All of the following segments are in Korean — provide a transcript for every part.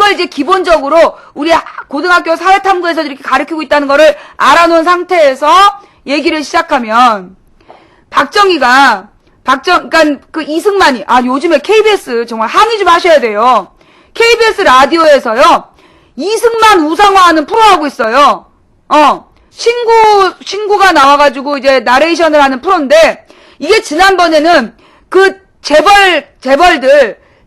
걸 이제 기본적으로 우리 고등학교 사회탐구에서 이렇게 가르치고 있다는 거를 알아놓은 상태에서 얘기를 시작하면, 그러니까 그 이승만이, 요즘에 KBS 정말 항의 좀 하셔야 돼요. KBS 라디오에서요, 이승만 우상화하는 프로 하고 있어요. 신구가 나와가지고 이제 나레이션을 하는 프로인데, 이게 지난번에는 그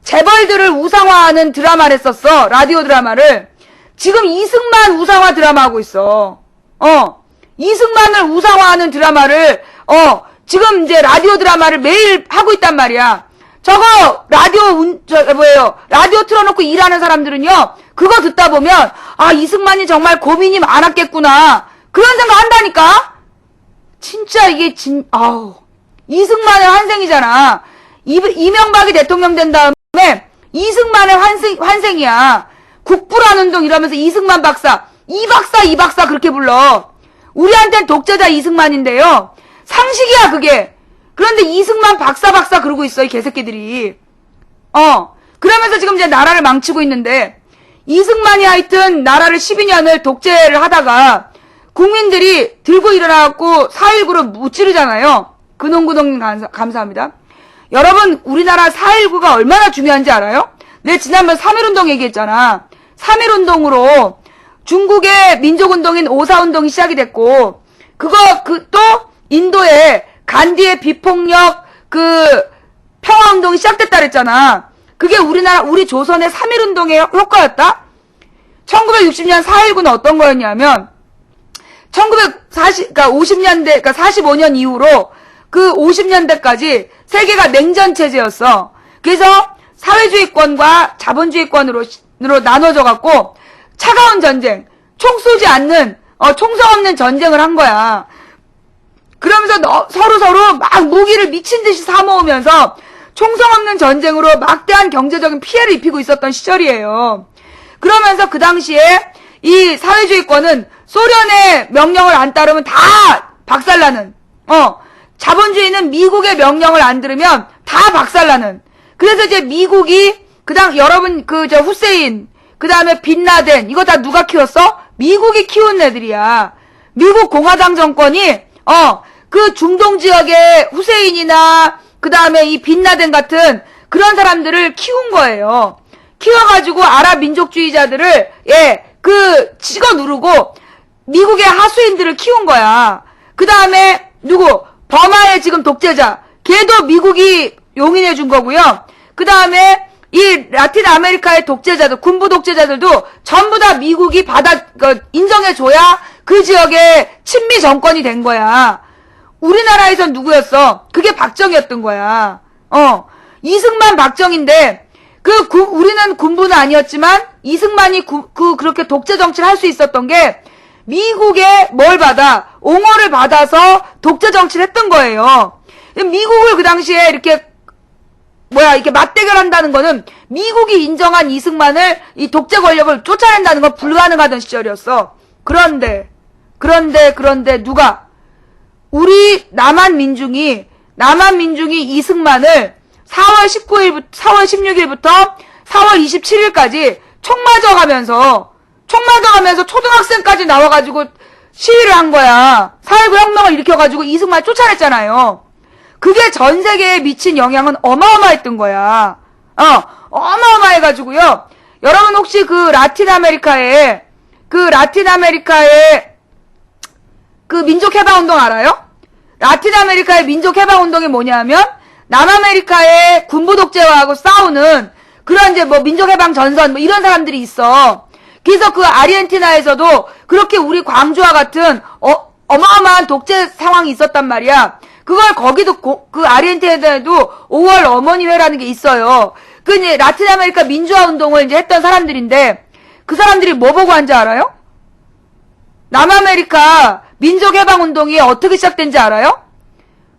재벌들을 우상화하는 드라마를 했었어. 라디오 드라마를. 지금 이승만 우상화 드라마 하고 있어. 이승만을 우상화하는 드라마를, 지금 이제 라디오 드라마를 매일 하고 있단 말이야. 저거, 라디오 틀어놓고 일하는 사람들은요, 그거 듣다 보면, 이승만이 정말 고민이 많았겠구나. 그런 생각 한다니까? 진짜 이게 이승만의 환생이잖아. 이명박이 대통령 된 다음에, 이승만의 환생이야. 국부란 운동 이러면서 이승만 박사, 이 박사 그렇게 불러. 우리한텐 독재자 이승만인데요. 상식이야, 그게. 그런데 이승만 박사 그러고 있어, 이 개새끼들이. 그러면서 지금 이제 나라를 망치고 있는데, 이승만이 하여튼 나라를 12년을 독재를 하다가, 국민들이 들고 일어나갖고 4.19를 무찌르잖아요. 근홍구동님 감사합니다. 여러분, 우리나라 4.19가 얼마나 중요한지 알아요? 내 지난번 3.1운동 얘기했잖아. 3.1운동으로 중국의 민족운동인 오사운동이 시작이 됐고, 또 인도에 간디의 비폭력 평화운동이 시작됐다 그랬잖아. 그게 우리 조선의 3.1운동의 효과였다? 1960년 4.19는 어떤 거였냐면, 50년대, 45년 이후로 그 50년대까지 세계가 냉전체제였어. 그래서 사회주의권과 자본주의권으로 나눠져갖고 차가운 전쟁, 총 쏘지 않는, 총성 없는 전쟁을 한 거야. 그러면서 서로 막 무기를 미친 듯이 사모으면서 총성 없는 전쟁으로 막대한 경제적인 피해를 입히고 있었던 시절이에요. 그러면서 그 당시에 이 사회주의권은 소련의 명령을 안 따르면 다 박살나는, 자본주의는 미국의 명령을 안 들으면 다 박살나는. 그래서 이제 미국이, 여러분, 후세인, 그 다음에 빈라덴, 이거 다 누가 키웠어? 미국이 키운 애들이야. 미국 공화당 정권이, 그 중동 지역의 후세인이나, 그 다음에 이 빈라덴 같은 그런 사람들을 키운 거예요. 키워가지고 아랍 민족주의자들을, 찍어 누르고, 미국의 하수인들을 키운 거야. 그 다음에, 버마의 지금 독재자, 걔도 미국이 용인해 준 거고요. 그 다음에, 이 라틴 아메리카의 독재자들, 군부 독재자들도 전부 다 미국이 인정해줘야 그 지역의 친미 정권이 된 거야. 우리나라에선 누구였어? 그게 박정희였던 거야. 이승만 박정희인데, 우리는 군부는 아니었지만, 이승만이 그렇게 독재 정치를 할 수 있었던 게, 미국의 옹호를 받아서 독재 정치를 했던 거예요. 미국을 그 당시에 이렇게 맞대결한다는 거는 미국이 인정한 이승만을 이 독재 권력을 쫓아낸다는 건 불가능하던 시절이었어. 그런데 누가? 우리 남한 민중이 이승만을 4월 16일부터 4월 27일까지 총 맞아가면서 초등학생까지 나와가지고 시위를 한 거야. 4.19 혁명을 일으켜가지고 이승만을 쫓아냈잖아요. 그게 전 세계에 미친 영향은 어마어마했던 거야. 어마어마해가지고요. 여러분 혹시 라틴 아메리카의 민족해방운동 알아요? 라틴 아메리카의 민족해방운동이 뭐냐면, 남아메리카의 군부 독재와하고 싸우는 그런 민족해방 전선 이런 사람들이 있어. 그래서 아르헨티나에서도 그렇게 우리 광주와 같은 어마어마한 독재 상황이 있었단 말이야. 거기도 아르헨티나에도 5월 어머니회라는 게 있어요. 이제 라틴 아메리카 민주화 운동을 이제 했던 사람들인데, 그 사람들이 뭐 보고 한지 알아요? 남아메리카 민족해방 운동이 어떻게 시작된지 알아요?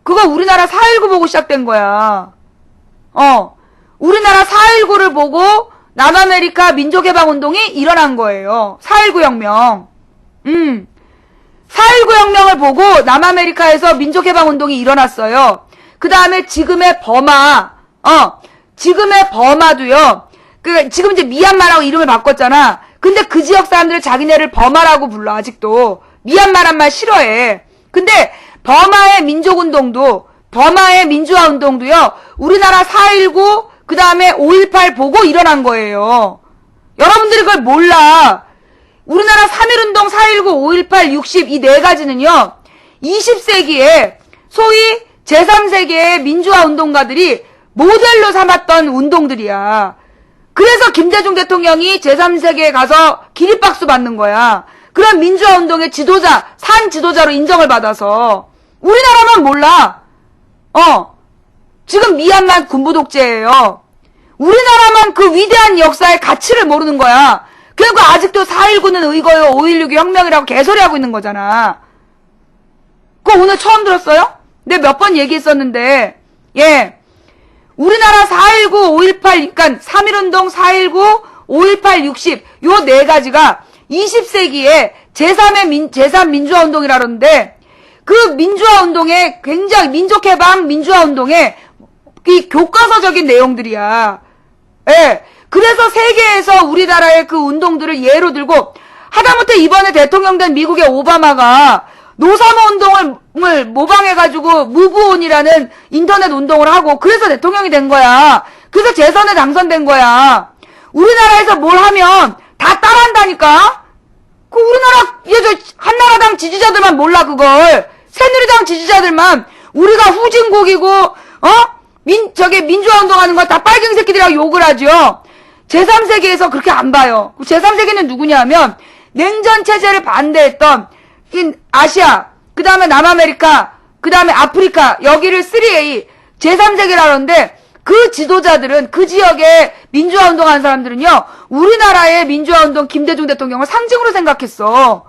그거 우리나라 4.19 보고 시작된 거야. 우리나라 4.19를 보고 남아메리카 민족해방운동이 일어난 거예요. 4.19 혁명. 4.19 혁명을 보고 남아메리카에서 민족해방운동이 일어났어요. 그 다음에 지금의 버마도요. 지금 이제 미얀마라고 이름을 바꿨잖아. 근데 그 지역 사람들은 자기네를 버마라고 불러, 아직도. 미얀마란 말 싫어해. 근데 버마의 민족운동도, 버마의 민주화운동도요, 우리나라 4.19, 그 다음에 5.18 보고 일어난 거예요. 여러분들이 그걸 몰라. 우리나라 3.1운동, 4.19, 5.18, 60, 이 네 가지는요, 20세기에 소위 제3세계의 민주화운동가들이 모델로 삼았던 운동들이야. 그래서 김대중 대통령이 제3세계에 가서 기립박수 받는 거야. 그런 민주화운동의 지도자, 산 지도자로 인정을 받아서. 우리나라만 몰라. 지금 미얀마 군부 독재예요. 우리나라만 그 위대한 역사의 가치를 모르는 거야. 그러니까 아직도 4.19는 의거요, 5.16이 혁명이라고 개소리하고 있는 거잖아. 그거 오늘 처음 들었어요? 내가 몇 번 얘기했었는데, 예. 우리나라 4.19, 5.18, 그러니까 3.1운동, 4.19, 5.18, 60, 요 네 가지가 20세기에 제3 민주화운동이라 그러는데, 그 민주화운동의 굉장히 민족해방 민주화운동의 이 교과서적인 내용들이야. 예. 그래서 세계에서 우리나라의 그 운동들을 예로 들고, 하다못해 이번에 대통령 된 미국의 오바마가 노사모 운동을 모방해가지고 무브온이라는 인터넷 운동을 하고 그래서 대통령이 된 거야. 그래서 재선에 당선된 거야. 우리나라에서 뭘 하면 다 따라한다니까? 그 우리나라 한나라당 지지자들만 몰라 그걸. 새누리당 지지자들만 우리가 후진국이고 민주화운동하는 거 다 빨갱이 새끼들이라고 욕을 하죠. 제3세계에서 그렇게 안 봐요. 제3세계는 누구냐면 냉전 체제를 반대했던 아시아, 그 다음에 남아메리카, 그 다음에 아프리카, 여기를 3A, 제3세계라는데, 그 지도자들은, 그 지역에 민주화운동 하는 사람들은요, 우리나라의 민주화운동 김대중 대통령을 상징으로 생각했어.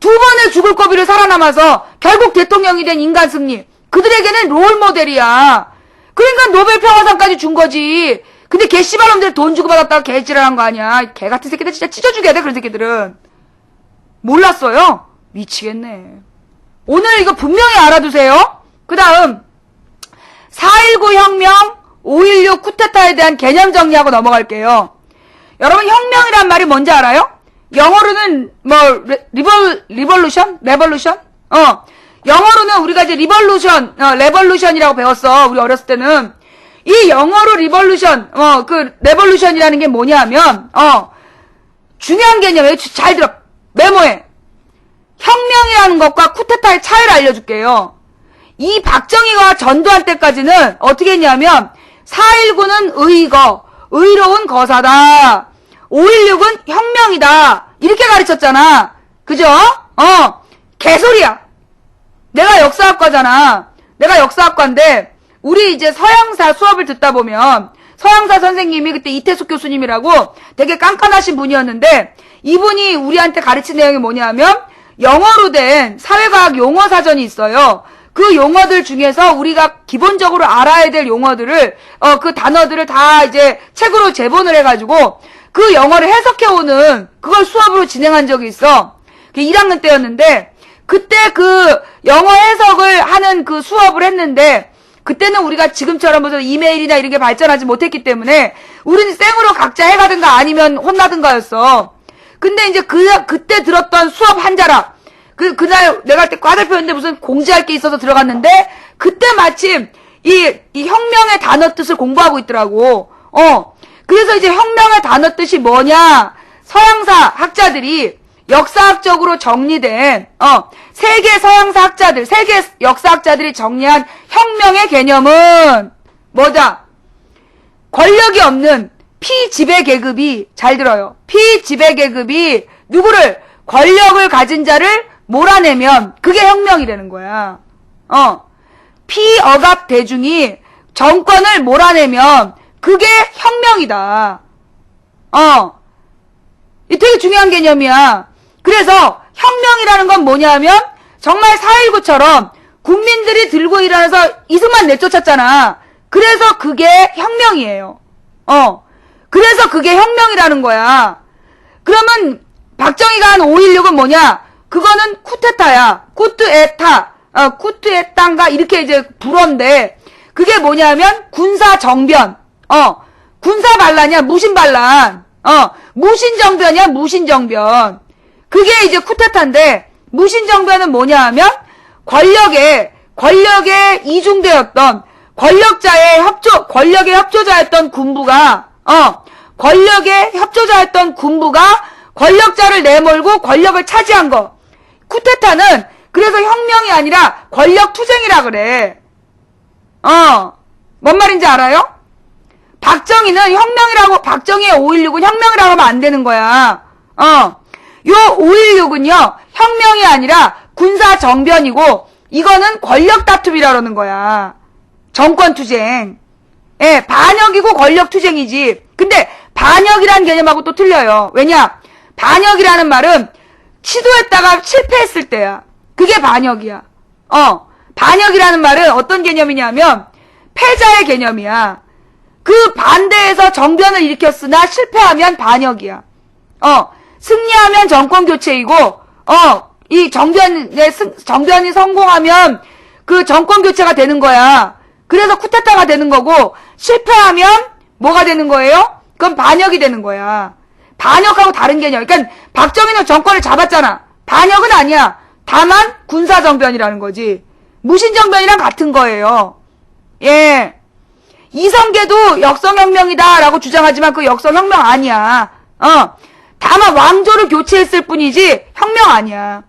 두 번의 죽을 고비를 살아남아서, 결국 대통령이 된 인간 승리. 그들에게는 롤모델이야. 그러니까 노벨 평화상까지 준 거지. 근데 개 씨발놈들 돈 주고 받았다가 개지랄한 거 아니야. 개 같은 새끼들 진짜 찢어 죽여야 돼, 그런 새끼들은. 몰랐어요? 미치겠네. 오늘 이거 분명히 알아두세요. 그 다음 4.19 혁명, 5.16 쿠데타에 대한 개념 정리하고 넘어갈게요. 여러분 혁명이란 말이 뭔지 알아요? 영어로는 리볼루션? 영어로는 우리가 이제 레볼루션이라고 배웠어. 우리 어렸을 때는. 이 영어로 리볼루션, 레볼루션이라는 게 뭐냐면 중요한 개념이에요. 잘 들어. 메모해. 혁명이라는 것과 쿠데타의 차이를 알려줄게요. 이 박정희가 전두환 때까지는 어떻게 했냐면 4.19는 의로운 거사다. 5.16은 혁명이다. 이렇게 가르쳤잖아. 그죠? 개소리야. 내가 역사학과잖아. 내가 역사학과인데 우리 이제 서양사 수업을 듣다 보면 서양사 선생님이 그때 이태숙 교수님이라고 되게 깐깐하신 분이었는데 이분이 우리한테 가르친 내용이 뭐냐면 영어로 된 사회과학 용어 사전이 있어요. 그 용어들 중에서 우리가 기본적으로 알아야 될 용어들을 그 단어들을 다 이제 책으로 제본을 해가지고 그 영어를 해석해오는 그걸 수업으로 진행한 적이 있어. 1학년 때였는데 그때 그 영어 해석을 하는 그 수업을 했는데 그때는 우리가 지금처럼 무슨 이메일이나 이런 게 발전하지 못했기 때문에 우리는 생으로 각자 해가든가 아니면 혼나든가였어. 근데 이제 그때 들었던 수업 한자락. 그날 내가 그때 과대표였는데 무슨 공지할 게 있어서 들어갔는데, 그때 마침 이 혁명의 단어 뜻을 공부하고 있더라고. 그래서 이제 혁명의 단어 뜻이 뭐냐? 서양사 학자들이 역사학적으로 정리된, 세계 서양사 학자들, 세계 역사학자들이 정리한 혁명의 개념은 뭐다? 권력이 없는 피지배 계급이, 잘 들어요. 피지배 계급이 누구를, 권력을 가진 자를 몰아내면 그게 혁명이라는 거야. 피억압 대중이 정권을 몰아내면 그게 혁명이다. 이 되게 중요한 개념이야. 그래서 혁명이라는 건 뭐냐면 정말 4.19처럼 국민들이 들고 일어나서 이승만 내쫓았잖아. 그래서 그게 혁명이에요. 그래서 그게 혁명이라는 거야. 그러면 박정희가 한 5.16은 뭐냐? 그거는 쿠데타야. 쿠데타인가 이렇게 이제 불어인데 그게 뭐냐면 군사 정변. 군사 반란이야, 무신 반란. 무신정변이야, 무신정변. 그게 이제 쿠데타인데, 무신정변은 뭐냐 하면, 권력에 이중되었던, 권력의 협조자였던 군부가, 권력자를 내몰고 권력을 차지한 거. 쿠데타는, 그래서 혁명이 아니라 권력투쟁이라 그래. 뭔 말인지 알아요? 박정희의 5.16은 혁명이라고 하면 안 되는 거야. 요 5.16은요, 혁명이 아니라 군사정변이고, 이거는 권력 다툼이라 그러는 거야. 정권투쟁. 예, 반역이고 권력투쟁이지. 근데, 반역이라는 개념하고 또 틀려요. 왜냐? 반역이라는 말은, 시도했다가 실패했을 때야. 그게 반역이야. 반역이라는 말은 어떤 개념이냐면, 패자의 개념이야. 그 반대에서 정변을 일으켰으나 실패하면 반역이야. 승리하면 정권 교체이고, 이 정변이 성공하면 그 정권 교체가 되는 거야. 그래서 쿠데타가 되는 거고, 실패하면 뭐가 되는 거예요? 그건 반역이 되는 거야. 반역하고 다른 개념. 그러니까 박정희는 정권을 잡았잖아. 반역은 아니야. 다만 군사정변이라는 거지. 무신정변이랑 같은 거예요. 예. 이성계도 역성혁명이다라고 주장하지만 그 역성혁명 아니야. 다만 왕조를 교체했을 뿐이지 혁명 아니야.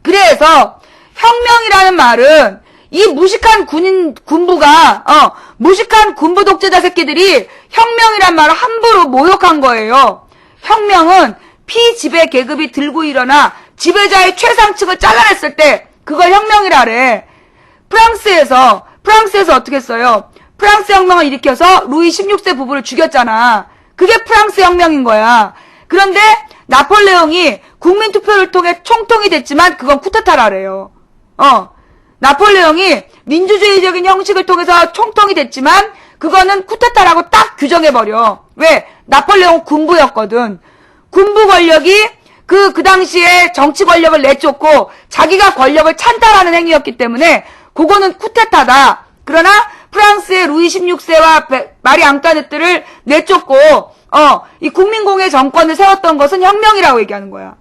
그래서 혁명이라는 말은 이 무식한 군부가 무식한 군부 독재자 새끼들이 혁명이란 말을 함부로 모욕한 거예요. 혁명은 피지배 계급이 들고 일어나 지배자의 최상층을 잘라냈을 때 그걸 혁명이라래. 프랑스에서 어떻게 했어요? 프랑스 혁명을 일으켜서 루이 16세 부부를 죽였잖아. 그게 프랑스 혁명인 거야. 그런데 나폴레옹이 국민투표를 통해 총통이 됐지만 그건 쿠데타라래요. 나폴레옹이 민주주의적인 형식을 통해서 총통이 됐지만 그거는 쿠데타라고 딱 규정해버려. 왜? 나폴레옹 군부였거든. 군부 권력이 그 당시에 정치 권력을 내쫓고 자기가 권력을 찬탈하는 행위였기 때문에 그거는 쿠데타다. 그러나 프랑스의 루이 16세와 마리 앙뚜아네트를 내쫓고 이 국민공회 정권을 세웠던 것은 혁명이라고 얘기하는 거야.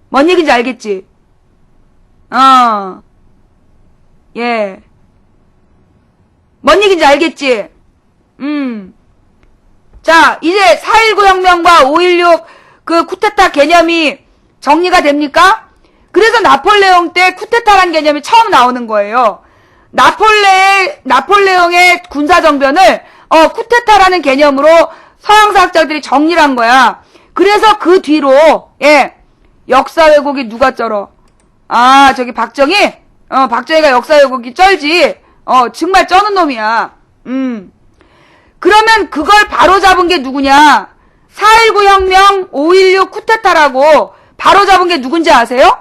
뭔 얘기인지 알겠지? 예. 뭔 얘기인지 알겠지? 자, 이제 4.19 혁명과 5.16 그 쿠데타 개념이 정리가 됩니까? 그래서 나폴레옹 때 쿠데타란 개념이 처음 나오는 거예요. 나폴레옹의 군사정변을 쿠데타라는 개념으로 서양사학자들이 정리를 한 거야. 그래서 그 뒤로 역사 왜곡이 누가 쩔어? 저기 박정희? 박정희가 역사 왜곡이 쩔지. 정말 쩌는 놈이야. 그러면 그걸 바로잡은 게 누구냐? 4.19 혁명, 5.16 쿠데타라고 바로잡은 게 누군지 아세요?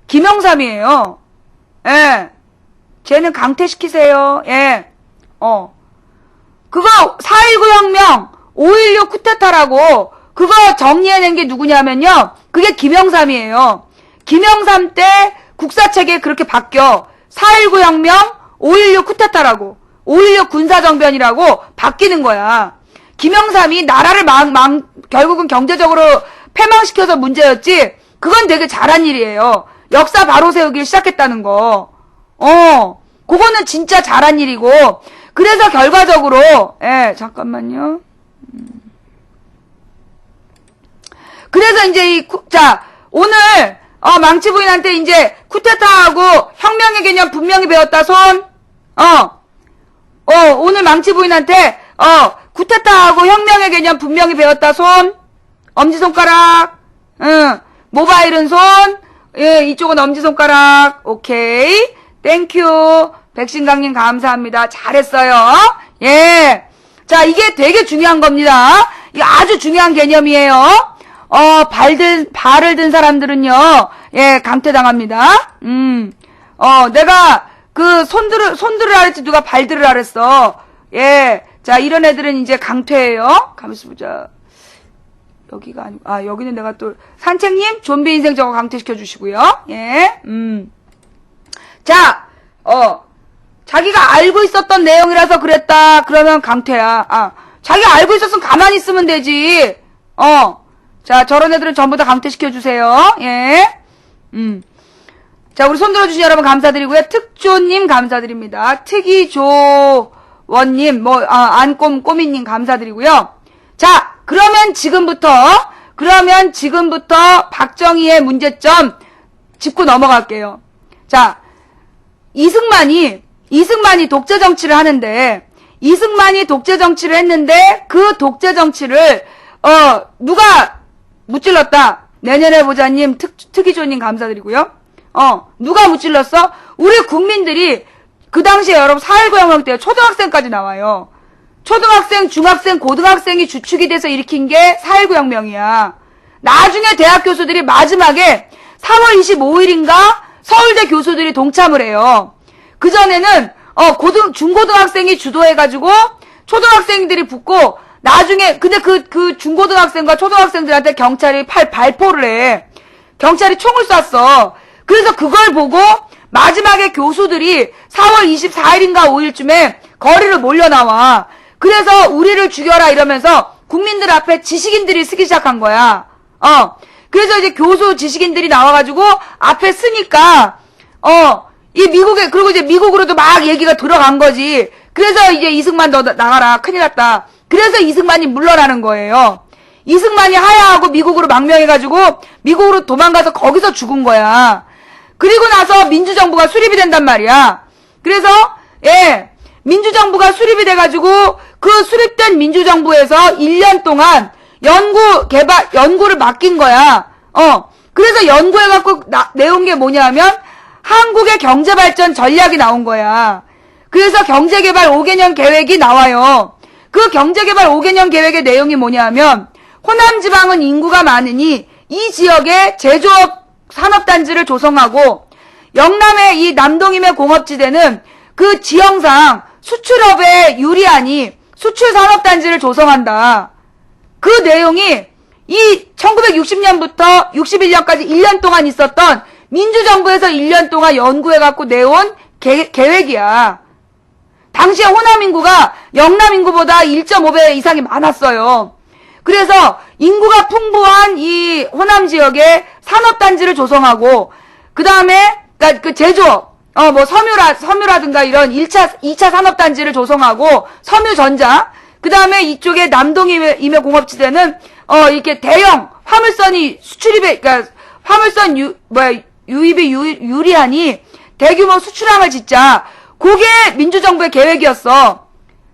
김영삼이에요. 예. 쟤는 강퇴시키세요. 예. 그거 4.19 혁명, 5.16 쿠데타라고 그거 정리해낸 게 누구냐면요. 그게 김영삼이에요. 김영삼 때 국사체계 그렇게 바뀌어. 4.19 혁명, 5.16 쿠데타라고. 5.16 군사정변이라고 바뀌는 거야. 김영삼이 나라를 결국은 경제적으로 패망시켜서 문제였지, 그건 되게 잘한 일이에요. 역사 바로 세우기를 시작했다는 거. 그거는 진짜 잘한 일이고, 그래서 결과적으로, 잠깐만요. 그래서 이제 오늘, 망치 부인한테 이제 쿠데타하고 혁명의 개념 분명히 배웠다, 손. 오늘 망치 부인한테, 쿠데타하고 혁명의 개념 분명히 배웠다, 손. 엄지손가락. 모바일은 손. 예, 이쪽은 엄지손가락. 오케이. 땡큐. 백신강님 감사합니다. 잘했어요. 예. 자, 이게 되게 중요한 겁니다. 이게 아주 중요한 개념이에요. 발을 든 사람들은요, 강퇴당합니다. 내가 손들으라 그랬지, 누가 발들으라 그랬어. 예. 자, 이런 애들은 이제 강퇴예요. 가만있어 보자. 여기가 아니고, 여기는 내가 또, 산책님, 좀비 인생 저거 강퇴시켜 주시고요. 예. 자, 자기가 알고 있었던 내용이라서 그랬다. 그러면 강퇴야. 자기가 알고 있었으면 가만히 있으면 되지. 자, 저런 애들은 전부 다 강퇴시켜주세요. 예. 자, 우리 손 들어주신 여러분 감사드리고요. 특조님 감사드립니다. 특이조원님, 안꼼꼬미님 감사드리고요. 자, 그러면 지금부터 박정희의 문제점 짚고 넘어갈게요. 자, 이승만이 독재 정치를 하는데, 이승만이 독재 정치를 했는데, 그 독재 정치를, 누가 무찔렀다? 내년에 보자님, 특이조님 감사드리고요. 누가 무찔렀어? 우리 국민들이, 그 당시에 여러분 4.19 혁명 때 초등학생까지 나와요. 초등학생, 중학생, 고등학생이 주축이 돼서 일으킨 게 4.19 혁명이야. 나중에 대학 교수들이 마지막에 3월 25일인가 서울대 교수들이 동참을 해요. 그전에는, 중고등학생이 주도해가지고 초등학생들이 붙고 나중에, 근데 그 중고등학생과 초등학생들한테 경찰이 발포를 해. 경찰이 총을 쐈어. 그래서 그걸 보고 마지막에 교수들이 4월 24일인가 5일쯤에 거리를 몰려나와. 그래서 우리를 죽여라 이러면서 국민들 앞에 지식인들이 쓰기 시작한 거야. 그래서 이제 교수 지식인들이 나와가지고 앞에 쓰니까, 그리고 이제 미국으로도 막 얘기가 들어간 거지. 그래서 이제 이승만 너 나가라. 큰일 났다. 그래서 이승만이 물러나는 거예요. 이승만이 하야하고 미국으로 망명해가지고 미국으로 도망가서 거기서 죽은 거야. 그리고 나서 민주정부가 수립이 된단 말이야. 그래서, 민주정부가 수립이 돼가지고 그 수립된 민주정부에서 1년 동안 연구를 맡긴 거야. 그래서 연구해갖고 내온 게 뭐냐면 한국의 경제발전 전략이 나온 거야. 그래서 경제개발 5개년 계획이 나와요. 그 경제개발 5개년 계획의 내용이 뭐냐면 호남지방은 인구가 많으니 이 지역에 제조업 산업단지를 조성하고 영남의 이 남동임의 공업지대는 그 지형상 수출업에 유리하니 수출산업단지를 조성한다. 그 내용이 이 1960년부터 61년까지 1년 동안 있었던 민주정부에서 1년 동안 연구해갖고 내온 계획이야. 당시에 호남 인구가 영남 인구보다 1.5배 이상이 많았어요. 그래서 인구가 풍부한 이 호남 지역에 산업단지를 조성하고, 그 다음에, 그 제조업, 섬유라든가 이런 2차 산업단지를 조성하고, 섬유전자, 그 다음에 이쪽에 남동임의 공업지대는, 이렇게 대형 화물선이 화물선 유입이 유리하니 대규모 수출항을 짓자. 그게 민주정부의 계획이었어.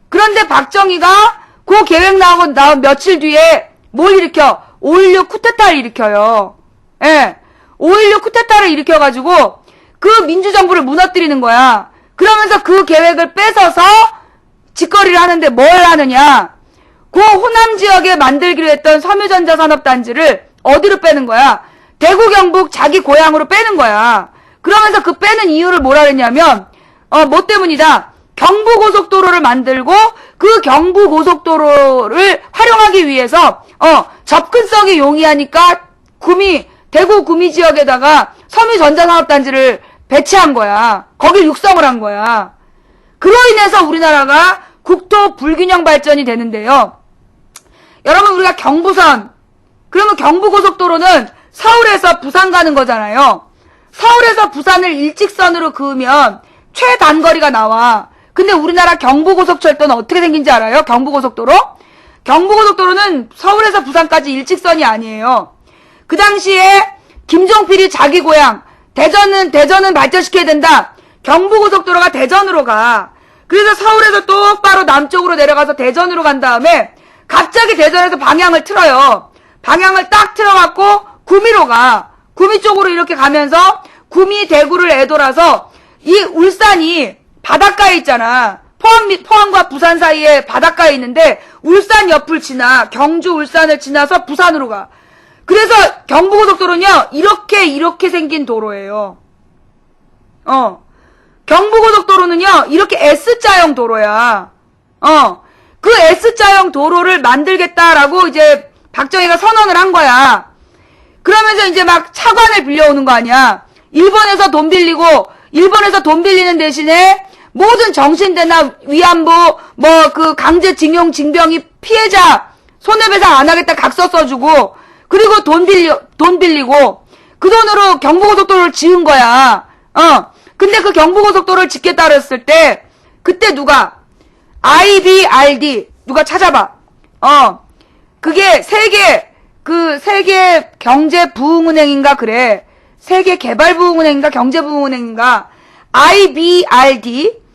그런데 박정희가 그 계획 나온 며칠 뒤에 뭘 일으켜? 5.16 쿠데타를 일으켜요. 5.16 쿠데타를 일으켜가지고 그 민주정부를 무너뜨리는 거야. 그러면서 그 계획을 뺏어서 짓거리를 하는데 뭘 하느냐? 그 호남 지역에 만들기로 했던 섬유전자 산업단지를 어디로 빼는 거야? 대구, 경북 자기 고향으로 빼는 거야. 그러면서 그 빼는 이유를 뭐라 그랬냐면, 뭐 때문이다? 경부고속도로를 만들고 그 경부고속도로를 활용하기 위해서 접근성이 용이하니까 대구 구미 지역에다가 섬유전자산업단지를 배치한 거야. 거길 육성을 한 거야. 그로 인해서 우리나라가 국토 불균형 발전이 되는데요. 여러분, 우리가 경부선, 그러면 경부고속도로는 서울에서 부산 가는 거잖아요. 서울에서 부산을 일직선으로 그으면 최단거리가 나와. 근데 우리나라 경부고속철도는 어떻게 생긴지 알아요? 경부고속도로? 경부고속도로는 서울에서 부산까지 일직선이 아니에요. 그 당시에 김종필이 자기 고향, 대전은 발전시켜야 된다. 경부고속도로가 대전으로 가. 그래서 서울에서 똑바로 남쪽으로 내려가서 대전으로 간 다음에 갑자기 대전에서 방향을 틀어요. 방향을 딱 틀어갖고 구미로 가. 구미 쪽으로 이렇게 가면서 구미 대구를 애돌아서 이 울산이 바닷가에 있잖아. 포항과 부산 사이에 바닷가에 있는데 울산 옆을 지나 경주 울산을 지나서 부산으로 가. 그래서 경부고속도로는요 이렇게 생긴 도로예요. 경부고속도로는요 이렇게 S자형 도로야. 그 S자형 도로를 만들겠다라고 이제 박정희가 선언을 한 거야. 그러면서 이제 막 차관을 빌려오는 거 아니야. 일본에서 돈 빌리는 대신에 모든 정신대나 위안부, 강제징용, 징병이 피해자 손해배상 안 하겠다 각서 써주고, 그리고 돈 빌리고, 그 돈으로 경부고속도로를 지은 거야. 근데 그 경부고속도로를 짓겠다 그랬을 때, 그때 누가, IBRD, 누가 찾아봐. 그게 세계 경제부흥은행인가 그래. 세계개발부흥은행인가 경제부흥은행인가. IBRD.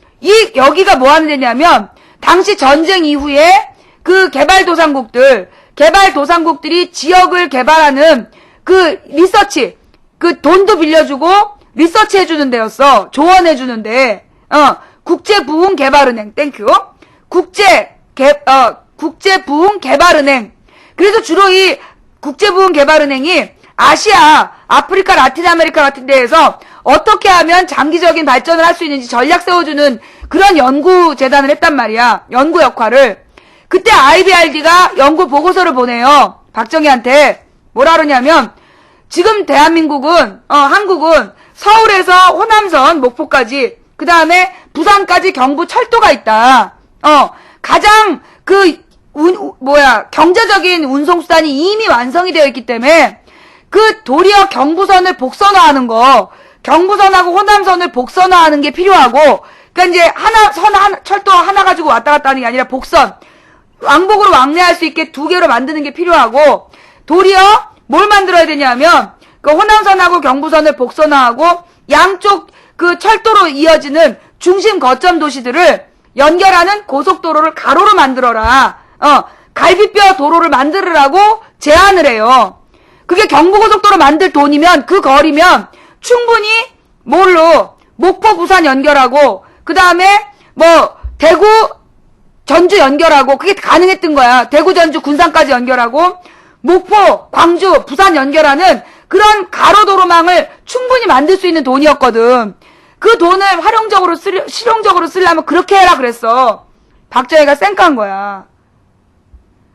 여기가 뭐 하는 데냐면, 당시 전쟁 이후에 그 개발도상국들이 지역을 개발하는 그 리서치, 그 돈도 빌려주고 리서치 해주는 데였어. 조언해주는데, 국제부흥개발은행, 땡큐. 국제부흥개발은행. 그래서 주로 이 국제부흥개발은행이 아시아, 아프리카, 라틴 아메리카 같은 데에서 어떻게 하면 장기적인 발전을 할 수 있는지 전략 세워주는 그런 연구재단을 했단 말이야. 연구 역할을. 그때 IBRD가 연구 보고서를 보내요. 박정희한테. 뭐라 그러냐면, 지금 대한민국은, 한국은 서울에서 호남선, 목포까지, 그 다음에 부산까지 경부 철도가 있다. 가장 경제적인 운송수단이 이미 완성이 되어 있기 때문에, 도리어 경부선을 복선화하는 거, 경부선하고 호남선을 복선화하는 게 필요하고, 그니까 이제 철도 하나 가지고 왔다 갔다 하는 게 아니라 복선, 왕복으로 왕래할 수 있게 2개로 만드는 게 필요하고, 도리어 뭘 만들어야 되냐면, 호남선하고 경부선을 복선화하고, 양쪽 철도로 이어지는 중심 거점 도시들을 연결하는 고속도로를 가로로 만들어라. 갈비뼈 도로를 만들으라고 제안을 해요. 그게 경부고속도로 만들 돈이면, 그 거리면 충분히 목포 부산 연결하고, 그 다음에 대구 전주 연결하고, 그게 가능했던 거야. 대구 전주 군산까지 연결하고, 목포 광주 부산 연결하는 그런 가로도로망을 충분히 만들 수 있는 돈이었거든. 그 돈을 실용적으로 쓰려면 그렇게 해라 그랬어. 박정희가 쌩깐 거야.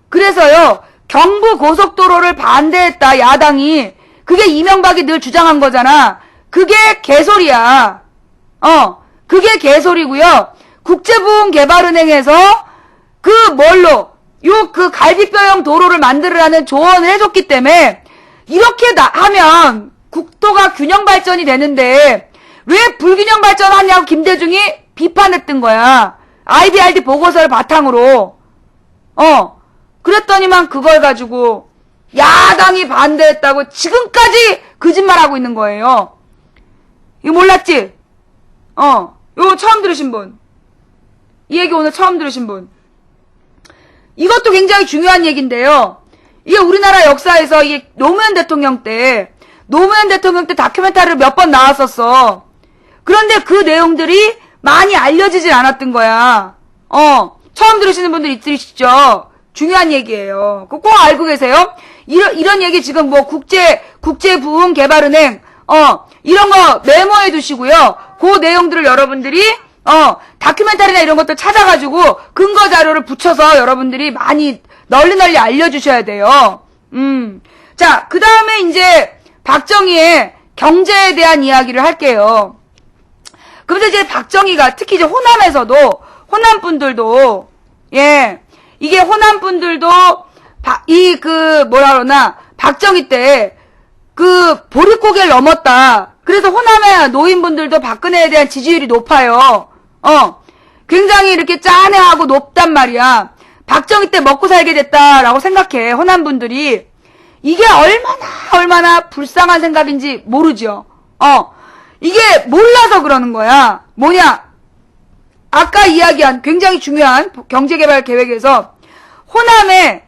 그래서요, 경부고속도로를 반대했다, 야당이. 그게 이명박이 늘 주장한 거잖아. 그게 개소리야. 그게 개소리고요. 국제부흥개발은행에서 갈비뼈형 도로를 만들으라는 조언을 해줬기 때문에, 이렇게 하면 국토가 균형 발전이 되는데, 왜 불균형 발전하냐고 김대중이 비판했던 거야. IBRD 보고서를 바탕으로. 그랬더니만 그걸 가지고 야당이 반대했다고 지금까지 거짓말하고 있는 거예요. 이거 몰랐지? 이거 처음 들으신 분. 이 얘기 오늘 처음 들으신 분. 이것도 굉장히 중요한 얘기인데요. 이게 우리나라 역사에서 이게 노무현 대통령 때 다큐멘터리를 몇 번 나왔었어. 그런데 그 내용들이 많이 알려지질 않았던 거야. 처음 들으시는 분들 있으시죠? 중요한 얘기예요. 꼭 알고 계세요? 이런 얘기 지금 국제부흥개발은행, 이런 거 메모해 두시고요. 그 내용들을 여러분들이, 다큐멘터리나 이런 것들 찾아가지고 근거 자료를 붙여서 여러분들이 많이 널리 알려주셔야 돼요. 자, 그 다음에 이제 박정희의 경제에 대한 이야기를 할게요. 그런데 이제 박정희가 특히 이제 호남분들도, 이게 호남분들도, 박정희 때, 보릿고개를 넘었다. 그래서 호남의 노인분들도 박근혜에 대한 지지율이 높아요. 굉장히 이렇게 짠해하고 높단 말이야. 박정희 때 먹고 살게 됐다라고 생각해, 호남분들이. 이게 얼마나 불쌍한 생각인지 모르죠. 이게 몰라서 그러는 거야. 뭐냐? 아까 이야기한 굉장히 중요한 경제개발 계획에서 호남에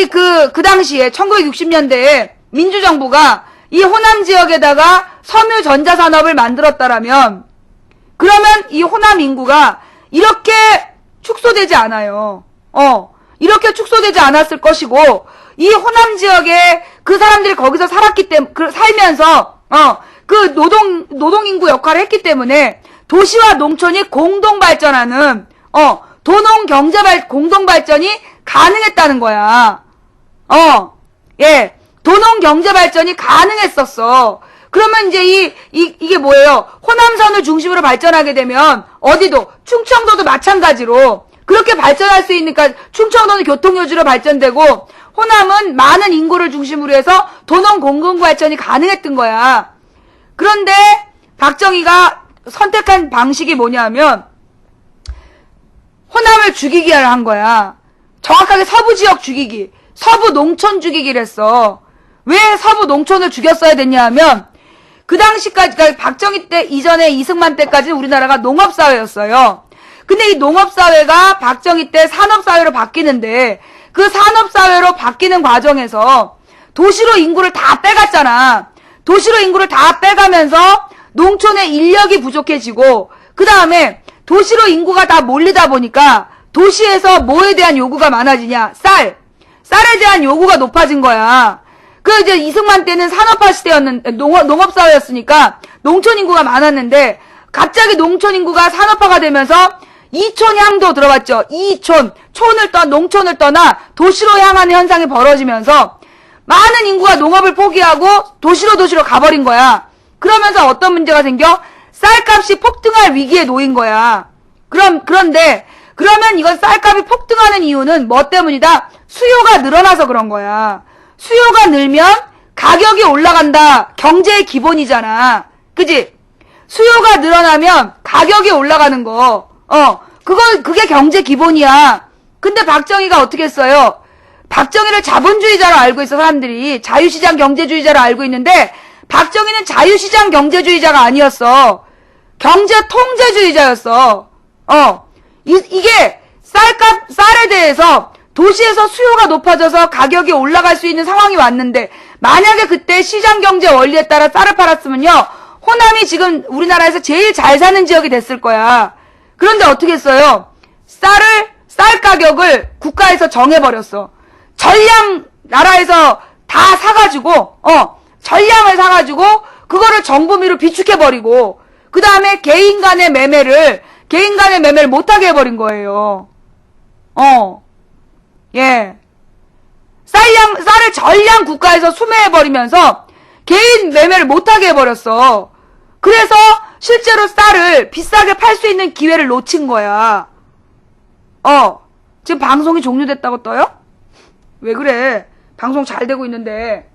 그 당시에 1960년대에 민주정부가 이 호남 지역에다가 섬유 전자산업을 만들었다라면 그러면 이 호남 인구가 이렇게 축소되지 않아요. 이렇게 축소되지 않았을 것이고 이 호남 지역에 그 사람들이 거기서 살았기 때문에 살면서 그 노동인구 역할을 했기 때문에 도시와 농촌이 공동발전하는, 공동발전이 가능했다는 거야. 도농경제발전이 가능했었어. 그러면 이제 이게 뭐예요? 호남선을 중심으로 발전하게 되면 어디도 충청도도 마찬가지로 그렇게 발전할 수 있으니까 충청도는 교통요지로 발전되고 호남은 많은 인구를 중심으로 해서 도농 공공 발전이 가능했던 거야. 그런데 박정희가 선택한 방식이 뭐냐면 호남을 죽이기를 한 거야. 정확하게 서부 지역 죽이기, 서부 농촌 죽이기를 했어. 왜 서부 농촌을 죽였어야 됐냐 하면 그 당시까지, 그러니까 박정희 때 이전에 이승만 때까지는 우리나라가 농업사회였어요. 근데 이 농업사회가 박정희 때 산업사회로 바뀌는데 그 산업사회로 바뀌는 과정에서 도시로 인구를 다 빼갔잖아. 도시로 인구를 다 빼가면서 농촌의 인력이 부족해지고 그 다음에 도시로 인구가 다 몰리다 보니까 도시에서 뭐에 대한 요구가 많아지냐? 쌀에 대한 요구가 높아진 거야. 그 이제 이승만 때는 산업화 시대였는데 농업사회였으니까 농촌 인구가 많았는데 갑자기 농촌 인구가 산업화가 되면서 이촌향도 들어봤죠. 이촌, 농촌을 떠나 도시로 향하는 현상이 벌어지면서 많은 인구가 농업을 포기하고 도시로 가버린 거야. 그러면서 어떤 문제가 생겨? 쌀값이 폭등할 위기에 놓인 거야. 그런데 그러면 이건 쌀값이 폭등하는 이유는 뭐 때문이다? 수요가 늘어나서 그런 거야. 수요가 늘면 가격이 올라간다. 경제의 기본이잖아. 그지? 수요가 늘어나면 가격이 올라가는 거. 그게 경제 기본이야. 근데 박정희가 어떻게 했어요? 박정희를 자본주의자로 알고 있어, 사람들이. 자유시장 경제주의자로 알고 있는데, 박정희는 자유시장 경제주의자가 아니었어. 경제 통제주의자였어. 이게 쌀에 대해서 도시에서 수요가 높아져서 가격이 올라갈 수 있는 상황이 왔는데, 만약에 그때 시장 경제 원리에 따라 쌀을 팔았으면요, 호남이 지금 우리나라에서 제일 잘 사는 지역이 됐을 거야. 그런데 어떻게 했어요? 쌀 가격을 국가에서 정해버렸어. 전량 나라에서 다 사가지고, 전량을 사가지고, 그거를 정부미로 비축해버리고, 그 다음에 개인 간의 매매를 못하게 해버린 거예요. 예. 쌀을 전량 국가에서 수매해버리면서, 개인 매매를 못하게 해버렸어. 그래서, 실제로 쌀을 비싸게 팔 수 있는 기회를 놓친 거야. 지금 방송이 종료됐다고 떠요? 왜 그래? 방송 잘 되고 있는데.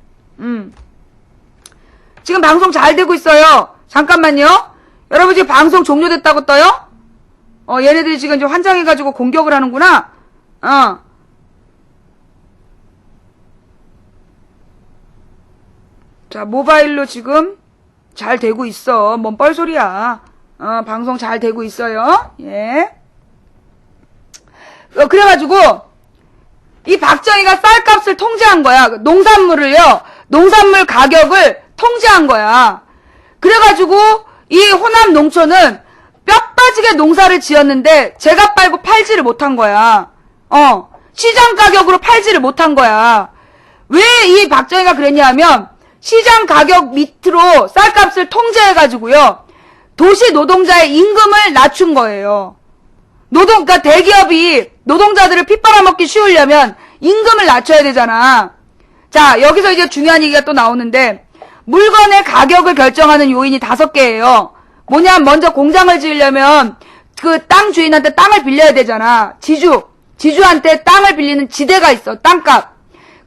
지금 방송 잘 되고 있어요. 잠깐만요. 여러분 지금 방송 종료됐다고 떠요? 얘네들이 지금 이제 환장해가지고 공격을 하는구나. 자, 모바일로 지금 잘 되고 있어. 뭔 뻘소리야. 방송 잘 되고 있어요. 예. 그래가지고, 이 박정희가 쌀값을 통제한 거야. 농산물 가격을 통제한 거야. 그래가지고, 이 호남 농촌은 뼈 빠지게 농사를 지었는데, 제가 빨고 팔지를 못한 거야. 시장 가격으로 팔지를 못한 거야. 왜 이 박정희가 그랬냐 하면, 시장 가격 밑으로 쌀값을 통제해가지고요. 도시 노동자의 임금을 낮춘 거예요. 그러니까 대기업이 노동자들을 피 빨아먹기 쉬우려면 임금을 낮춰야 되잖아. 자, 여기서 이제 중요한 얘기가 또 나오는데, 물건의 가격을 결정하는 요인이 5개예요. 뭐냐면 먼저 공장을 지으려면 그 땅 주인한테 땅을 빌려야 되잖아. 지주한테 땅을 빌리는 지대가 있어. 땅값.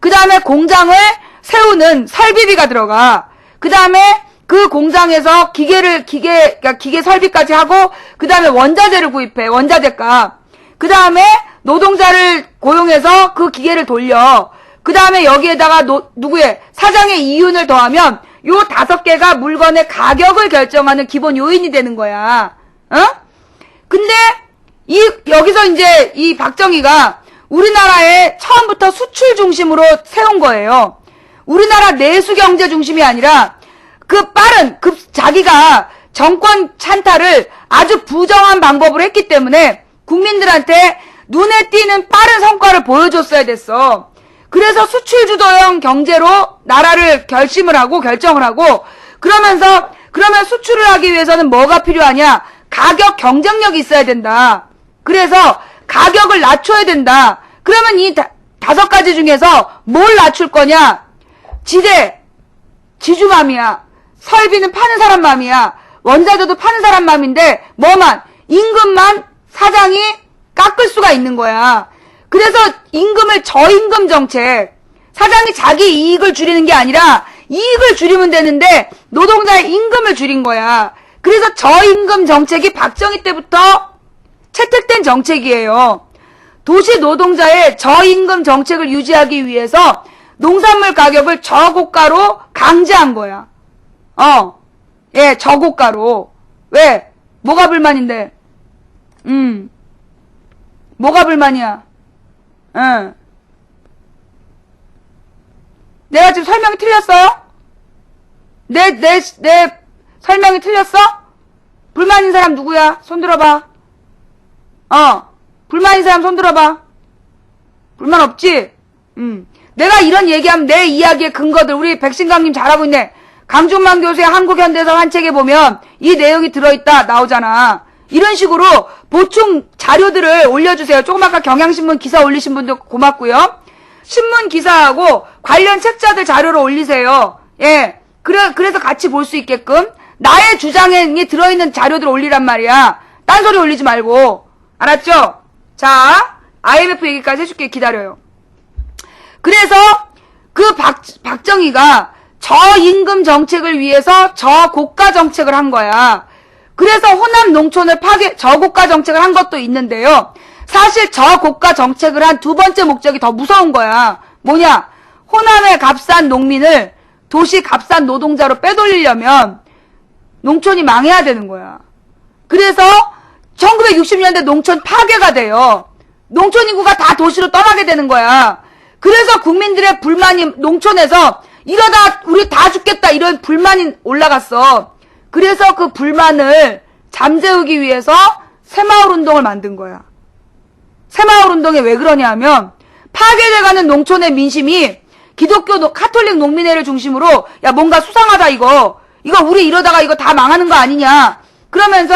그 다음에 공장을 세우는 설비비가 들어가. 그 다음에 그 공장에서 기계 설비까지 하고, 그 다음에 원자재를 구입해. 원자재값. 그 다음에 노동자를 고용해서 그 기계를 돌려. 그 다음에 여기에다가 사장의 이윤을 더하면 요 5개가 물건의 가격을 결정하는 기본 요인이 되는 거야. 근데 여기서 이제 이 박정희가 우리나라에 처음부터 수출 중심으로 세운 거예요. 우리나라 내수 경제 중심이 아니라 자기가 정권 찬탈을 아주 부정한 방법으로 했기 때문에 국민들한테 눈에 띄는 빠른 성과를 보여줬어야 됐어. 그래서 수출 주도형 경제로 나라를 결정을 하고 그러면 수출을 하기 위해서는 뭐가 필요하냐? 가격 경쟁력이 있어야 된다. 그래서 가격을 낮춰야 된다. 그러면 이 5가지 중에서 뭘 낮출 거냐? 지주감이야. 설비는 파는 사람 마음이야. 원자재도 파는 사람 마음인데 뭐만 임금만 사장이 깎을 수가 있는 거야. 그래서 임금을 저임금 정책, 사장이 자기 이익을 줄이는 게 아니라 이익을 줄이면 되는데 노동자의 임금을 줄인 거야. 그래서 저임금 정책이 박정희 때부터 채택된 정책이에요. 도시 노동자의 저임금 정책을 유지하기 위해서 농산물 가격을 저고가로 강제한 거야. 예, 저고가로. 왜? 뭐가 불만인데? 뭐가 불만이야? 내가 지금 설명이 틀렸어요? 내 설명이 틀렸어? 불만인 사람 누구야? 손 들어봐. 불만인 사람 손 들어봐. 불만 없지? 내가 이런 얘기하면 내 이야기의 근거들, 우리 백신강님 잘하고 있네. 강준만 교수의 한국현대사 환책에 보면 이 내용이 들어있다 나오잖아. 이런 식으로 보충 자료들을 올려주세요. 조금 아까 경향신문 기사 올리신 분들 고맙고요. 신문 기사하고 관련 책자들 자료를 올리세요. 예. 그래서 같이 볼 수 있게끔 나의 주장에 들어있는 자료들 올리란 말이야. 딴소리 올리지 말고. 알았죠? 자, IMF 얘기까지 해줄게. 기다려요. 그래서 그 박정희가 저임금 정책을 위해서 저고가 정책을 한 거야. 그래서 호남 농촌을 저고가 정책을 한 것도 있는데요. 사실 저고가 정책을 한 두 번째 목적이 더 무서운 거야. 뭐냐? 호남의 값싼 농민을 도시 값싼 노동자로 빼돌리려면 농촌이 망해야 되는 거야. 그래서 1960년대 농촌 파괴가 돼요. 농촌 인구가 다 도시로 떠나게 되는 거야. 그래서 국민들의 불만이 농촌에서 이러다 우리 다 죽겠다 이런 불만이 올라갔어. 그래서 그 불만을 잠재우기 위해서 새마을운동을 만든 거야. 새마을운동이 왜 그러냐면 파괴돼가는 농촌의 민심이 기독교 카톨릭 농민회를 중심으로 야 뭔가 수상하다 이거 우리 이러다가 이거 다 망하는 거 아니냐. 그러면서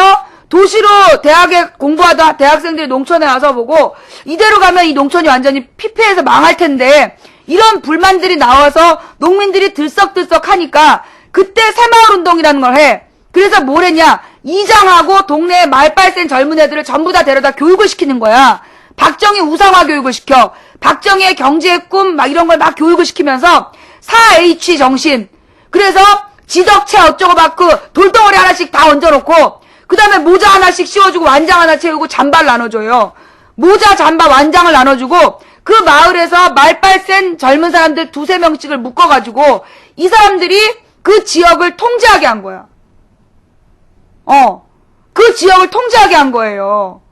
도시로 대학에 공부하다 대학생들이 농촌에 와서 보고 이대로 가면 이 농촌이 완전히 피폐해서 망할 텐데 이런 불만들이 나와서 농민들이 들썩들썩 하니까 그때 새마을운동이라는 걸 해. 그래서 뭘 했냐. 이장하고 동네에 말빨 센 젊은 애들을 전부 다 데려다 교육을 시키는 거야. 박정희 우상화 교육을 시켜. 박정희의 경제의 꿈 막 이런 걸 막 교육을 시키면서 4H 정신. 그래서 지덕체 어쩌고 막 그 돌덩어리 하나씩 다 얹어놓고 그 다음에 모자 하나씩 씌워주고 완장 하나 채우고 잠바를 나눠줘요. 모자, 잠바, 완장을 나눠주고 그 마을에서 말빨 센 젊은 사람들 두세 명씩을 묶어가지고 이 사람들이 그 지역을 통제하게 한 거야. 그 지역을 통제하게 한 거예요.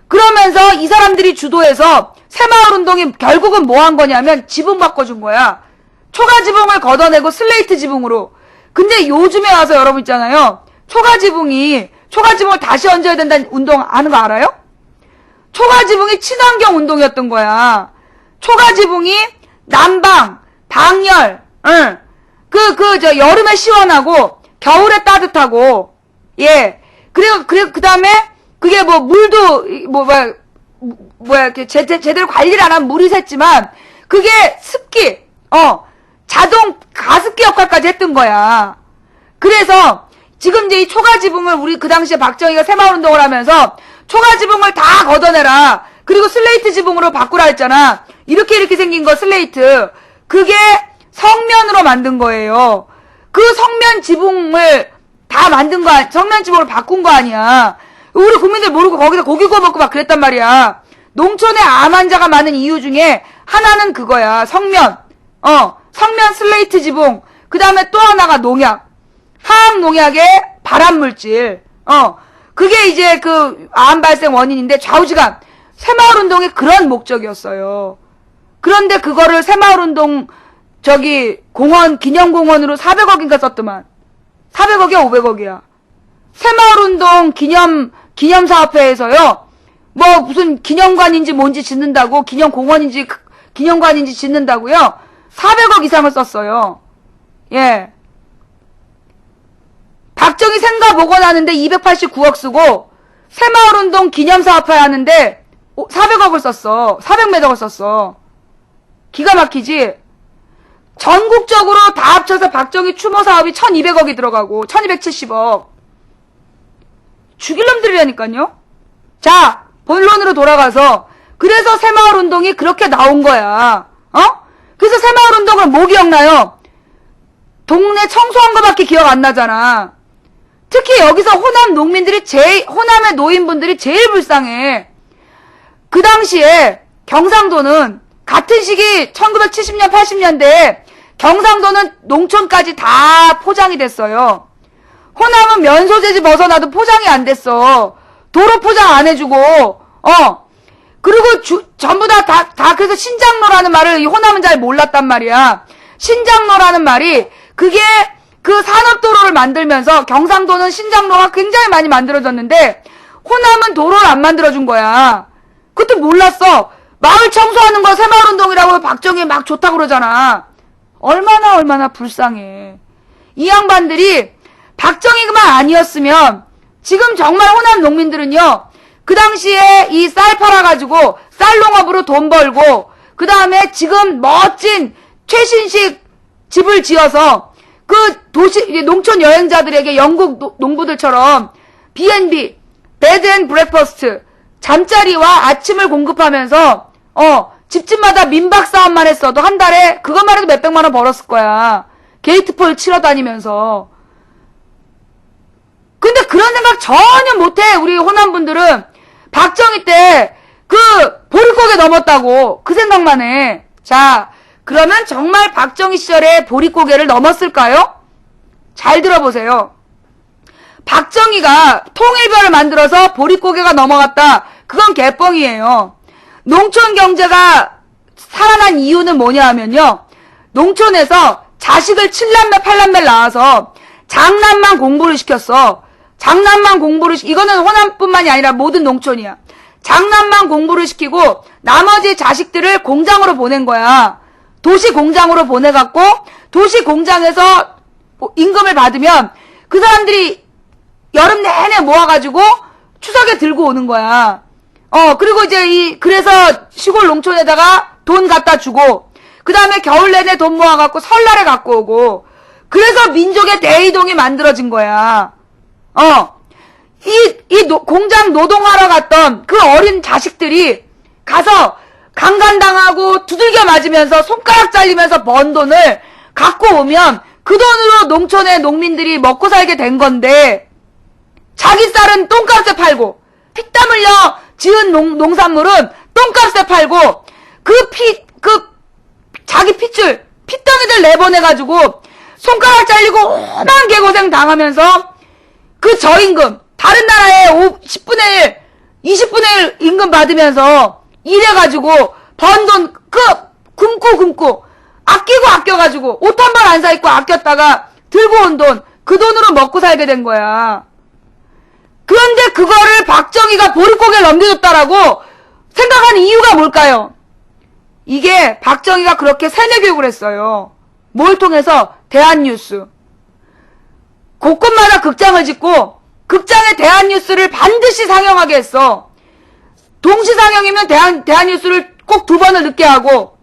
그러면서 이 사람들이 주도해서 새마을운동이 결국은 뭐 한 거냐면 지붕 바꿔준 거야. 초가 지붕을 걷어내고 슬레이트 지붕으로. 근데 요즘에 와서 여러분 있잖아요. 초가 지붕을 다시 얹어야 된다는 운동 아는 거 알아요? 초가 지붕이 친환경 운동이었던 거야. 초가 지붕이 난방, 방열, 여름에 시원하고 겨울에 따뜻하고, 예. 그리고 그 다음에 그게 뭐 물도 제대로 관리를 안 하면 물이 샜지만 그게 습기, 자동 가습기 역할까지 했던 거야. 그래서 지금 이제 이 초가 지붕을 우리 그 당시에 박정희가 새마을운동을 하면서 초가 지붕을 다 걷어내라. 그리고 슬레이트 지붕으로 바꾸라 했잖아. 이렇게 생긴 거 슬레이트. 그게 성면으로 만든 거예요. 그 성면 지붕을 다 만든 거, 성면 지붕으로 바꾼 거 아니야. 우리 국민들 모르고 거기서 고기 구워 먹고 막 그랬단 말이야. 농촌에 암 환자가 많은 이유 중에 하나는 그거야. 성면 슬레이트 지붕. 그 다음에 또 하나가 농약. 화학 농약의 발암물질. 그게 이제 그 암 발생 원인인데 좌우지간. 새마을운동이 그런 목적이었어요. 그런데 그거를 새마을운동 기념공원으로 400억인가 썼더만. 400억이야 500억이야. 새마을운동 기념사업회에서요. 뭐 무슨 기념관인지 뭔지 짓는다고 기념공원인지 기념관인지 짓는다고요. 400억 이상을 썼어요. 예. 박정희 생가복원 하는데 289억 쓰고 새마을운동 기념사업회 하는데 400억을 썼어. 400몇 억을 썼어. 기가 막히지? 전국적으로 다 합쳐서 박정희 추모 사업이 1200억이 들어가고 1270억. 죽일 놈들이라니까요. 자, 본론으로 돌아가서 그래서 새마을운동이 그렇게 나온 거야. 그래서 새마을운동을 뭐 기억나요? 동네 청소한 거밖에 기억 안 나잖아. 특히 여기서 호남 농민들이 호남의 노인분들이 제일 불쌍해. 그 당시에 경상도는 같은 시기 1970년, 80년대에 경상도는 농촌까지 다 포장이 됐어요. 호남은 면소재지 벗어나도 포장이 안 됐어. 도로 포장 안 해주고, 그리고 전부 다 그래서 신장로라는 말을 이 호남은 잘 몰랐단 말이야. 신장로라는 말이 그게 그 산업도로를 만들면서 경상도는 신장로가 굉장히 많이 만들어졌는데 호남은 도로를 안 만들어준 거야. 그것도 몰랐어. 마을 청소하는 거 새마을운동이라고 박정희 막 좋다고 그러잖아. 얼마나 불쌍해. 이 양반들이 박정희만 아니었으면 지금 정말 호남 농민들은요. 그 당시에 이 쌀 팔아가지고 쌀농업으로 돈 벌고 그 다음에 지금 멋진 최신식 집을 지어서 그 농촌 여행자들에게 영국 농부들처럼 B&B, 베드 앤 브렉퍼스트, 잠자리와 아침을 공급하면서 집집마다 민박 사업만 했어도 한 달에 그것만 해도 몇백만 원 벌었을 거야. 게이트폴 치러 다니면서. 근데 그런 생각 전혀 못해. 우리 호남분들은 박정희 때 그 보릿고개 넘었다고 그 생각만 해. 자, 그러면 정말 박정희 시절에 보릿고개를 넘었을까요? 잘 들어보세요. 박정희가 통일별을 만들어서 보릿고개가 넘어갔다. 그건 개뻥이에요. 농촌 경제가 살아난 이유는 뭐냐 하면요. 농촌에서 자식을 7남매 8남매를 낳아서 장남만 공부를 시켰어. 장남만 공부를 이거는 호남뿐만이 아니라 모든 농촌이야. 장남만 공부를 시키고 나머지 자식들을 공장으로 보낸 거야. 도시 공장으로 보내갖고 도시 공장에서 임금을 받으면 그 사람들이 여름 내내 모아가지고 추석에 들고 오는 거야. 그리고 이제 그래서 시골 농촌에다가 돈 갖다 주고, 그 다음에 겨울 내내 돈 모아갖고 설날에 갖고 오고, 그래서 민족의 대이동이 만들어진 거야. 공장 노동하러 갔던 그 어린 자식들이 가서 강간당하고 두들겨 맞으면서 손가락 잘리면서 번 돈을 갖고 오면 그 돈으로 농촌의 농민들이 먹고 살게 된 건데, 자기 쌀은 똥값에 팔고, 피땀 흘려 지은 농산물은 똥값에 팔고, 자기 핏줄, 핏덩이들 내보내가지고, 손가락 잘리고, 오만 개고생 당하면서, 그 저임금, 다른 나라에 10분의 1, 20분의 1 임금 받으면서, 이래가지고, 번 돈, 굶고, 아껴가지고, 옷 한 벌 안 사 입고 아꼈다가, 들고 온 돈, 그 돈으로 먹고 살게 된 거야. 그런데 그거를 박정희가 보릿고개를 넘겨줬다라고 생각하는 이유가 뭘까요? 이게 박정희가 그렇게 세뇌교육을 했어요. 뭘 통해서? 대한뉴스. 곳곳마다 극장을 짓고 극장에 대한뉴스를 반드시 상영하게 했어. 동시상영이면 대한뉴스를 꼭 2번을 늦게 하고,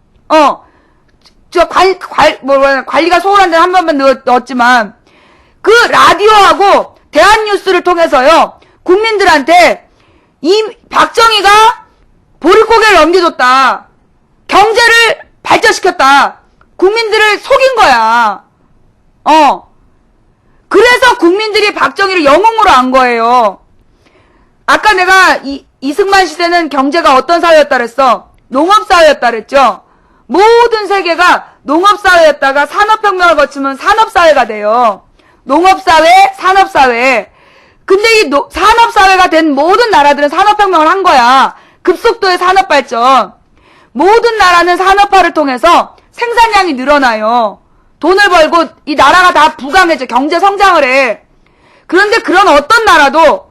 관리가 소홀한 데는 한 번만 넣었지만, 그 라디오하고 대한뉴스를 통해서요, 국민들한테 박정희가 보릿고개를 넘겨줬다. 경제를 발전시켰다. 국민들을 속인 거야. 그래서 국민들이 박정희를 영웅으로 안 거예요. 아까 내가 이승만 시대는 경제가 어떤 사회였다 그랬어? 농업사회였다 그랬죠? 모든 세계가 농업사회였다가 산업혁명을 거치면 산업사회가 돼요. 농업사회, 산업사회. 근데 이 산업사회가 된 모든 나라들은 산업혁명을 한 거야. 급속도의 산업발전. 모든 나라는 산업화를 통해서 생산량이 늘어나요. 돈을 벌고 이 나라가 다 부강해져. 경제 성장을 해. 그런데 그런 어떤 나라도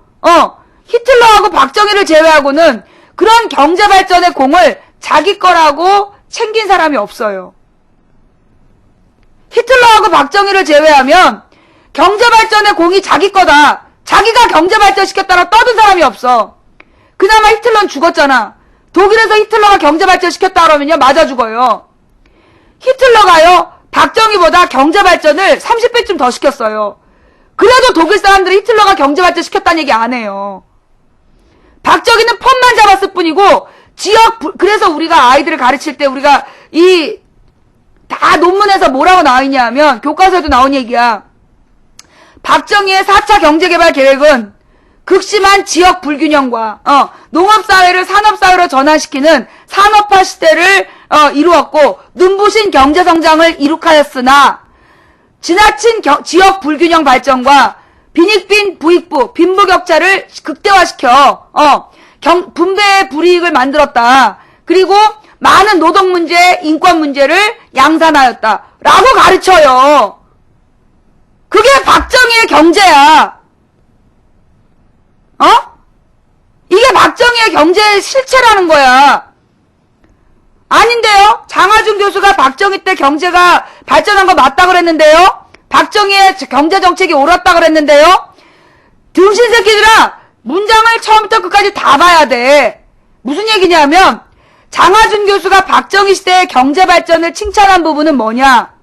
히틀러하고 박정희를 제외하고는 그런 경제발전의 공을 자기 거라고 챙긴 사람이 없어요. 히틀러하고 박정희를 제외하면 경제발전의 공이 자기 거다. 자기가 경제발전시켰다라 떠든 사람이 없어. 그나마 히틀러는 죽었잖아. 독일에서 히틀러가 경제발전시켰다 그러면요, 맞아 죽어요. 히틀러가요, 박정희보다 경제 발전을 30배쯤 더 시켰어요. 그래도 독일 사람들이 히틀러가 경제 발전 시켰다는 얘기 안 해요. 박정희는 폰만 잡았을 뿐이고 그래서 우리가 아이들을 가르칠 때 우리가 다 논문에서 뭐라고 나와있냐 하면 교과서에도 나온 얘기야. 박정희의 4차 경제개발 계획은 극심한 지역 불균형과 농업사회를 산업사회로 전환시키는 산업화 시대를 이루었고 눈부신 경제성장을 이룩하였으나 지나친 지역 불균형 발전과 빈익빈 부익부 빈부격차를 극대화시켜 분배의 불이익을 만들었다. 그리고 많은 노동 문제, 인권 문제를 양산하였다. 라고 가르쳐요. 그게 박정희의 경제야. 이게 박정희의 경제의 실체라는 거야. 아닌데요? 장하준 교수가 박정희 때 경제가 발전한 거 맞다 그랬는데요? 박정희의 경제정책이 옳았다 그랬는데요? 등신 새끼들아! 문장을 처음부터 끝까지 다 봐야 돼. 무슨 얘기냐면 장하준 교수가 박정희 시대의 경제 발전을 칭찬한 부분은 뭐냐?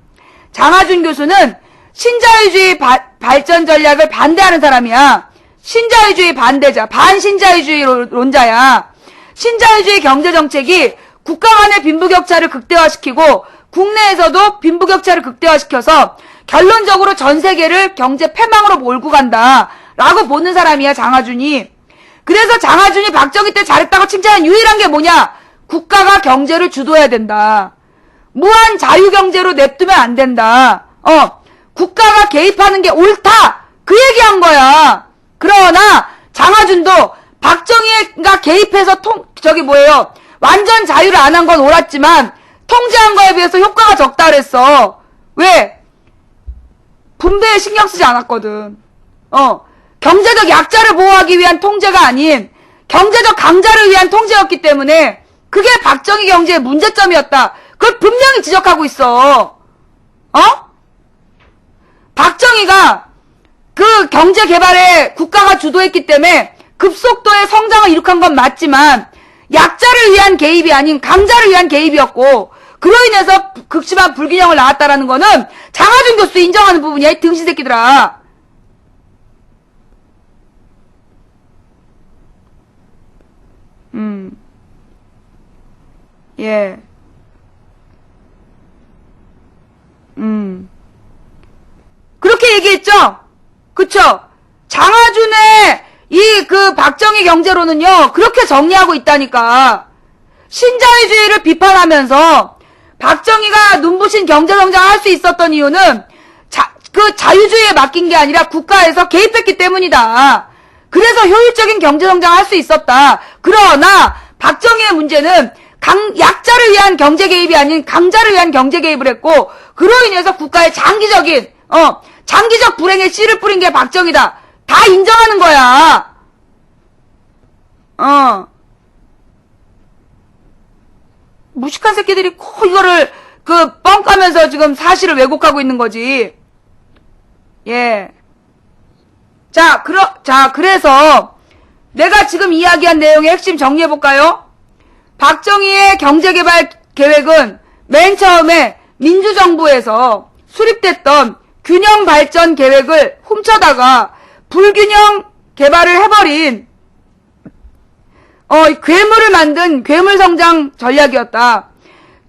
장하준 교수는 신자유주의 발전 전략을 반대하는 사람이야. 신자유주의 반대자, 반신자유주의론자야. 신자유주의 경제정책이 국가 간의 빈부격차를 극대화시키고 국내에서도 빈부격차를 극대화시켜서 결론적으로 전 세계를 경제 패망으로 몰고 간다. 라고 보는 사람이야, 장하준이. 그래서 장하준이 박정희 때 잘했다고 칭찬한 유일한 게 뭐냐? 국가가 경제를 주도해야 된다. 무한 자유경제로 냅두면 안 된다. 국가가 개입하는 게 옳다. 그 얘기한 거야. 그러나 장하준도 박정희가 개입해서 완전 자유를 안 한 건 옳았지만 통제한 거에 비해서 효과가 적다 그랬어. 왜? 분배에 신경 쓰지 않았거든. 경제적 약자를 보호하기 위한 통제가 아닌 경제적 강자를 위한 통제였기 때문에 그게 박정희 경제의 문제점이었다. 그걸 분명히 지적하고 있어. 박정희가 그 경제 개발에 국가가 주도했기 때문에 급속도의 성장을 이룩한 건 맞지만 약자를 위한 개입이 아닌 강자를 위한 개입이었고 그로 인해서 극심한 불균형을 낳았다라는 거는 장하준 교수도 인정하는 부분이야, 이 등신 새끼들아. 예. 그렇게 얘기했죠? 그쵸? 장하준의 박정희 경제로는요, 그렇게 정리하고 있다니까. 신자유주의를 비판하면서 박정희가 눈부신 경제성장을 할 수 있었던 이유는 자유주의에 맡긴 게 아니라 국가에서 개입했기 때문이다. 그래서 효율적인 경제성장을 할 수 있었다. 그러나 박정희의 문제는 약자를 위한 경제 개입이 아닌 강자를 위한 경제 개입을 했고 그로 인해서 국가의 장기적 불행에 씨를 뿌린 게 박정희다. 다 인정하는 거야. 무식한 새끼들이 이거를 뻥 까면서 지금 사실을 왜곡하고 있는 거지. 예. 그래서 내가 지금 이야기한 내용의 핵심 정리해볼까요? 박정희의 경제개발 계획은 맨 처음에 민주정부에서 수립됐던 균형발전 계획을 훔쳐다가 불균형 개발을 해버린 괴물을 만든 괴물성장 전략이었다.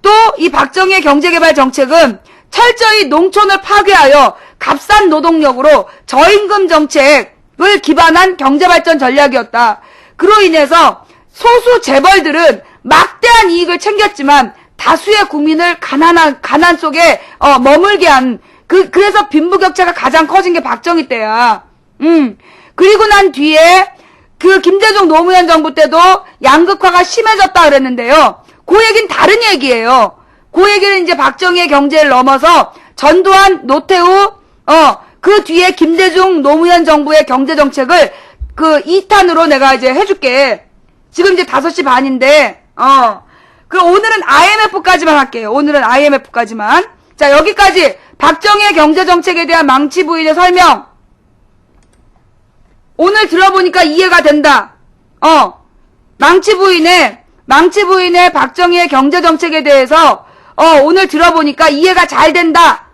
또 이 박정희의 경제개발 정책은 철저히 농촌을 파괴하여 값싼 노동력으로 저임금 정책을 기반한 경제발전 전략이었다. 그로 인해서 소수 재벌들은 막대한 이익을 챙겼지만 다수의 국민을 가난 속에 머물게 한 그래서 빈부격차가 가장 커진 게 박정희 때야. 그리고 난 뒤에 김대중 노무현 정부 때도 양극화가 심해졌다 그랬는데요. 그 얘기는 다른 얘기예요. 그 얘기는 이제 박정희의 경제를 넘어서 전두환, 노태우, 그 뒤에 김대중 노무현 정부의 경제 정책을 2탄으로 내가 이제 해줄게. 지금 이제 5시 반인데, 그럼 오늘은 IMF까지만 할게요. 오늘은 IMF까지만. 자, 여기까지 박정희의 경제 정책에 대한 망치 부인의 설명. 오늘 들어보니까 이해가 된다. 망치 부인의 박정희의 경제 정책에 대해서 오늘 들어보니까 이해가 잘 된다.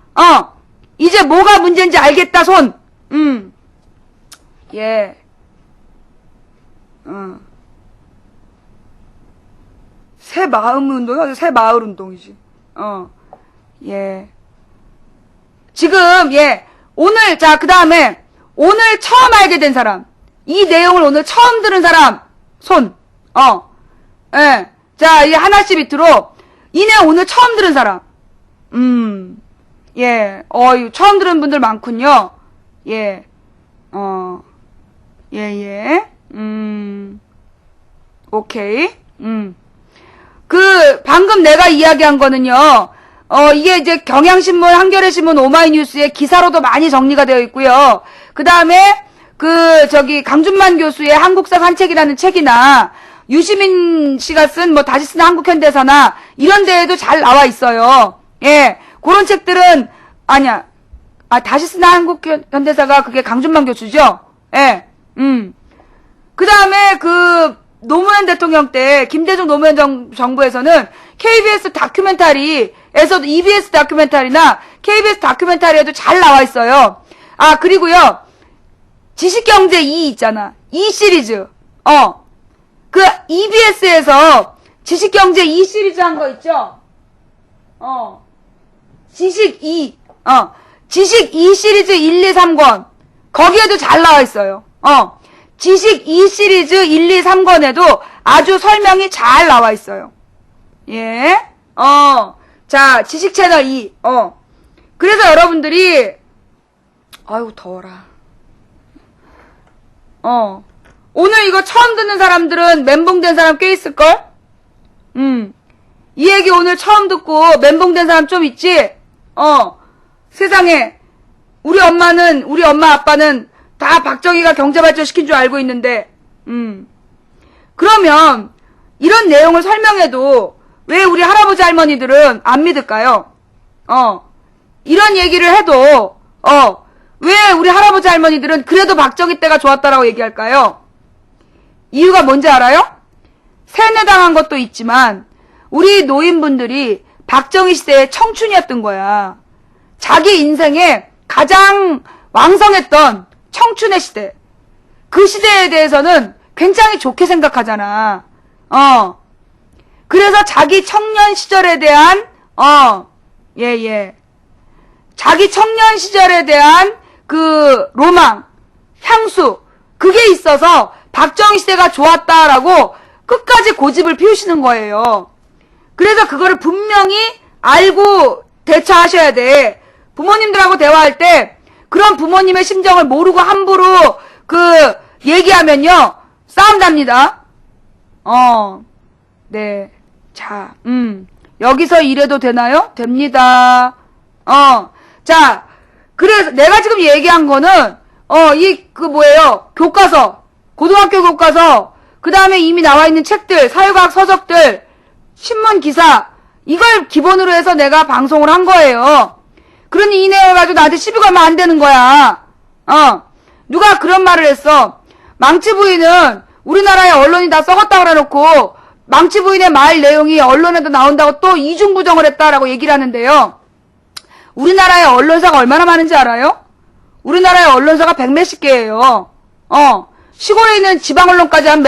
이제 뭐가 문제인지 알겠다, 손. 예. 새 마음 운동이 아주 새 마을 운동이지. 예. 지금, 예. 오늘, 자, 그 다음에, 오늘 처음 알게 된 사람. 이 내용을 오늘 처음 들은 사람, 손. 예. 자, 이제 하나씩 밑으로, 이 내용 오늘 처음 들은 사람. 예. 이거 처음 들은 분들 많군요. 예. 예. 오케이. 방금 내가 이야기한 거는요, 이게 이제 경향신문, 한겨레신문, 오마이뉴스의 기사로도 많이 정리가 되어 있고요. 그 다음에, 강준만 교수의 한국사 산책이라는 책이나, 유시민 씨가 쓴 다시 쓰는 한국현대사나, 이런 데에도 잘 나와 있어요. 예. 그런 책들은, 다시 쓰는 한국현대사가 그게 강준만 교수죠? 예. 그 다음에 노무현 대통령 때, 김대중 노무현 정부에서는 KBS 다큐멘터리에서도 EBS 다큐멘터리나 KBS 다큐멘터리에도 잘 나와 있어요. 그리고요, 지식경제 2 있잖아. 2 시리즈. EBS에서 지식경제 2 시리즈 한 거 있죠? 지식 2. 지식 2 시리즈 1, 2, 3권. 거기에도 잘 나와 있어요. 지식 2 시리즈 1, 2, 3권에도 아주 설명이 잘 나와 있어요. 예. 자, 지식 채널 2. 그래서 여러분들이, 아이고, 더워라. 오늘 이거 처음 듣는 사람들은 멘붕된 사람 꽤 있을걸? 이 얘기 오늘 처음 듣고 멘붕된 사람 좀 있지? 세상에, 우리 엄마, 아빠는 다 박정희가 경제발전 시킨 줄 알고 있는데, 그러면, 이런 내용을 설명해도, 왜 우리 할아버지 할머니들은 안 믿을까요? 이런 얘기를 해도, 왜 우리 할아버지 할머니들은 그래도 박정희 때가 좋았다라고 얘기할까요? 이유가 뭔지 알아요? 세뇌당한 것도 있지만, 우리 노인분들이 박정희 시대의 청춘이었던 거야. 자기 인생에 가장 왕성했던 청춘의 시대. 그 시대에 대해서는 굉장히 좋게 생각하잖아. 그래서 자기 청년 시절에 대한, 자기 청년 시절에 대한 로망, 향수, 그게 있어서 박정희 시대가 좋았다라고 끝까지 고집을 피우시는 거예요. 그래서 그거를 분명히 알고 대처하셔야 돼. 부모님들하고 대화할 때, 그런 부모님의 심정을 모르고 함부로 얘기하면요, 싸움 납니다. 네. 자, 여기서 이래도 되나요? 됩니다. 자, 그래서 내가 지금 얘기한 거는, 교과서, 고등학교 교과서, 그 다음에 이미 나와 있는 책들, 사회과학 서적들, 신문 기사, 이걸 기본으로 해서 내가 방송을 한 거예요. 그러니 이 내용을 가지고 나한테 시비 걸면 안 되는 거야. 누가 그런 말을 했어. 망치 부인은 우리나라의 언론이 다 썩었다고 그래놓고 망치 부인의 말 내용이 언론에도 나온다고 또 이중부정을 했다라고 얘기를 하는데요. 우리나라의 언론사가 얼마나 많은지 알아요? 우리나라의 언론사가 100몇십 개예요. 시골에 있는 지방 언론까지 한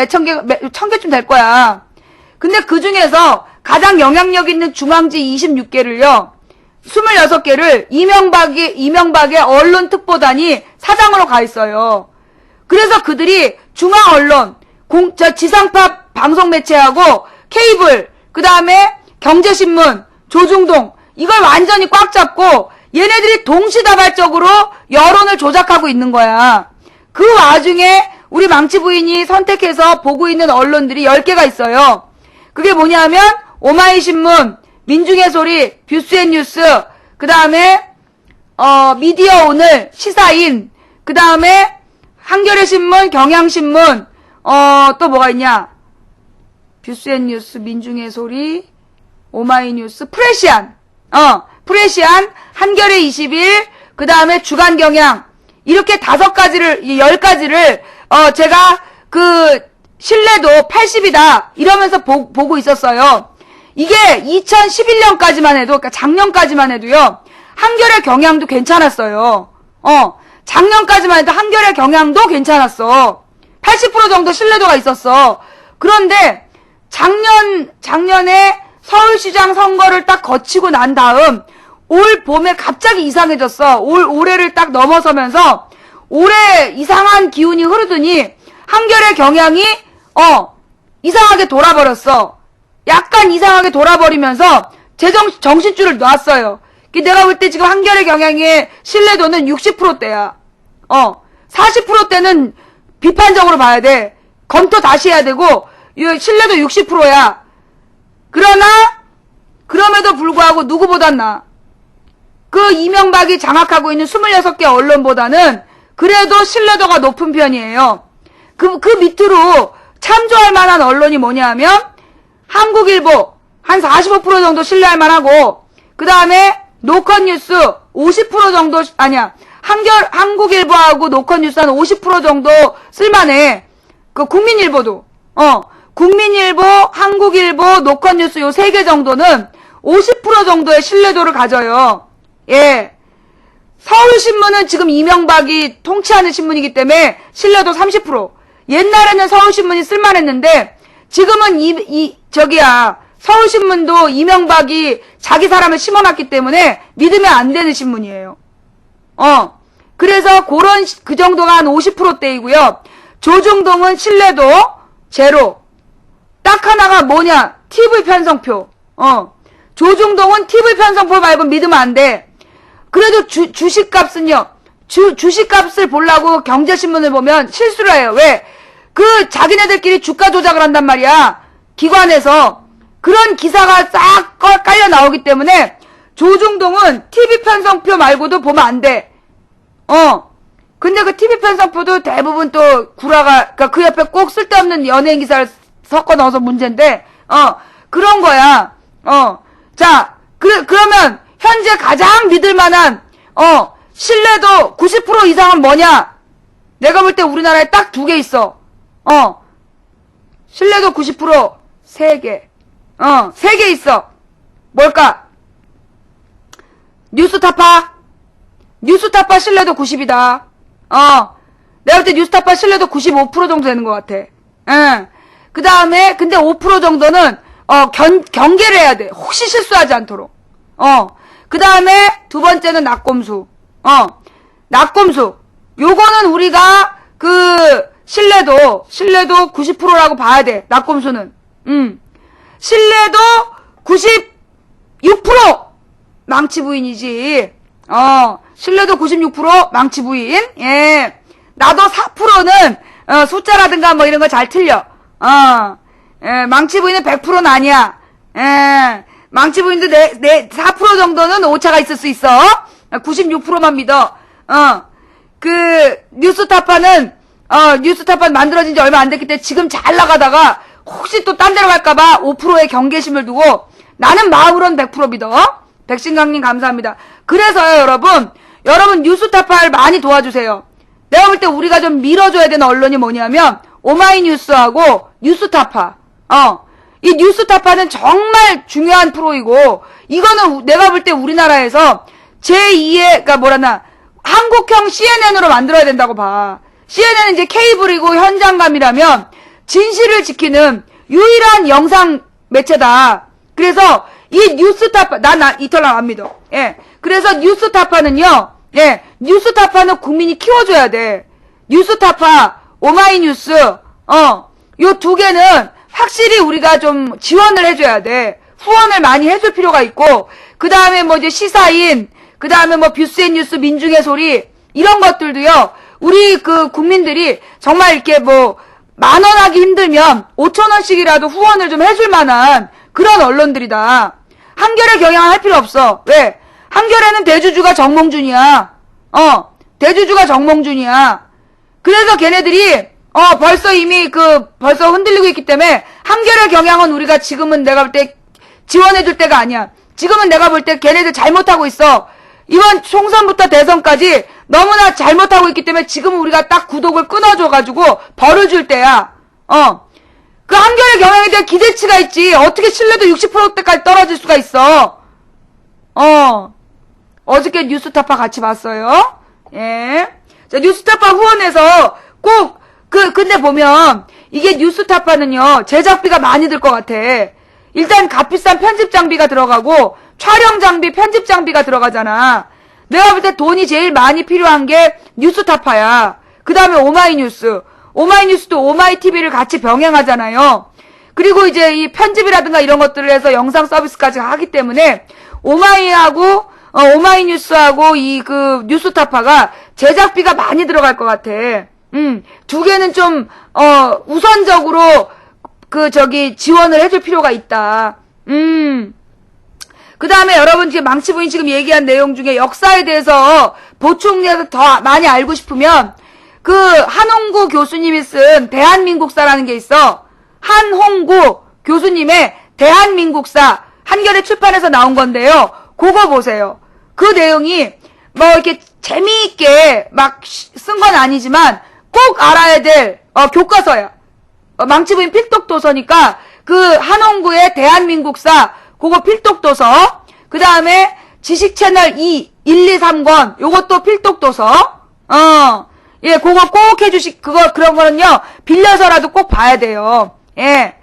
천 개쯤 될 거야. 근데 그 중에서 가장 영향력 있는 중앙지 26개를요. 26개를 이명박의 언론특보단이 사장으로 가 있어요. 그래서 그들이 중앙언론, 지상파 방송 매체하고 케이블, 그 다음에 경제신문, 조중동, 이걸 완전히 꽉 잡고 얘네들이 동시다발적으로 여론을 조작하고 있는 거야. 그 와중에 우리 망치 부인이 선택해서 보고 있는 언론들이 10개가 있어요. 그게 뭐냐면 오마이신문, 민중의 소리, 뷰스앤뉴스, 그 다음에 미디어 오늘, 시사인, 그 다음에 한겨레신문, 경향신문, 또 뭐가 있냐? 뷰스앤뉴스, 민중의 소리, 오마이뉴스, 프레시안, 한겨레 20일, 그 다음에 주간경향, 이렇게 10가지를, 제가 신뢰도 80이다, 이러면서 보고 있었어요. 이게 2011년까지만 해도, 그러니까 작년까지만 해도요, 한겨레 경향도 괜찮았어요. 작년까지만 해도 한겨레 경향도 괜찮았어. 80% 정도 신뢰도가 있었어. 그런데 작년에 서울시장 선거를 딱 거치고 난 다음 올 봄에 갑자기 이상해졌어. 올해를 딱 넘어서면서 올해 이상한 기운이 흐르더니 한겨레 경향이 이상하게 돌아버렸어. 약간 이상하게 돌아버리면서 정신줄을 놨어요. 내가 볼 때 지금 한겨레 경향의 신뢰도는 60%대야. 40%대는 비판적으로 봐야 돼. 검토 다시 해야 되고, 신뢰도 60%야. 그러나, 그럼에도 불구하고 누구보단 나. 그 이명박이 장악하고 있는 26개 언론보다는 그래도 신뢰도가 높은 편이에요. 그 밑으로 참조할 만한 언론이 뭐냐면, 한국일보, 한 45% 정도 신뢰할 만하고, 그 다음에 노컷뉴스 50% 정도, 아니야. 한국일보하고 노컷뉴스 한 50% 정도 쓸만해. 그 국민일보도. 국민일보, 한국일보, 노컷뉴스 요 3개 정도는 50% 정도의 신뢰도를 가져요. 예. 서울신문은 지금 이명박이 통치하는 신문이기 때문에 신뢰도 30%. 옛날에는 서울신문이 쓸만했는데, 지금은 서울신문도 이명박이 자기 사람을 심어놨기 때문에 믿으면 안 되는 신문이에요. 그래서 그 정도가 한 50%대이고요. 조중동은 신뢰도 제로. 딱 하나가 뭐냐? TV 편성표. 조중동은 TV 편성표 말고 믿으면 안 돼. 그래도 주식값은요. 주식값을 보려고 경제신문을 보면 실수를 해요. 왜? 자기네들끼리 주가 조작을 한단 말이야. 기관에서. 그런 기사가 싹 깔려 나오기 때문에 조중동은 TV 편성표 말고도 보면 안 돼. 근데 그 TV 편성표도 대부분 또 그러니까 그 옆에 꼭 쓸데없는 연예인 기사를 섞어 넣어서 문제인데, 그런 거야. 자, 그러면 현재 가장 믿을 만한, 신뢰도 90% 이상은 뭐냐? 내가 볼 때 우리나라에 딱 2개 있어. 신뢰도 90% 3개. 3개 있어. 뭘까? 뉴스타파 신뢰도 90이다. 내가 볼 때 뉴스타파 신뢰도 95% 정도 되는 것 같아. 그 다음에, 근데 5% 정도는, 경계를 해야 돼. 혹시 실수하지 않도록. 그 다음에, 두 번째는 낙곰수. 낙곰수. 요거는 우리가, 신뢰도 90%라고 봐야 돼. 낙곰수는. 신뢰도 96%! 망치 부인이지. 신뢰도 96% 망치 부인. 예. 나도 4%는, 숫자라든가 뭐 이런 거 잘 틀려. 예, 망치 부인은 100%는 아니야. 예. 망치 부인도 4% 정도는 오차가 있을 수 있어. 96%만 믿어. 뉴스타파는 만들어진 지 얼마 안 됐기 때문에 지금 잘 나가다가 혹시 또 딴 데로 갈까봐 5%의 경계심을 두고 나는 마음으로는 100% 믿어. 백신강님 감사합니다. 그래서요, 여러분 뉴스타파를 많이 도와주세요. 내가 볼 때 우리가 좀 밀어줘야 되는 언론이 뭐냐면 오마이뉴스하고 뉴스타파. 이 뉴스타파는 정말 중요한 프로이고 이거는 내가 볼 때 우리나라에서 제2의 한국형 CNN으로 만들어야 된다고 봐. CNN은 이제 케이블이고 현장감이라면 진실을 지키는 유일한 영상 매체다. 그래서 이 뉴스타파, 이탈람 안 믿어. 예. 그래서 뉴스타파는요, 예. 뉴스타파는 국민이 키워줘야 돼. 뉴스타파, 오마이뉴스, 요 2개는 확실히 우리가 좀 지원을 해줘야 돼. 후원을 많이 해줄 필요가 있고, 그 다음에 이제 시사인, 그 다음에 뷰스앤뉴스, 민중의 소리, 이런 것들도요, 우리 국민들이 정말 이렇게 10,000원 하기 힘들면 5,000원씩이라도 후원을 좀 해줄 만한 그런 언론들이다. 한겨레 경향 할 필요 없어. 왜? 한겨레는 대주주가 정몽준이야. 대주주가 정몽준이야. 그래서 걔네들이, 벌써 이미 벌써 흔들리고 있기 때문에 한겨레 경향은 우리가 지금은 내가 볼 때 지원해줄 때가 아니야. 지금은 내가 볼 때 걔네들 잘못하고 있어. 이번 총선부터 대선까지 너무나 잘못하고 있기 때문에 지금 우리가 딱 구독을 끊어줘가지고 벌을 줄 때야. 그 한겨레 경향에 대한 기대치가 있지. 어떻게 신뢰도 60%대까지 떨어질 수가 있어. 어저께 뉴스타파 같이 봤어요. 예. 자, 뉴스타파 후원해서 꼭, 근데 보면, 이게 뉴스타파는요, 제작비가 많이 들 것 같아. 일단 값비싼 편집 장비가 들어가고, 촬영 장비, 편집 장비가 들어가잖아. 내가 볼 때 돈이 제일 많이 필요한 게 뉴스타파야. 그 다음에 오마이뉴스. 오마이뉴스도 오마이TV를 같이 병행하잖아요. 그리고 이제 이 편집이라든가 이런 것들을 해서 영상 서비스까지 하기 때문에, 오마이뉴스하고 뉴스타파가 제작비가 많이 들어갈 것 같아. 두 개는 좀, 우선적으로, 지원을 해줄 필요가 있다. 그 다음에 여러분 지금 망치부인 지금 얘기한 내용 중에 역사에 대해서 보충해서 더 많이 알고 싶으면, 한홍구 교수님이 쓴 대한민국사라는 게 있어. 한홍구 교수님의 대한민국사, 한겨레 출판에서 나온 건데요. 그거 보세요. 그 내용이 이렇게 재미있게 막 쓴 건 아니지만 꼭 알아야 될 교과서야. 망치부인 필독도서니까 한홍구의 대한민국사 그거 필독도서. 그 다음에 지식채널 1, 2, 3권 요것도 필독도서. 예, 그거 꼭 그런 거는요 빌려서라도 꼭 봐야 돼요. 예,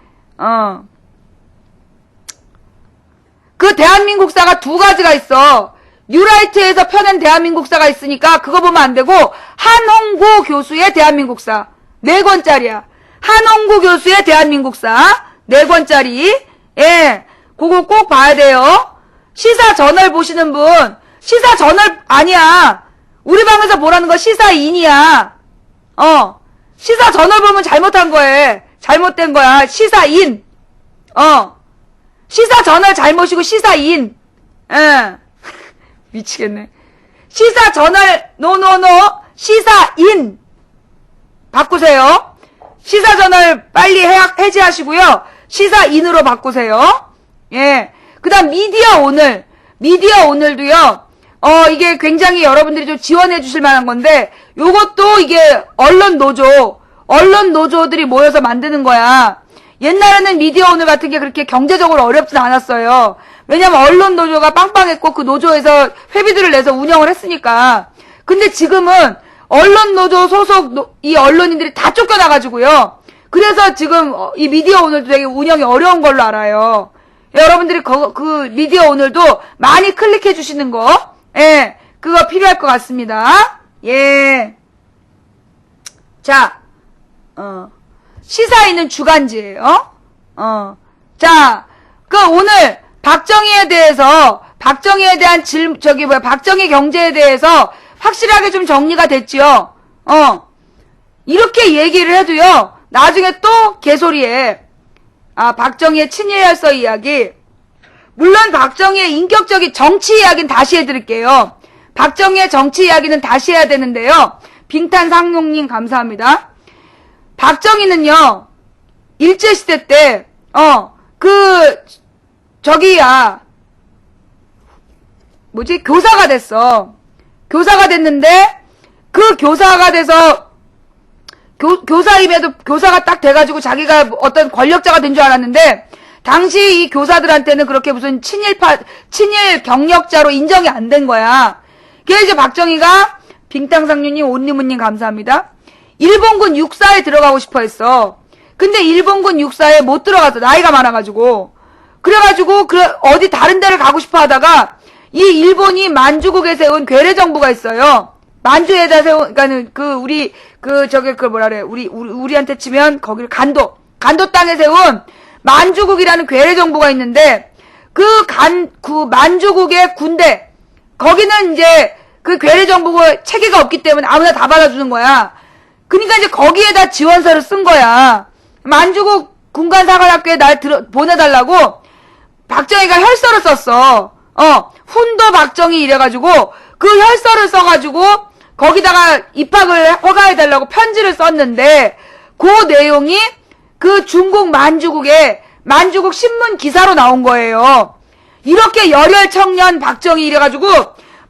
그 대한민국사가 두 가지가 있어. 뉴라이트에서 펴낸 대한민국사가 있으니까 그거 보면 안 되고, 한홍구 교수의 대한민국사 4권짜리야. 한홍구 교수의 대한민국사 4권짜리. 예, 그거 꼭 봐야 돼요. 시사저널 보시는 분, 시사저널 아니야. 우리 방에서 보라는 거 시사인이야. 시사저널 보면 잘못한 거에 잘못된 거야. 시사인. 시사저널 잘못이고 시사인. 예. 미치겠네. 시사저널 노노노 시사인 바꾸세요. 시사저널 빨리 해지하시고요. 시사인으로 바꾸세요. 예. 그 다음 미디어 오늘도요. 이게 굉장히 여러분들이 좀 지원해 주실 만한 건데, 요것도 이게 언론 노조들이 모여서 만드는 거야. 옛날에는 미디어 오늘 같은 게 그렇게 경제적으로 어렵진 않았어요. 왜냐면 언론 노조가 빵빵했고 그 노조에서 회비들을 내서 운영을 했으니까. 근데 지금은 언론 노조 소속 이 언론인들이 다 쫓겨나가지고요. 그래서 지금 이 미디어 오늘도 되게 운영이 어려운 걸로 알아요. 여러분들이 그 미디어 오늘도 많이 클릭해 주시는 거, 예, 그거 필요할 것 같습니다. 예. 자, 시사인은 주간지예요. 자, 오늘 박정희에 대한 박정희 경제에 대해서 확실하게 좀 정리가 됐지요. 이렇게 얘기를 해도요, 나중에 또 개소리에, 박정희의 친일열서 이야기, 물론 박정희의 인격적인 정치 이야기는 다시 해드릴게요. 박정희의 정치 이야기는 다시 해야 되는데요. 빙탄상용님 감사합니다. 박정희는요, 일제시대 때, 교사가 됐어. 교사가 됐는데, 그 교사가 돼서, 교사임에도 교사가 딱 돼가지고 자기가 어떤 권력자가 된 줄 알았는데, 당시 이 교사들한테는 그렇게 무슨 친일 경력자로 인정이 안 된 거야. 그래서 이제 박정희가, 빙땅상류님, 온리무님 감사합니다. 일본군 육사에 들어가고 싶어 했어. 근데 일본군 육사에 못 들어가서 나이가 많아가지고. 그래가지고, 어디 다른 데를 가고 싶어 하다가, 이 일본이 만주국에 세운 괴뢰정부가 있어요. 만주에다 세운, 우리한테 치면, 간도 땅에 세운 만주국이라는 괴뢰정부가 있는데, 만주국의 군대, 거기는 이제, 괴뢰정부가 체계가 없기 때문에 아무나 다 받아주는 거야. 그니까 이제 거기에다 지원서를 쓴 거야. 만주국 군관사관학교에 날 보내달라고, 박정희가 혈서를 썼어. 훈도 박정희 이래가지고, 그 혈서를 써가지고, 거기다가 입학을 허가해달라고 편지를 썼는데, 그 내용이 중국 만주국 신문 기사로 나온 거예요. 이렇게 열혈 청년 박정희 이래가지고,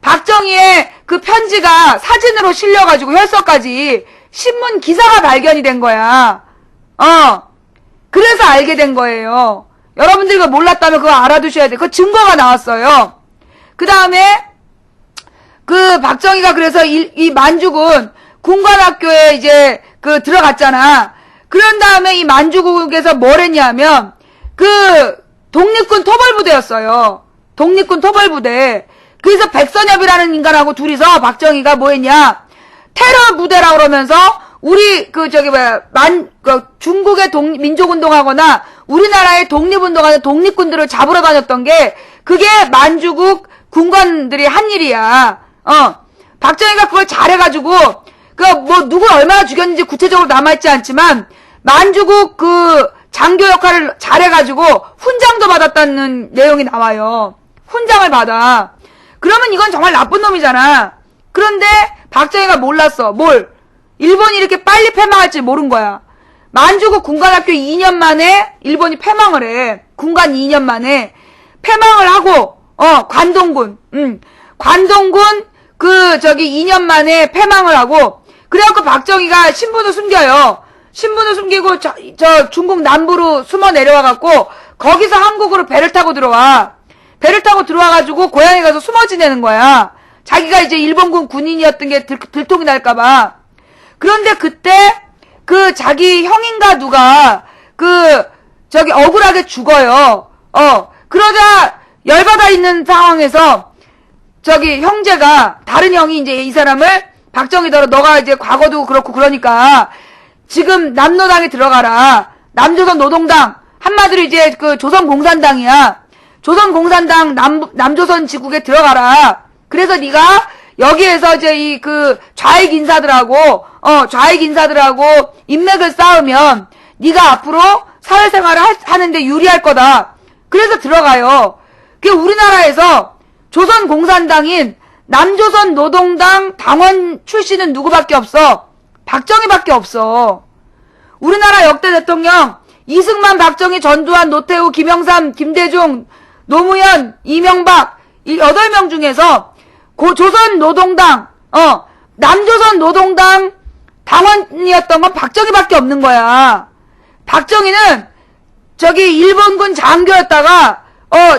박정희의 그 편지가 사진으로 실려가지고 혈서까지 신문 기사가 발견이 된 거야. 그래서 알게 된 거예요. 여러분들이 그거 몰랐다면 그거 알아두셔야 돼. 그 증거가 나왔어요. 그 다음에 그 박정희가 그래서 이 만주군 군관학교에 이제 그 들어갔잖아. 그런 다음에 이 만주국에서 뭘 했냐면 그 독립군 토벌부대였어요. 독립군 토벌부대. 그래서 백선엽이라는 인간하고 둘이서 박정희가 뭐 했냐, 테러 부대라 그러면서 우리 그 중국의 민족운동하거나 우리나라의 독립운동하는 독립군들을 잡으러 다녔던 게 그게 만주국 군관들이 한 일이야. 박정희가 그걸 잘해가지고 뭐 누굴 얼마나 죽였는지 구체적으로 남아있지 않지만 만주국 그 장교 역할을 잘해가지고 훈장도 받았다는 내용이 나와요. 훈장을 받아. 그러면 이건 정말 나쁜 놈이잖아. 그런데 박정희가 몰랐어. 뭘? 일본이 이렇게 빨리 패망할지 모른 거야. 만주국 군관학교 2년 만에 일본이 패망을 해. 군관 2년 만에 패망을 하고 관동군 관동군 2년 만에 패망을 하고, 그래갖고 박정희가 신분을 숨겨요. 신분을 숨기고 저 중국 남부로 숨어 내려와갖고 거기서 한국으로 배를 타고 들어와. 배를 타고 들어와가지고 고향에 가서 숨어 지내는 거야. 자기가 이제 일본군 군인이었던 게 들통이 날까봐. 그런데 그때 그 자기 형인가 누가 억울하게 죽어요. 그러자 열받아 있는 상황에서 형제가, 다른 형이 이제 이 사람을 박정희더러 너가 이제 과거도 그렇고 그러니까 지금 남노당에 들어가라. 남조선 노동당, 한마디로 이제 그 조선공산당이야. 조선공산당 남조선 지국에 들어가라. 그래서 네가 여기에서 이제 이 좌익 인사들하고 인맥을 쌓으면 네가 앞으로 사회생활을 하는데 유리할 거다. 그래서 들어가요. 그 우리나라에서 조선공산당인 남조선 노동당 당원 출신은 누구밖에 없어? 박정희밖에 없어. 우리나라 역대 대통령 이승만, 박정희, 전두환, 노태우, 김영삼, 김대중, 노무현, 이명박 이 8명 중에서 조선 노동당 남조선 노동당 당원이었던 건 박정희밖에 없는 거야. 박정희는 일본군 장교였다가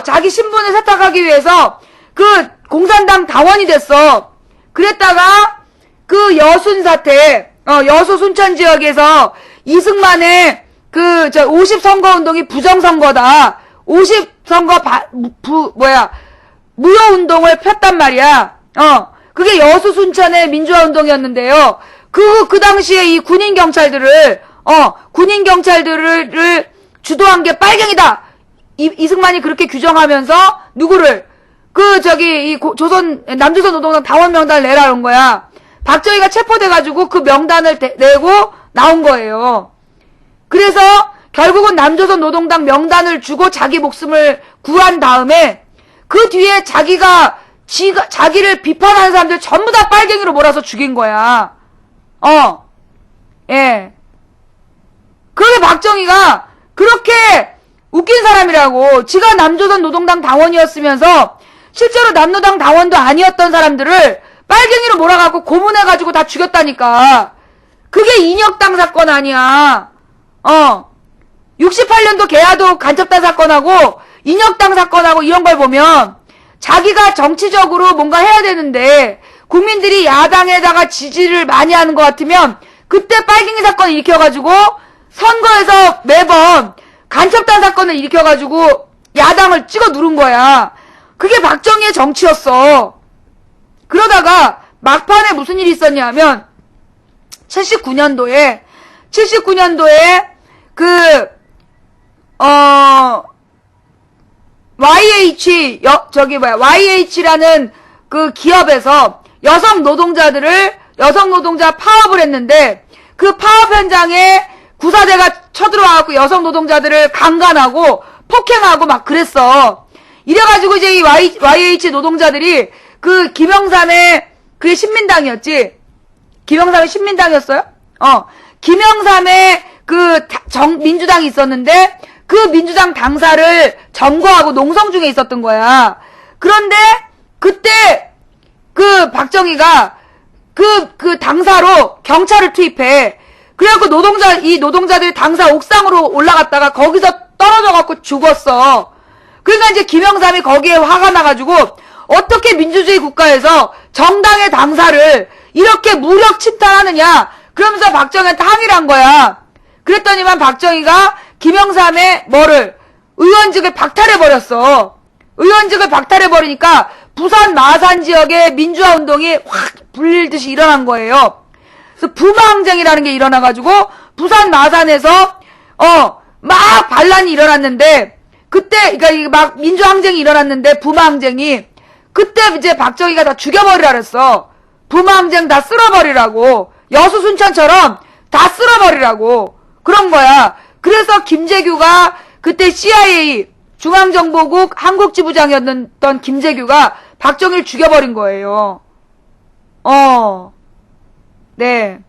자기 신분을 세탁하기 위해서 그 공산당 당원이 됐어. 그랬다가 그 여순 사태, 여수 순천 지역에서 이승만의 50선거운동이 부정선거다. 50선거 무효운동을 폈단 말이야. 그게 여수 순천의 민주화운동이었는데요. 그 당시에 이 군인경찰들을 주도한 게 빨갱이다. 이승만이 그렇게 규정하면서 누구를 남조선 노동당 당원 명단을 내라 온 거야. 박정희가 체포돼가지고 그 명단을 내고 나온 거예요. 그래서 결국은 남조선 노동당 명단을 주고 자기 목숨을 구한 다음에 그 뒤에 자기를 비판하는 사람들 전부 다 빨갱이로 몰아서 죽인 거야. 예. 그게 박정희가 그렇게 웃긴 사람이라고. 지가 남조선 노동당 당원이었으면서 실제로 남노당 당원도 아니었던 사람들을 빨갱이로 몰아가고 고문해가지고 다 죽였다니까. 그게 인혁당 사건 아니야. 68년도 개화도 간첩단 사건하고 인혁당 사건하고 이런 걸 보면 자기가 정치적으로 뭔가 해야 되는데 국민들이 야당에다가 지지를 많이 하는 것 같으면 그때 빨갱이 사건을 일으켜가지고 선거에서 매번 간첩단 사건을 일으켜가지고 야당을 찍어 누른 거야. 그게 박정희의 정치였어. 그러다가 막판에 무슨 일이 있었냐면 79년도에 YH라는 그 기업에서 여성 노동자 파업을 했는데 그 파업 현장에 구사대가 쳐들어와갖고 여성 노동자들을 강간하고 폭행하고 막 그랬어. 이래가지고 이제 이 YH 노동자들이 그 김영삼의 그게 신민당이었지? 김영삼의 신민당이었어요? 김영삼의 민주당이 있었는데 그 민주당 당사를 점거하고 농성 중에 있었던 거야. 그런데 그때 그 박정희가 그 당사로 경찰을 투입해. 그래갖고 이 노동자들이 당사 옥상으로 올라갔다가 거기서 떨어져갖고 죽었어. 그러니까 이제 김영삼이 거기에 화가 나가지고 어떻게 민주주의 국가에서 정당의 당사를 이렇게 무력 침탈하느냐. 그러면서 박정희한테 항의를 한 거야. 그랬더니만 박정희가 김영삼의 의원직을 박탈해버렸어. 의원직을 박탈해버리니까 부산 마산 지역의 민주화 운동이 확 불릴듯이 일어난 거예요. 그래서 부마항쟁이라는 게 일어나가지고 부산 마산에서 막 반란이 일어났는데 그때 그러니까 막 민주항쟁이 일어났는데 부마항쟁이 그때 이제 박정희가 다 죽여버리라 그랬어. 부마항쟁 다 쓸어버리라고. 여수 순천처럼 다 쓸어버리라고. 그런 거야. 그래서 김재규가 그때 CIA 중앙정보국 한국지부장이었던 김재규가 박정희를 죽여버린 거예요. 네.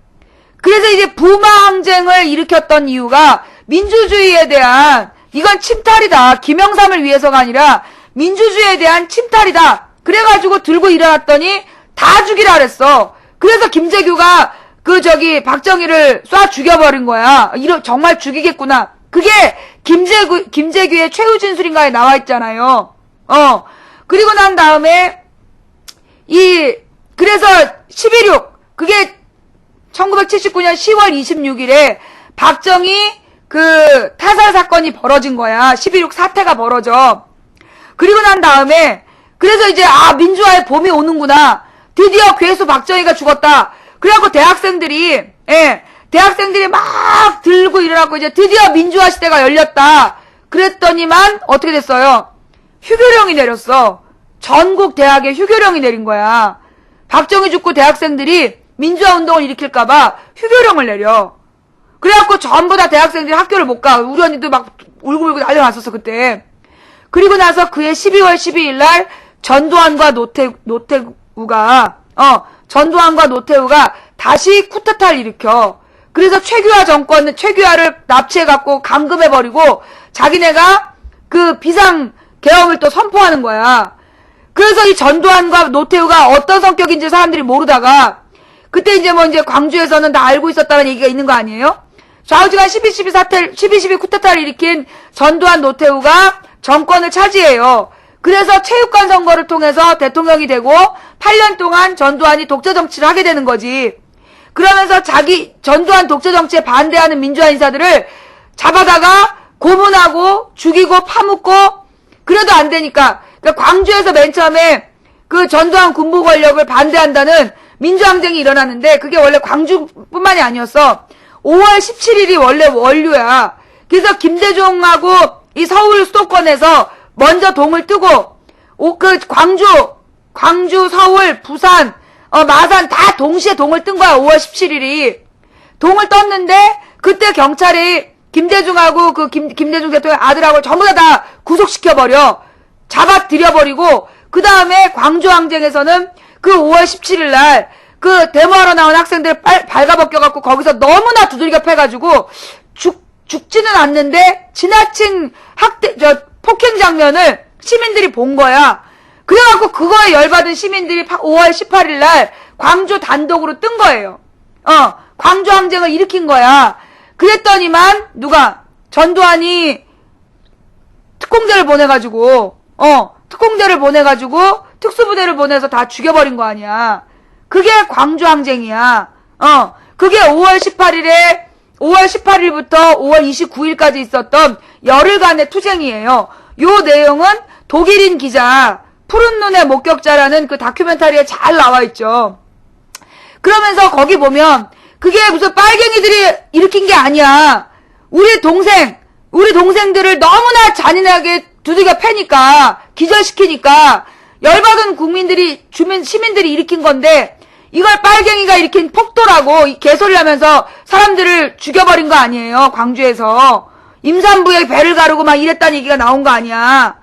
그래서 이제 부마항쟁을 일으켰던 이유가 민주주의에 대한 이건 침탈이다. 김영삼을 위해서가 아니라 민주주의에 대한 침탈이다. 그래가지고 들고 일어났더니 다 죽이라 그랬어. 그래서 김재규가 박정희를 쏴 죽여버린 거야. 정말 죽이겠구나. 그게 김재규의 최후 진술인가에 나와 있잖아요. 그리고 난 다음에 그래서 11.6 그게 1979년 10월 26일에 박정희 타살 사건이 벌어진 거야. 11.6 사태가 벌어져. 그리고 난 다음에 그래서 이제 민주화의 봄이 오는구나. 드디어 괴수 박정희가 죽었다. 그래갖고 대학생들이 막 들고 일어나고 이제 드디어 민주화 시대가 열렸다. 그랬더니만 어떻게 됐어요? 휴교령이 내렸어. 전국 대학에 휴교령이 내린 거야. 박정희 죽고 대학생들이 민주화 운동을 일으킬까봐 휴교령을 내려. 그래갖고 전부 다 대학생들이 학교를 못 가. 우리 언니도 막 울고불고 난리 났었어 그때. 그리고 나서 그해 12월 12일 날 전두환과 노태우가 다시 쿠데타를 일으켜. 그래서 최규하를 납치해갖고 감금해버리고 자기네가 비상계엄을 또 선포하는 거야. 그래서 이 전두환과 노태우가 어떤 성격인지 사람들이 모르다가 그때 이제 광주에서는 다 알고 있었다는 얘기가 있는 거 아니에요? 좌우지간 12.12 쿠데타를 일으킨 전두환 노태우가 정권을 차지해요. 그래서 체육관 선거를 통해서 대통령이 되고 8년 동안 전두환이 독재 정치를 하게 되는 거지. 그러면서 전두환 독재 정치에 반대하는 민주화 인사들을 잡아다가 고문하고 죽이고 파묻고 그래도 안 되니까 그러니까 광주에서 맨 처음에 전두환 군부 권력을 반대한다는 민주항쟁이 일어났는데 그게 원래 광주뿐만이 아니었어. 5월 17일이 원래 원류야. 그래서 김대중하고 이 서울 수도권에서 먼저 동을 뜨고 광주, 서울, 부산, 마산 다 동시에 동을 뜬 거야. 5월 17일이. 동을 떴는데 그때 경찰이 김대중하고 김대중 대통령 아들하고 전부 다 구속시켜버려. 잡아들여버리고 그 다음에 광주항쟁에서는 5월 17일 날 데모하러 나온 학생들 발가벗겨갖고 거기서 너무나 두들겨 패가지고 죽지는 않는데 지나친 폭행 장면을 시민들이 본 거야. 그래갖고 그거에 열받은 시민들이 5월 18일 날 광주 단독으로 뜬 거예요. 광주 항쟁을 일으킨 거야. 그랬더니만 전두환이 특공대를 보내가지고 특수부대를 보내서 다 죽여버린 거 아니야. 그게 광주 항쟁이야. 그게 5월 18일부터 5월 29일까지 있었던 열흘간의 투쟁이에요. 요 내용은 독일인 기자 푸른 눈의 목격자라는 그 다큐멘터리에 잘 나와 있죠. 그러면서 거기 보면 그게 무슨 빨갱이들이 일으킨 게 아니야. 우리 동생들을 너무나 잔인하게 두들겨 패니까 기절시키니까 열받은 시민들이 일으킨 건데 이걸 빨갱이가 일으킨 폭도라고 개소리를 하면서 사람들을 죽여버린 거 아니에요. 광주에서 임산부에 배를 가르고 막 이랬다는 얘기가 나온 거 아니야.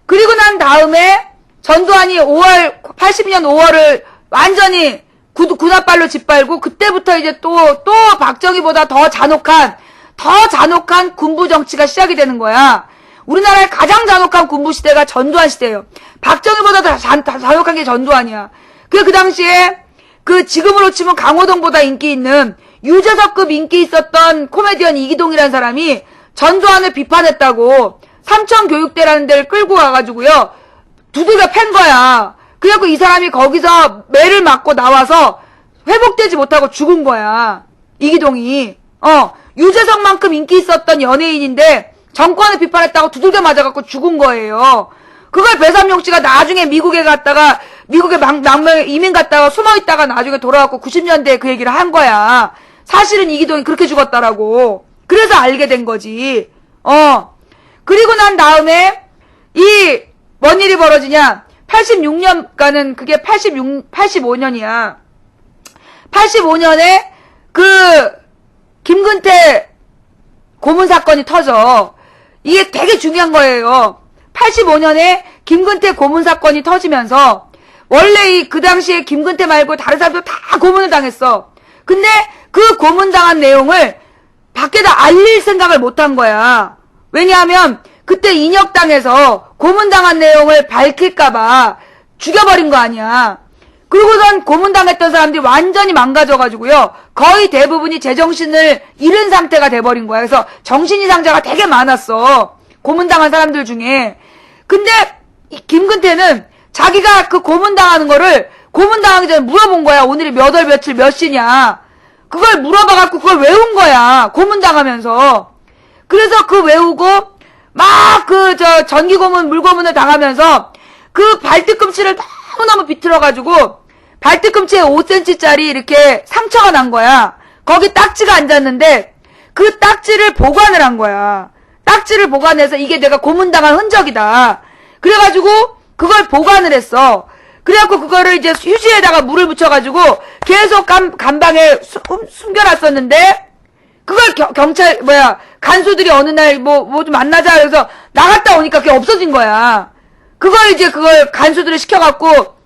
그리고 난 다음에 전두환이 80년 5월을 완전히 군홧발로 짓밟고 그때부터 이제 또 박정희보다 더 잔혹한 군부 정치가 시작이 되는 거야. 우리나라의 가장 잔혹한 군부 시대가 전두환 시대예요. 박정희보다 더 잔혹한 게 전두환이야. 그 당시에 지금으로 치면 강호동보다 인기 있는 유재석급 인기 있었던 코미디언 이기동이라는 사람이 전두환을 비판했다고 삼천교육대라는 데를 끌고 가가지고요. 두들겨 팬 거야. 그래갖고 이 사람이 거기서 매를 맞고 나와서 회복되지 못하고 죽은 거야. 이기동이. 유재석만큼 인기 있었던 연예인인데 정권을 비판했다고 두들겨 맞아갖고 죽은 거예요. 그걸 배삼용 씨가 나중에 미국에 갔다가 미국에 이민 갔다가 숨어있다가 나중에 돌아왔고 90년대에 그 얘기를 한 거야. 사실은 이기동이 그렇게 죽었다라고. 그래서 알게 된 거지. 그리고 난 다음에 뭔 일이 벌어지냐. 86년가는 그게 85년이야. 85년에 김근태 고문 사건이 터져. 이게 되게 중요한 거예요. 85년에 김근태 고문 사건이 터지면서 원래 그 당시에 김근태 말고 다른 사람들 다 고문을 당했어. 근데 그 고문당한 내용을 밖에다 알릴 생각을 못한 거야. 왜냐하면 그때 인혁당에서 고문당한 내용을 밝힐까봐 죽여버린 거 아니야. 그러고선 고문당했던 사람들이 완전히 망가져가지고요. 거의 대부분이 제정신을 잃은 상태가 돼버린 거야. 그래서 정신이상자가 되게 많았어. 고문당한 사람들 중에. 근데 김근태는 자기가 그 고문당하는 거를 고문당하기 전에 물어본 거야. 오늘이 몇 월 며칠 몇 시냐. 그걸 물어봐갖고 그걸 외운 거야. 고문당하면서. 그래서 그 외우고 막 전기고문 물고문을 당하면서 그 발뒤꿈치를 너무너무 비틀어가지고 발뒤꿈치에 5cm짜리 이렇게 상처가 난 거야. 거기 딱지가 앉았는데 그 딱지를 보관을 한 거야. 딱지를 보관해서 이게 내가 고문당한 흔적이다. 그래가지고 그걸 보관을 했어. 그래갖고 그거를 이제 휴지에다가 물을 묻혀가지고 계속 감방에 숨겨놨었는데 그걸 간수들이 어느 날 뭐 좀 만나자 그래서 나갔다 오니까 그게 없어진 거야. 그걸 간수들을 시켜갖고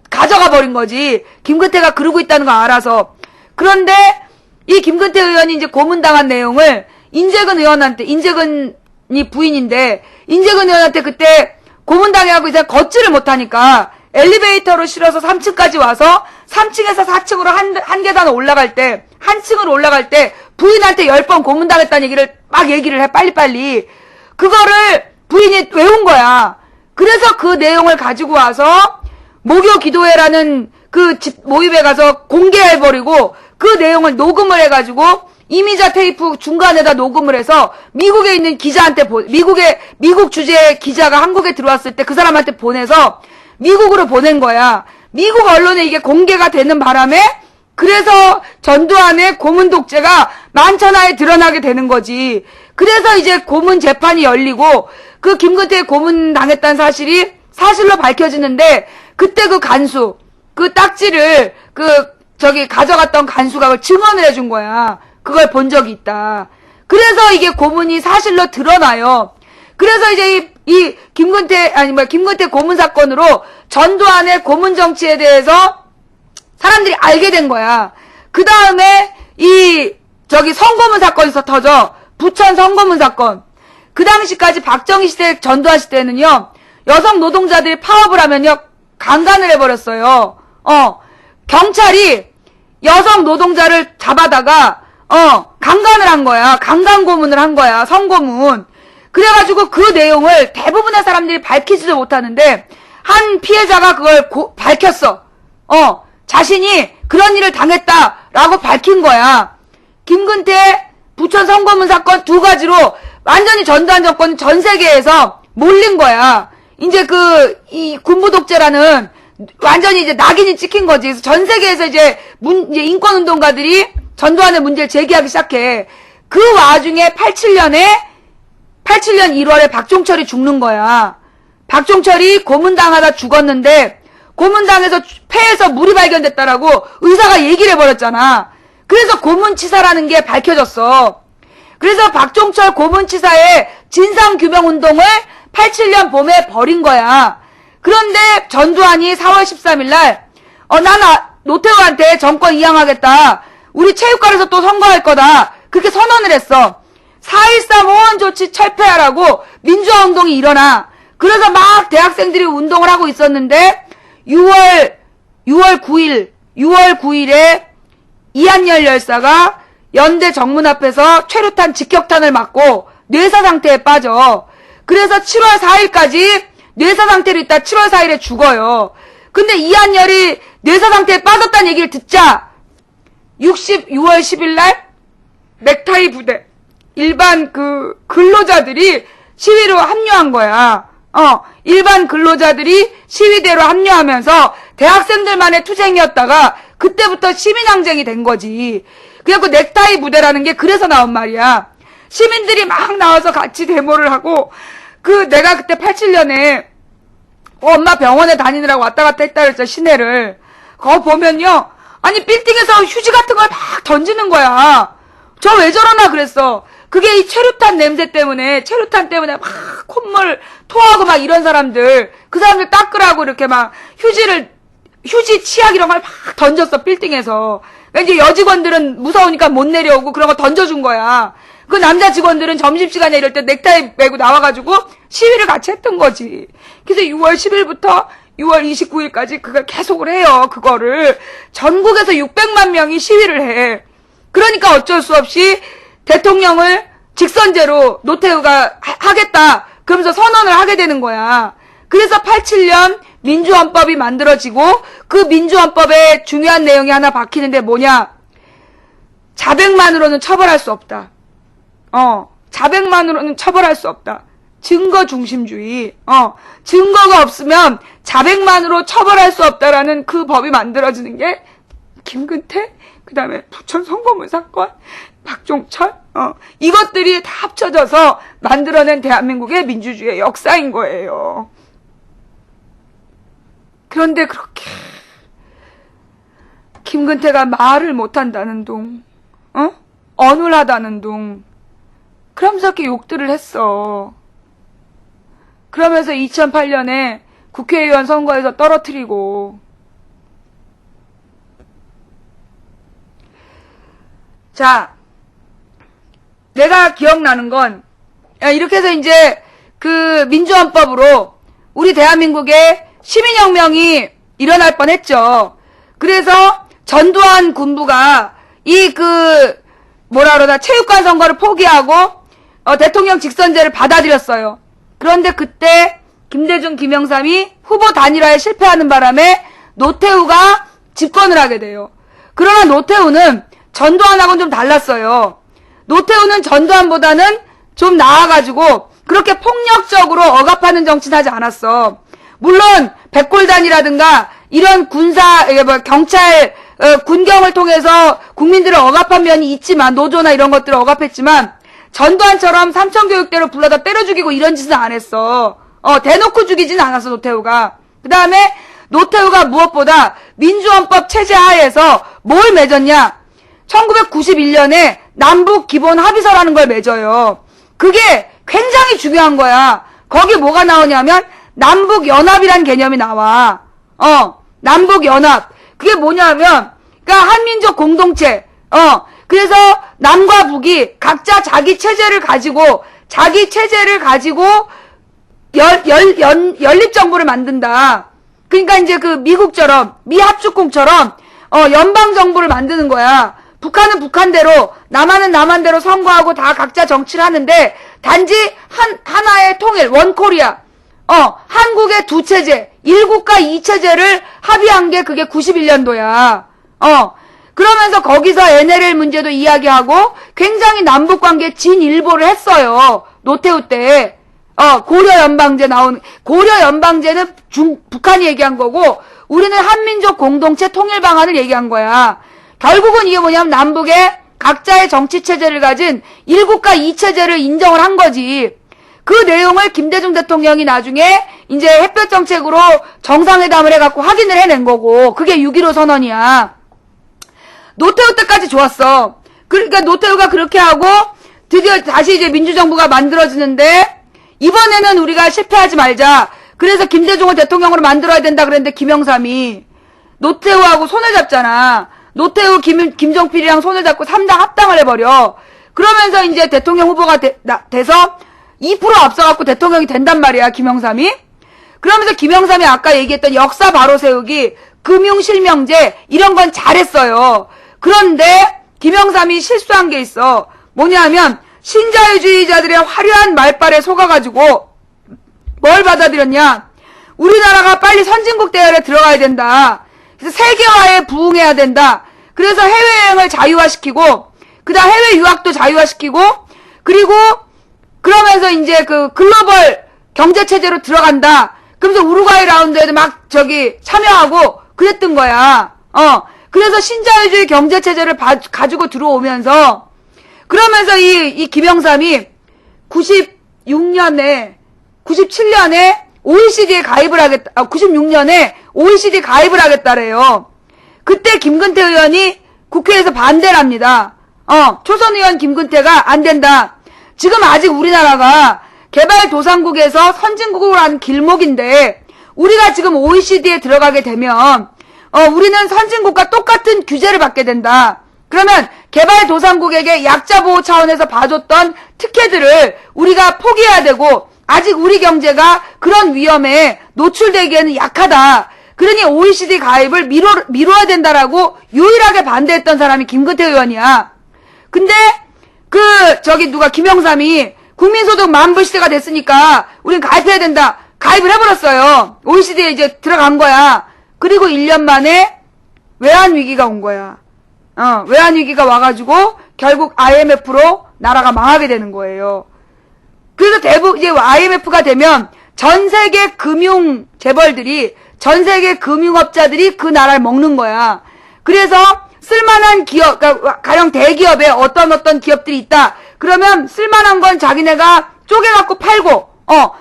가져가 버린 거지. 김근태가 그러고 있다는 거 알아서. 그런데 이 김근태 의원이 이제 고문당한 내용을 인재근 의원한테, 인재근이 부인인데 인재근 의원한테 그때 고문당해갖고 이제 걷지를 못하니까 엘리베이터로 실어서 3층까지 와서 3층에서 4층으로 한 계단을 올라갈 때, 한 층으로 올라갈 때 부인한테 10번 고문당했다는 얘기를 막 얘기를 해, 빨리빨리. 그거를 부인이 외운 거야. 그래서 그 내용을 가지고 와서 목요 기도회라는 그 집 모임에 가서 공개해버리고 그 내용을 녹음을 해가지고 이미자 테이프 중간에다 녹음을 해서 미국에 있는 기자한테 미국 주재 기자가 한국에 들어왔을 때 그 사람한테 보내서 미국으로 보낸 거야. 미국 언론에 이게 공개가 되는 바람에 그래서 전두환의 고문 독재가 만천하에 드러나게 되는 거지. 그래서 이제 고문 재판이 열리고 그 김근태 고문 당했다는 사실이 사실로 밝혀지는데 그때 그 간수, 그 딱지를 가져갔던 간수가 그걸 증언을 해준 거야. 그걸 본 적이 있다. 그래서 이게 고문이 사실로 드러나요. 그래서 이제 김근태 고문 사건으로 전두환의 고문 정치에 대해서 사람들이 알게 된 거야. 그 다음에 성고문 사건이 터져. 부천 성고문 사건. 그 당시까지 박정희 시대, 전두환 시대는요, 여성 노동자들이 파업을 하면요, 강간을 해버렸어요. 경찰이 여성 노동자를 잡아다가, 강간을 한 거야. 강간고문을 한 거야. 성고문. 그래가지고 그 내용을 대부분의 사람들이 밝히지도 못하는데, 한 피해자가 그걸 밝혔어. 자신이 그런 일을 당했다라고 밝힌 거야. 김근태 부천 성고문 사건 두 가지로 완전히 전두환 정권이 전 세계에서 몰린 거야. 이제 이 군부 독재라는 완전히 이제 낙인이 찍힌 거지. 그래서 전 세계에서 이제 인권운동가들이 전두환의 문제를 제기하기 시작해. 그 와중에 87년 1월에 박종철이 죽는 거야. 박종철이 고문당하다 죽었는데 고문당해서 폐에서 물이 발견됐다라고 의사가 얘기를 해버렸잖아. 그래서 고문치사라는 게 밝혀졌어. 그래서 박종철 고문치사의 진상규명운동을 87년 봄에 벌인 거야. 그런데 전두환이 4월 13일 날 노태우한테 정권 이양하겠다. 우리 체육관에서 또 선거할 거다. 그렇게 선언을 했어. 4.13 호원조치 철폐하라고 민주화운동이 일어나. 그래서 막 대학생들이 운동을 하고 있었는데 6월 9일에 이한열 열사가 연대 정문 앞에서 최루탄 직격탄을 맞고 뇌사 상태에 빠져. 그래서 7월 4일까지 뇌사 상태로 있다 7월 4일에 죽어요. 근데 이한열이 뇌사 상태에 빠졌다는 얘기를 듣자 6월 10일 날 넥타이 부대 일반 근로자들이 시위로 합류한 거야. 일반 근로자들이 시위대로 합류하면서 대학생들만의 투쟁이었다가 그때부터 시민항쟁이 된 거지. 그래갖고 넥타이 부대라는 게 그래서 나온 말이야. 시민들이 막 나와서 같이 데모를 하고 내가 그때 87년에 엄마 병원에 다니느라고 왔다 갔다 했다 그랬죠. 시내를. 그거 보면요. 아니 빌딩에서 휴지 같은 걸 막 던지는 거야. 저 왜 저러나 그랬어. 그게 이 최루탄 냄새 때문에 막 콧물 토하고 막 이런 사람들 그 사람들 닦으라고 이렇게 막 휴지 치약 이런 걸 막 던졌어 빌딩에서. 이제 여직원들은 무서우니까 못 내려오고 그런 거 던져준 거야. 그 남자 직원들은 점심시간에 이럴 때 넥타이 메고 나와가지고 시위를 같이 했던 거지. 그래서 6월 10일부터 6월 29일까지 그걸 계속을 해요. 그거를 전국에서 600만 명이 시위를 해. 그러니까 어쩔 수 없이 대통령을 직선제로 노태우가 하겠다 그러면서 선언을 하게 되는 거야. 그래서 87년 민주헌법이 만들어지고 그 민주헌법에 중요한 내용이 하나 박히는데 뭐냐. 자백만으로는 처벌할 수 없다. 자백만으로는 처벌할 수 없다. 증거 중심주의. 증거가 없으면 자백만으로 처벌할 수 없다라는 그 법이 만들어지는 게 김근태, 그 다음에 부천 성범죄 사건, 박종철, 이것들이 다 합쳐져서 만들어낸 대한민국의 민주주의의 역사인 거예요. 그런데 그렇게 김근태가 말을 못한다는 둥, 어눌하다는 둥, 그러면서 이렇게 욕들을 했어. 그러면서 2008년에 국회의원 선거에서 떨어뜨리고. 자, 내가 기억나는 건 이렇게 해서 이제 민주헌법으로 우리 대한민국에 시민혁명이 일어날 뻔했죠. 그래서 전두환 군부가 체육관 선거를 포기하고 대통령 직선제를 받아들였어요. 그런데 그때 김대중, 김영삼이 후보 단일화에 실패하는 바람에 노태우가 집권을 하게 돼요. 그러나 노태우는 전두환하고는 좀 달랐어요. 노태우는 전두환보다는 좀 나아가지고 그렇게 폭력적으로 억압하는 정치는 하지 않았어. 물론 백골단이라든가 이런 경찰, 군경을 통해서 국민들을 억압한 면이 있지만, 노조나 이런 것들을 억압했지만 전두환처럼 삼천교육대로 불러다 때려 죽이고 이런 짓은 안 했어. 대놓고 죽이진 않았어 노태우가. 그 다음에 노태우가 무엇보다 민주헌법 체제 하에서 뭘 맺었냐. 1991년에 남북 기본 합의서라는 걸 맺어요. 그게 굉장히 중요한 거야. 거기 뭐가 나오냐면 남북연합이란 개념이 나와. 남북연합. 그게 뭐냐면 그러니까 한민족 공동체. 그래서 남과 북이 각자 자기 체제를 가지고 연립정부를 만든다. 그러니까 이제 미국처럼, 미합중국처럼, 연방정부를 만드는 거야. 북한은 북한대로, 남한은 남한대로 선거하고 다 각자 정치를 하는데, 단지 하나의 통일, 원코리아. 한국의 두 체제, 1국가 2체제를 합의한 게 그게 91년도야. 그러면서 거기서 NLL 문제도 이야기하고 굉장히 남북관계 진일보를 했어요. 노태우 때. 고려연방제는 북한이 얘기한 거고, 우리는 한민족 공동체 통일 방안을 얘기한 거야. 결국은 이게 뭐냐면 남북의 각자의 정치체제를 가진 1국가 2체제를 인정을 한 거지. 그 내용을 김대중 대통령이 나중에 이제 햇볕정책으로 정상회담을 해갖고 확인을 해낸 거고, 그게 6.15 선언이야. 노태우 때까지 좋았어. 그러니까 노태우가 그렇게 하고 드디어 다시 이제 민주정부가 만들어지는데, 이번에는 우리가 실패하지 말자. 그래서 김대중을 대통령으로 만들어야 된다 그랬는데 김영삼이 노태우하고 손을 잡잖아. 노태우, 김종필이랑 손을 잡고 3당 합당을 해버려. 그러면서 이제 대통령 후보가 돼서 2% 앞서갖고 대통령이 된단 말이야, 김영삼이. 그러면서 김영삼이 아까 얘기했던 역사 바로 세우기, 금융실명제, 이런 건 잘했어요. 그런데 김영삼이 실수한 게 있어. 뭐냐면 신자유주의자들의 화려한 말빨에 속아가지고 뭘 받아들였냐. 우리나라가 빨리 선진국 대열에 들어가야 된다. 그래서 세계화에 부응해야 된다. 그래서 해외여행을 자유화시키고 그다음 해외 유학도 자유화시키고 그리고 그러면서 이제 그 글로벌 경제체제로 들어간다. 그러면서 우루과이 라운드에도 막 참여하고 그랬던 거야. 그래서 신자유주의 경제체제를 가지고 들어오면서 그러면서 이 김영삼이 97년에 OECD에 가입을 하겠다. 96년에 OECD 가입을 하겠다래요. 그때 김근태 의원이 국회에서 반대를 합니다. 초선 의원 김근태가 안 된다. 지금 아직 우리나라가 개발도상국에서 선진국으로 하는 길목인데 우리가 지금 OECD에 들어가게 되면 우리는 선진국과 똑같은 규제를 받게 된다. 그러면 개발도상국에게 약자 보호 차원에서 봐줬던 특혜들을 우리가 포기해야 되고 아직 우리 경제가 그런 위험에 노출되기에는 약하다. 그러니 OECD 가입을 미뤄야 된다라고 유일하게 반대했던 사람이 김근태 의원이야. 근데 김영삼이 국민소득 만불 시대가 됐으니까 우린 가입해야 된다. 가입을 해버렸어요. OECD에 이제 들어간 거야. 그리고 1년 만에 외환위기가 온 거야. 외환위기가 와가지고 결국 IMF로 나라가 망하게 되는 거예요. 그래서 이제 IMF가 되면 전 세계 금융 재벌들이, 전 세계 금융업자들이 그 나라를 먹는 거야. 그래서 쓸만한 기업, 그러니까 가령 대기업에 어떤 기업들이 있다. 그러면 쓸만한 건 자기네가 쪼개갖고 팔고,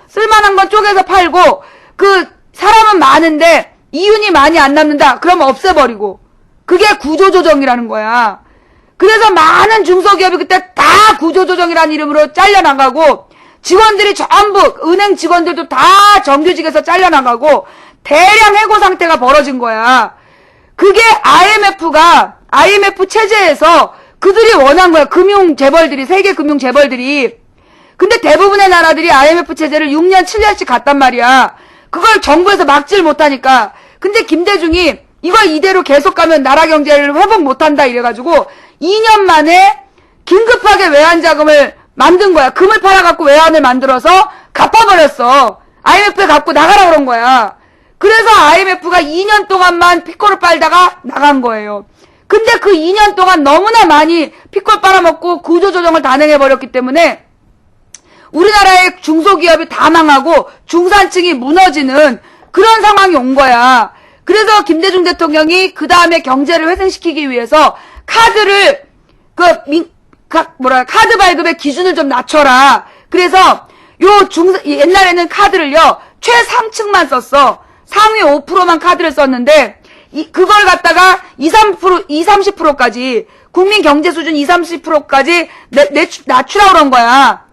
쓸만한 건 쪼개서 팔고, 사람은 많은데 이윤이 많이 안 남는다. 그러면 없애버리고. 그게 구조조정이라는 거야. 그래서 많은 중소기업이 그때 다 구조조정이라는 이름으로 잘려나가고, 직원들이 전부, 은행 직원들도 다 정규직에서 잘려나가고, 대량 해고 상태가 벌어진 거야. 그게 IMF 체제에서 그들이 원한 거야. 금융 재벌들이, 세계 금융 재벌들이. 근데 대부분의 나라들이 IMF 체제를 6년, 7년씩 갔단 말이야. 그걸 정부에서 막질 못하니까. 근데 김대중이 이걸 이대로 계속 가면 나라 경제를 회복 못한다 이래가지고 2년 만에 긴급하게 외환자금을 만든 거야. 금을 팔아갖고 외환을 만들어서 갚아버렸어. IMF에 갖고 나가라 그런 거야. 그래서 IMF가 2년 동안만 피코를 빨다가 나간 거예요. 근데 그 2년 동안 너무나 많이 피코를 빨아먹고 구조조정을 단행해버렸기 때문에 우리나라의 중소기업이 다 망하고 중산층이 무너지는 그런 상황이 온 거야. 그래서 김대중 대통령이 그 다음에 경제를 회생시키기 위해서 카드를 카드 발급의 기준을 좀 낮춰라. 그래서 옛날에는 카드를요 최상층만 썼어. 상위 5%만 카드를 썼는데 그걸 갖다가 30%까지 국민 경제 수준 30%까지 낮추라고 그런 거야.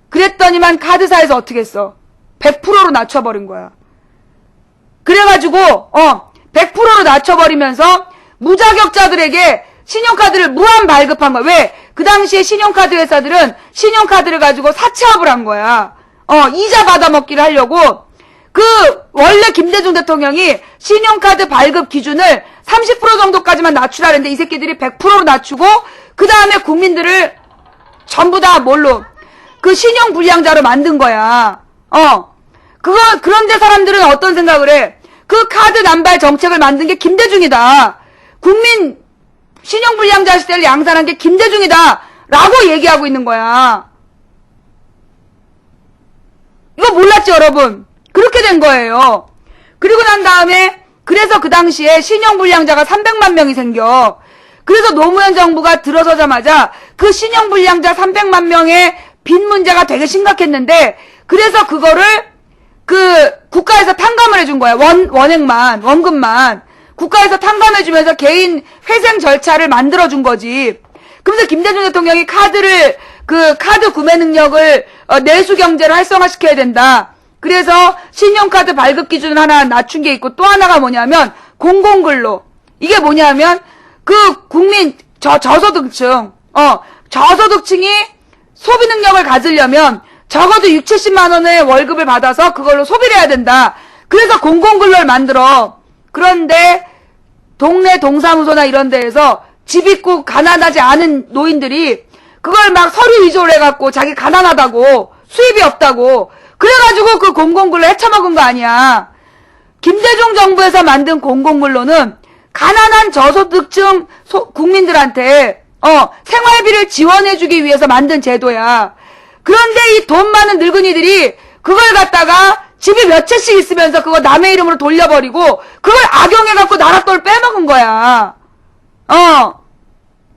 그랬더니만 카드사에서 어떻게 했어? 100%로 낮춰버린 거야. 그래가지고 100%로 낮춰버리면서 무자격자들에게 신용카드를 무한 발급한 거야. 왜? 그 당시에 신용카드 회사들은 신용카드를 가지고 사채업을 한 거야. 이자 받아먹기를 하려고. 원래 김대중 대통령이 신용카드 발급 기준을 30% 정도까지만 낮추라 했는데 이 새끼들이 100%로 낮추고 그 다음에 국민들을 전부 다 신용불량자로 만든 거야. 그런데 사람들은 어떤 생각을 해? 그 카드 남발 정책을 만든 게 김대중이다. 국민 신용불량자 시대를 양산한 게 김대중이다. 라고 얘기하고 있는 거야. 이거 몰랐죠, 여러분? 그렇게 된 거예요. 그리고 난 다음에, 그래서 그 당시에 신용불량자가 300만 명이 생겨. 그래서 노무현 정부가 들어서자마자 그 신용불량자 300만 명의 빚 문제가 되게 심각했는데, 그래서 그거를 국가에서 탕감을 해준 거야. 원금만. 국가에서 탕감해주면서 개인 회생 절차를 만들어준 거지. 그러면서 김대중 대통령이 카드 구매 능력을 내수 경제를 활성화시켜야 된다. 그래서 신용카드 발급 기준을 하나 낮춘 게 있고 또 하나가 뭐냐면 공공근로. 이게 뭐냐면 국민 저소득층 저소득층이 소비 능력을 가지려면 적어도 6, 70만 원의 월급을 받아서 그걸로 소비를 해야 된다. 그래서 공공근로를 만들어. 그런데 동네 동사무소나 이런 데에서 집 있고 가난하지 않은 노인들이 그걸 막 서류 위조를 해갖고 자기 가난하다고 수입이 없다고 그래가지고 그 공공근로 헤쳐먹은 거 아니야. 김대중 정부에서 만든 공공근로는 가난한 저소득층 국민들한테 생활비를 지원해주기 위해서 만든 제도야. 그런데 이 돈 많은 늙은이들이 그걸 갖다가 집이 몇 채씩 있으면서 그거 남의 이름으로 돌려버리고 그걸 악용해갖고 나라 돈을 빼먹은 거야.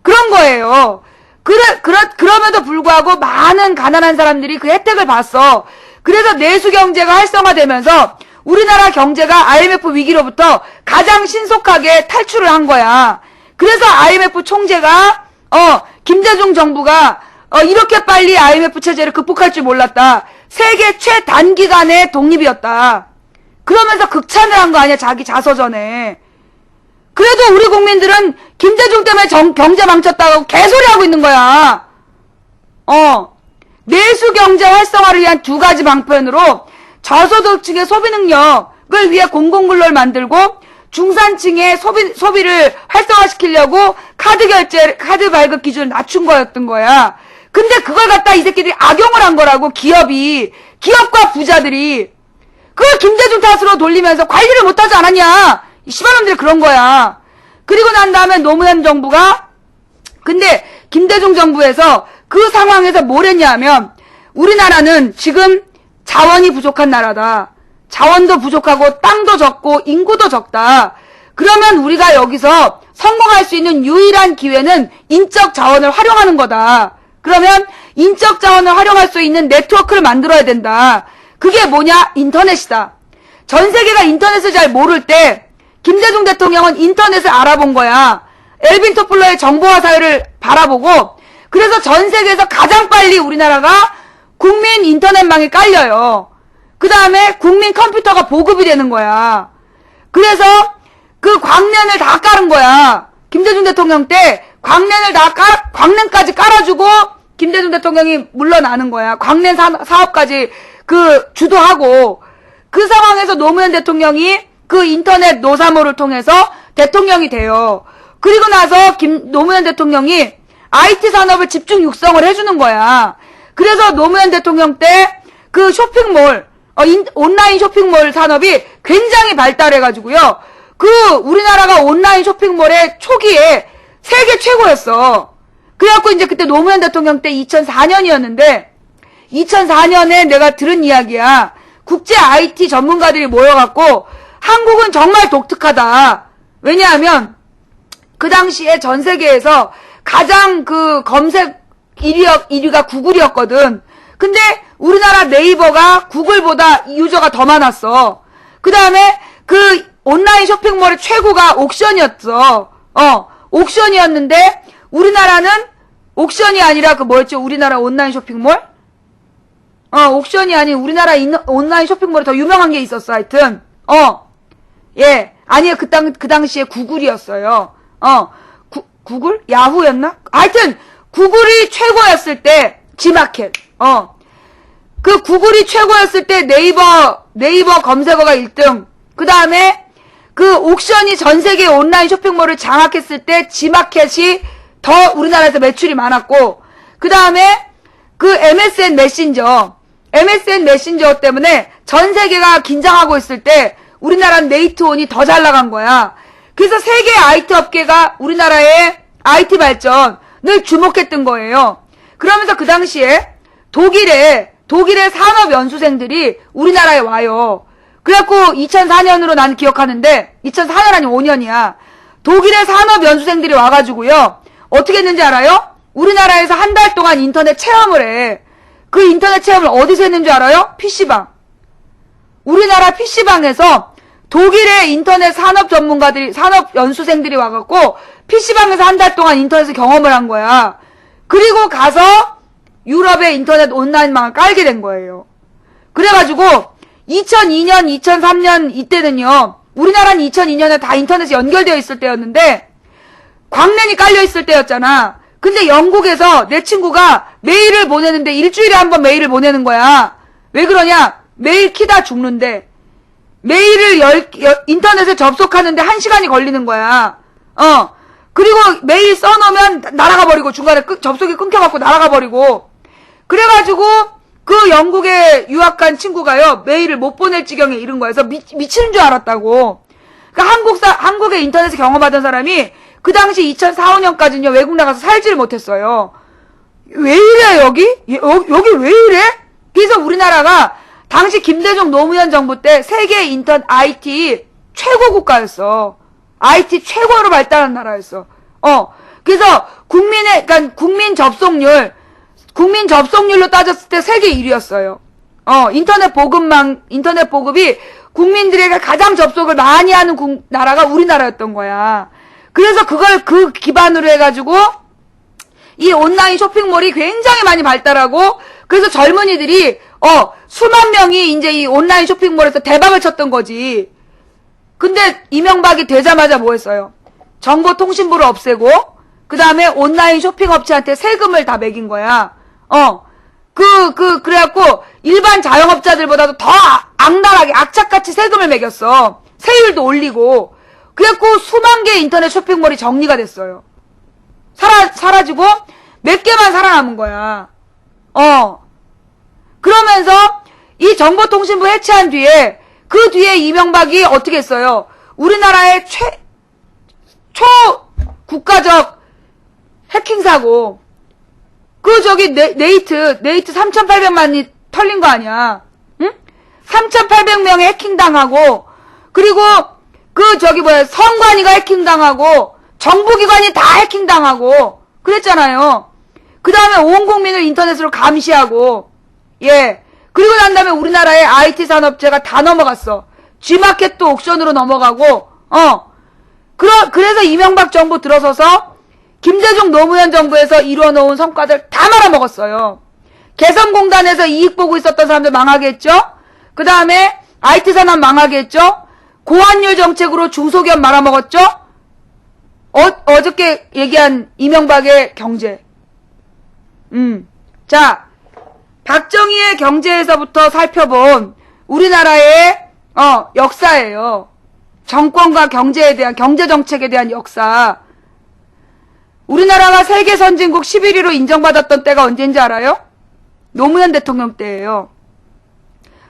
그런 거예요. 그럼에도 불구하고 많은 가난한 사람들이 그 혜택을 봤어. 그래서 내수 경제가 활성화되면서 우리나라 경제가 IMF 위기로부터 가장 신속하게 탈출을 한 거야. 그래서 IMF 총재가 김대중 정부가 이렇게 빨리 IMF 체제를 극복할 줄 몰랐다. 세계 최단기간의 독립이었다. 그러면서 극찬을 한 거 아니야, 자기 자서전에. 그래도 우리 국민들은 김대중 때문에 경제 망쳤다고 개소리하고 있는 거야. 내수 경제 활성화를 위한 두 가지 방편으로 저소득층의 소비 능력을 위해 공공근로를 만들고 중산층의 소비를 활성화시키려고 카드 발급 기준을 낮춘 거였던 거야. 근데 그걸 갖다 이 새끼들이 악용을 한 거라고, 기업과 부자들이. 그걸 김대중 탓으로 돌리면서 관리를 못하지 않았냐. 이 씨발놈들이 그런 거야. 그리고 난 다음에 노무현 정부가, 근데 김대중 정부에서 그 상황에서 뭘 했냐 하면, 우리나라는 지금 자원이 부족한 나라다. 자원도 부족하고 땅도 적고 인구도 적다. 그러면 우리가 여기서 성공할 수 있는 유일한 기회는 인적 자원을 활용하는 거다. 그러면 인적 자원을 활용할 수 있는 네트워크를 만들어야 된다. 그게 뭐냐? 인터넷이다. 전 세계가 인터넷을 잘 모를 때 김대중 대통령은 인터넷을 알아본 거야. 엘빈 토플러의 정보화 사회를 바라보고, 그래서 전 세계에서 가장 빨리 우리나라가 국민 인터넷망이 깔려요. 그 다음에 국민 컴퓨터가 보급이 되는 거야. 그래서 그 광랜을 다 깔은 거야. 김대중 대통령 때 광랜까지 깔아주고 김대중 대통령이 물러나는 거야. 광랜 사업까지 주도하고, 그 상황에서 노무현 대통령이 그 인터넷 노사모를 통해서 대통령이 돼요. 그리고 나서 노무현 대통령이 IT 산업을 집중 육성을 해주는 거야. 그래서 노무현 대통령 때 그 쇼핑몰, 온라인 쇼핑몰 산업이 굉장히 발달해가지고요. 우리나라가 온라인 쇼핑몰의 초기에 세계 최고였어. 그래갖고 이제 그때 노무현 대통령 때 2004년이었는데, 2004년에 내가 들은 이야기야. 국제 IT 전문가들이 모여갖고, 한국은 정말 독특하다. 왜냐하면, 그 당시에 전 세계에서 가장 검색 1위가 구글이었거든. 근데 우리나라 네이버가 구글보다 유저가 더 많았어. 그 다음에 온라인 쇼핑몰의 최고가 옥션이었어. 옥션이었는데, 우리나라는 옥션이 아니라 뭐였지? 우리나라 온라인 쇼핑몰? 옥션이 아닌 우리나라 온라인 쇼핑몰이 더 유명한 게 있었어, 하여튼. 예. 아니요, 그 당시에 구글이었어요. 구글? 야후였나? 하여튼, 구글이 최고였을 때, 지마켓. 그 구글이 최고였을 때 네이버 검색어가 1등. 그 다음에 옥션이 전 세계 온라인 쇼핑몰을 장악했을 때 지마켓이 더 우리나라에서 매출이 많았고, 그 다음에 MSN 메신저 때문에 전 세계가 긴장하고 있을 때 우리나라는 네이트온이 더 잘 나간 거야. 그래서 세계 IT 업계가 우리나라의 IT 발전을 주목했던 거예요. 그러면서 그 당시에 독일의 산업 연수생들이 우리나라에 와요. 그래갖고 2004년으로 난 기억하는데, 2004년 아니면 5년이야. 독일의 산업 연수생들이 와가지고요. 어떻게 했는지 알아요? 우리나라에서 한 달 동안 인터넷 체험을 해. 그 인터넷 체험을 어디서 했는지 알아요? PC방. 우리나라 PC방에서 독일의 인터넷 산업 연수생들이 와갖고 PC방에서 한 달 동안 인터넷을 경험을 한 거야. 그리고 가서 유럽의 인터넷 온라인망을 깔게 된 거예요. 그래가지고 2002년, 2003년 이때는요. 우리나라는 2002년에 다 인터넷이 연결되어 있을 때였는데 광랜이 깔려 있을 때였잖아. 근데 영국에서 내 친구가 메일을 보내는데 일주일에 한 번 메일을 보내는 거야. 왜 그러냐? 메일 키다 죽는데. 메일을 인터넷에 접속하는데 1시간이 걸리는 거야. 그리고 메일 써놓으면 날아가 버리고, 중간에 접속이 끊겨갖고 날아가 버리고. 그래가지고, 그 영국에 유학간 친구가요, 메일을 못 보낼 지경에 이른 거예요. 그래서 미치는 줄 알았다고. 그러니까 한국의 인터넷을 경험하던 사람이, 그 당시 2004, 5년까지는요, 외국 나가서 살지를 못했어요. 왜 이래, 여기? 여기 왜 이래? 그래서 우리나라가, 당시 김대중 노무현 정부 때 세계 인턴 IT 최고 국가였어. IT 최고로 발달한 나라였어. 그래서 그러니까 국민 접속률로 따졌을 때 세계 1위였어요. 인터넷 보급이 국민들에게 가장 접속을 많이 하는 나라가 우리나라였던 거야. 그래서 그 기반으로 해가지고, 이 온라인 쇼핑몰이 굉장히 많이 발달하고, 그래서 젊은이들이, 수만 명이 이제 이 온라인 쇼핑몰에서 대박을 쳤던 거지. 근데 이명박이 되자마자 뭐 했어요? 정보통신부를 없애고, 그 다음에 온라인 쇼핑업체한테 세금을 다 매긴 거야. 그래갖고, 일반 자영업자들보다도 더 악랄하게, 악착같이 세금을 매겼어. 세율도 올리고. 그래갖고, 수만 개의 인터넷 쇼핑몰이 정리가 됐어요. 사라지고, 몇 개만 살아남은 거야. 그러면서, 이 정보통신부 해체한 뒤에, 그 뒤에 이명박이 어떻게 했어요? 우리나라의 초국가적 해킹사고, 네이트 3,800만이 털린 거 아니야. 응? 3,800명이 해킹당하고, 그리고, 선관위가 해킹당하고, 정부기관이 다 해킹당하고, 그랬잖아요. 그 다음에 온 국민을 인터넷으로 감시하고, 예. 그리고 난 다음에 우리나라의 IT 산업체가 다 넘어갔어. G마켓도 옥션으로 넘어가고, 그래서 이명박 정부 들어서서 김대중 노무현 정부에서 이뤄놓은 성과들 다 말아먹었어요. 개성공단에서 이익 보고 있었던 사람들 망하게 했죠? 그 다음에 IT 산업 망하게 했죠? 고환율 정책으로 중소기업 말아먹었죠? 어저께 얘기한 이명박의 경제. 자, 박정희의 경제에서부터 살펴본 우리나라의 역사예요. 정권과 경제에 대한, 경제정책에 대한 역사. 우리나라가 세계 선진국 11위로 인정받았던 때가 언제인지 알아요? 노무현 대통령 때예요.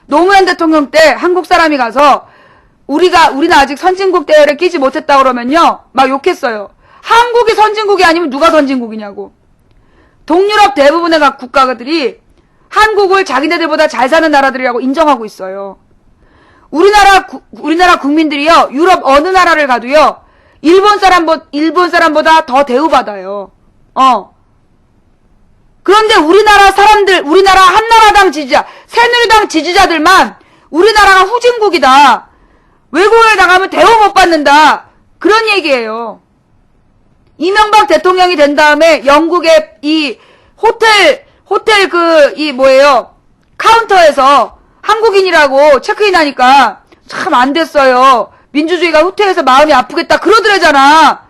노무현 대통령 때 한국 사람이 가서 우리는 아직 선진국 대열에 끼지 못했다 그러면요, 막 욕했어요. 한국이 선진국이 아니면 누가 선진국이냐고. 동유럽 대부분의 각 국가들이 한국을 자기네들보다 잘 사는 나라들이라고 인정하고 있어요. 우리나라 국민들이요, 유럽 어느 나라를 가도요, 일본 사람보다 더 대우받아요. 그런데 우리나라 한나라당 지지자, 새누리당 지지자들만 우리나라가 후진국이다. 외국에 나가면 대우 못 받는다. 그런 얘기예요. 이명박 대통령이 된 다음에 영국의 이 호텔 카운터에서 한국인이라고 체크인 하니까 참 안 됐어요. 민주주의가 후퇴해서 마음이 아프겠다 그러더래잖아.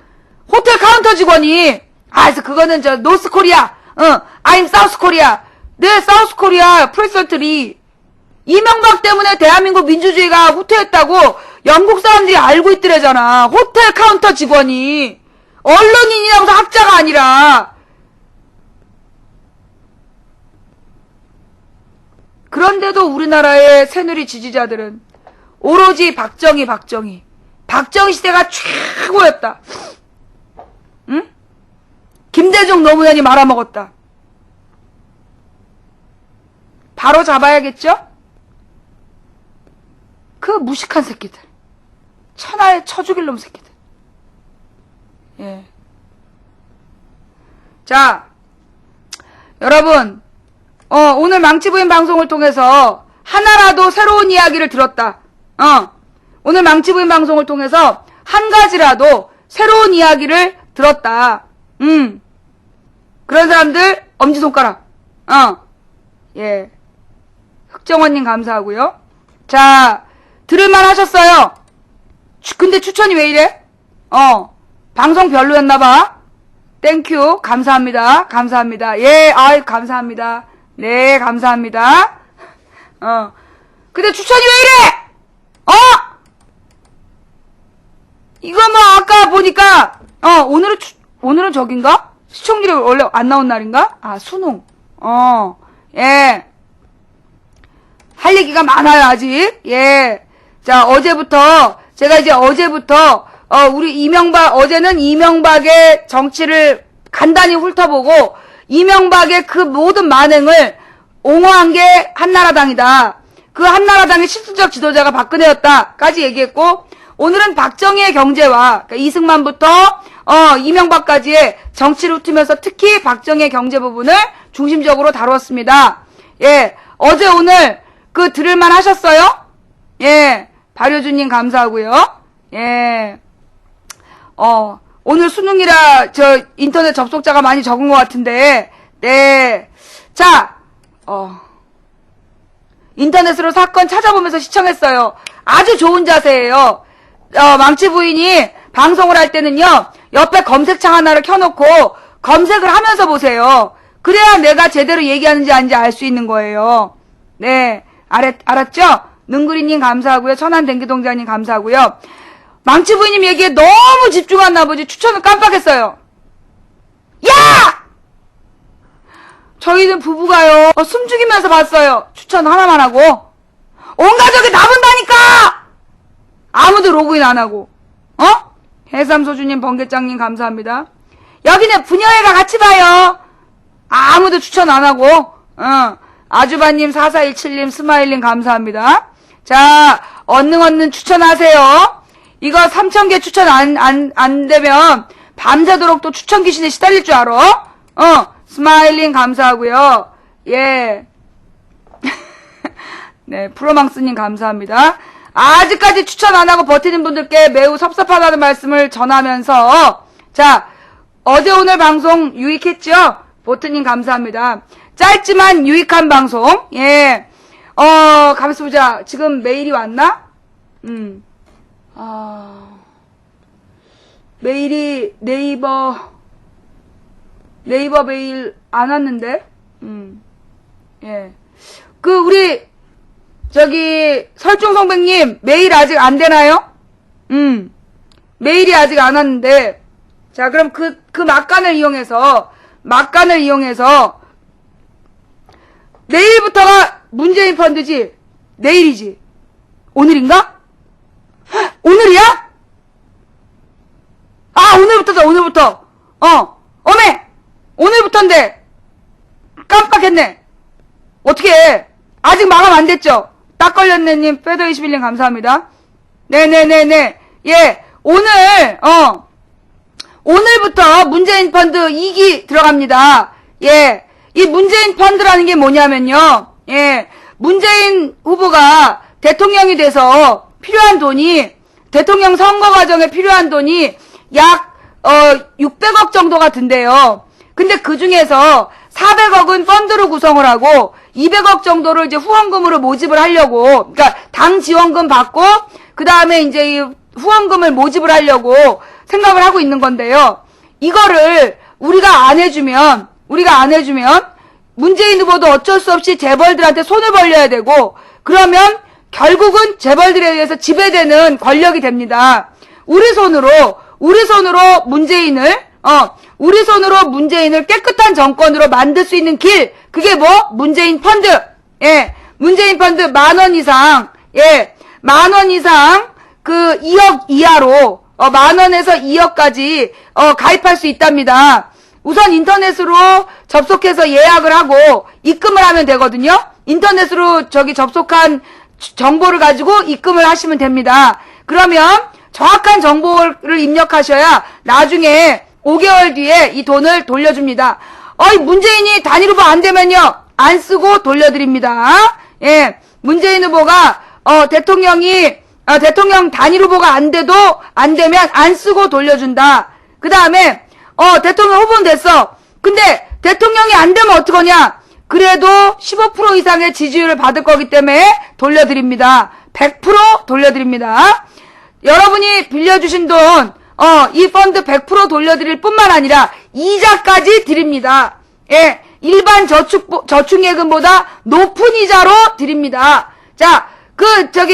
호텔 카운터 직원이. 그래서 그거는 노스 코리아. I'm 사우스 코리아. 네, 사우스 코리아 프레설트리. 이명박 때문에 대한민국 민주주의가 후퇴했다고 영국 사람들이 알고 있더래잖아. 호텔 카운터 직원이. 언론인이라고 해서 학자가 아니라. 그런데도 우리나라의 새누리 지지자들은 오로지 박정희 시대가 최고였다. 응? 김대중 노무현이 말아먹었다. 바로 잡아야겠죠? 그 무식한 새끼들. 천하에 쳐 죽일 놈 새끼들. 예. 자, 여러분, 오늘 망치부인 방송을 통해서 하나라도 새로운 이야기를 들었다. 오늘 망치부인 방송을 통해서 한 가지라도 새로운 이야기를 들었다. 그런 사람들 엄지손가락. 예. 흑정원님 감사하고요. 자, 들을만 하셨어요. 근데 추천이 왜 이래? 방송 별로였나봐. 땡큐. 감사합니다. 예, 감사합니다. 네, 감사합니다. 근데 추천이 왜 이래? 이거 뭐 아까 보니까 오늘은 저긴가? 시청률이 원래 안 나온 날인가? 아, 수능. 예. 할 얘기가 많아요, 아직. 예. 자, 제가 이제 어제부터, 어제는 이명박의 정치를 간단히 훑어보고, 이명박의 그 모든 만행을 옹호한 게 한나라당이다. 그 한나라당의 실질적 지도자가 박근혜였다까지 얘기했고, 오늘은 박정희의 경제와, 그러니까 이승만부터, 이명박까지의 정치를 훑으면서 특히 박정희의 경제 부분을 중심적으로 다루었습니다. 예. 어제 오늘 들을만 하셨어요? 예. 발효주님 감사하고요. 예. 오늘 수능이라 인터넷 접속자가 많이 적은 것 같은데, 네. 자, 인터넷으로 사건 찾아보면서 시청했어요. 아주 좋은 자세예요. 망치 부인이 방송을 할 때는요, 옆에 검색창 하나를 켜놓고 검색을 하면서 보세요. 그래야 내가 제대로 얘기하는지 아닌지 알 수 있는 거예요. 네. 알았죠? 능구리님 감사하고요. 천안den기동자님 감사하고요. 망치 부인님 얘기에 너무 집중한 나머지 추천을 깜빡했어요. 야! 저희는 부부가요. 숨죽이면서 봤어요. 추천 하나만 하고. 온 가족이 다 본다니까! 아무도 로그인 안 하고. 해삼소주님, 번개짱님 감사합니다. 여기는 부녀회가 같이 봐요. 아무도 추천 안 하고. 아주바님, 4417님, 스마일님 감사합니다. 자, 얼른 추천하세요. 이거 3000개 추천 안 되면 밤새도록 또 추천 귀신에 시달릴 줄 알아? 스마일님 감사하고요. 예. 네, 프로망스님 감사합니다. 아직까지 추천 안 하고 버티는 분들께 매우 섭섭하다는 말씀을 전하면서, 자, 어제 오늘 방송 유익했죠? 보트님 감사합니다. 짧지만 유익한 방송. 예. 가만있어 보자. 지금 메일이 왔나? 메일이 네이버 메일 안 왔는데? 예. 우리, 설중성백님, 메일 아직 안 되나요? 메일이 아직 안 왔는데, 자, 그럼 막간을 이용해서, 내일부터가 문재인 펀드지? 내일이지? 오늘인가? 오늘이야? 아, 오늘부터다, 오늘부터. 어메! 오늘부터인데, 깜빡했네. 어떻게 해? 아직 마감 안 됐죠? 딱 걸렸네님, 페더21님 감사합니다. 네네네네. 예, 오늘부터 문재인 펀드 2기 들어갑니다. 예, 이 문재인 펀드라는 게 뭐냐면요. 예, 문재인 후보가 대통령이 돼서 필요한 돈이, 대통령 선거 과정에 필요한 돈이 약, 600억 정도가 든대요. 근데 그 중에서 400억은 펀드로 구성을 하고 200억 정도를 이제 후원금으로 모집을 하려고, 그러니까 당 지원금 받고 그 다음에 이제 이 후원금을 모집을 하려고 생각을 하고 있는 건데요. 이거를 우리가 안 해주면 문재인 후보도 어쩔 수 없이 재벌들한테 손을 벌려야 되고, 그러면 결국은 재벌들에 의해서 지배되는 권력이 됩니다. 우리 손으로 문재인을 깨끗한 정권으로 만들 수 있는 길, 그게 문재인 펀드. 예, 문재인 펀드 10,000원 이상, 예, 10,000원 이상 2억 이하로, 10,000원에서 2억까지, 가입할 수 있답니다. 우선 인터넷으로 접속해서 예약을 하고 입금을 하면 되거든요. 인터넷으로 접속한 정보를 가지고 입금을 하시면 됩니다. 그러면 정확한 정보를 입력하셔야 나중에 5개월 뒤에 이 돈을 돌려줍니다. 문재인이 단일 후보 안 되면요, 안 쓰고 돌려드립니다. 예, 문재인 후보가, 대통령 단일 후보가 안 되면 안 쓰고 돌려준다. 그 다음에, 대통령 후보는 됐어. 근데 대통령이 안 되면 어떡하냐? 그래도 15% 이상의 지지율을 받을 거기 때문에 돌려드립니다. 100% 돌려드립니다. 여러분이 빌려주신 돈, 이 펀드 100% 돌려드릴 뿐만 아니라 이자까지 드립니다. 예, 일반 저축예금보다 높은 이자로 드립니다. 자,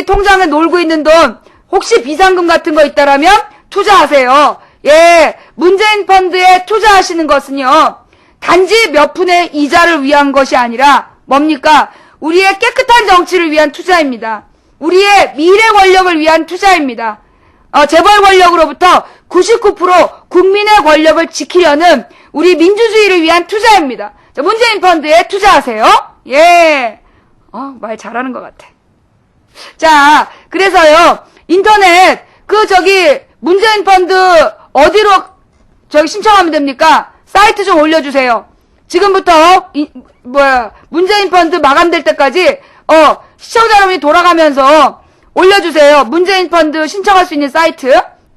통장에 놀고 있는 돈, 혹시 비상금 같은 거 있다라면 투자하세요. 예, 문재인 펀드에 투자하시는 것은요, 단지 몇 푼의 이자를 위한 것이 아니라 뭡니까? 우리의 깨끗한 정치를 위한 투자입니다. 우리의 미래 권력을 위한 투자입니다. 재벌 권력으로부터 99% 국민의 권력을 지키려는 우리 민주주의를 위한 투자입니다. 자, 문재인 펀드에 투자하세요. 예. 말 잘하는 것 같아. 자, 그래서요, 인터넷, 문재인 펀드 어디로 신청하면 됩니까? 사이트 좀 올려주세요. 지금부터, 문재인 펀드 마감될 때까지, 시청자 여러분이 돌아가면서 올려주세요. 문재인 펀드 신청할 수 있는 사이트.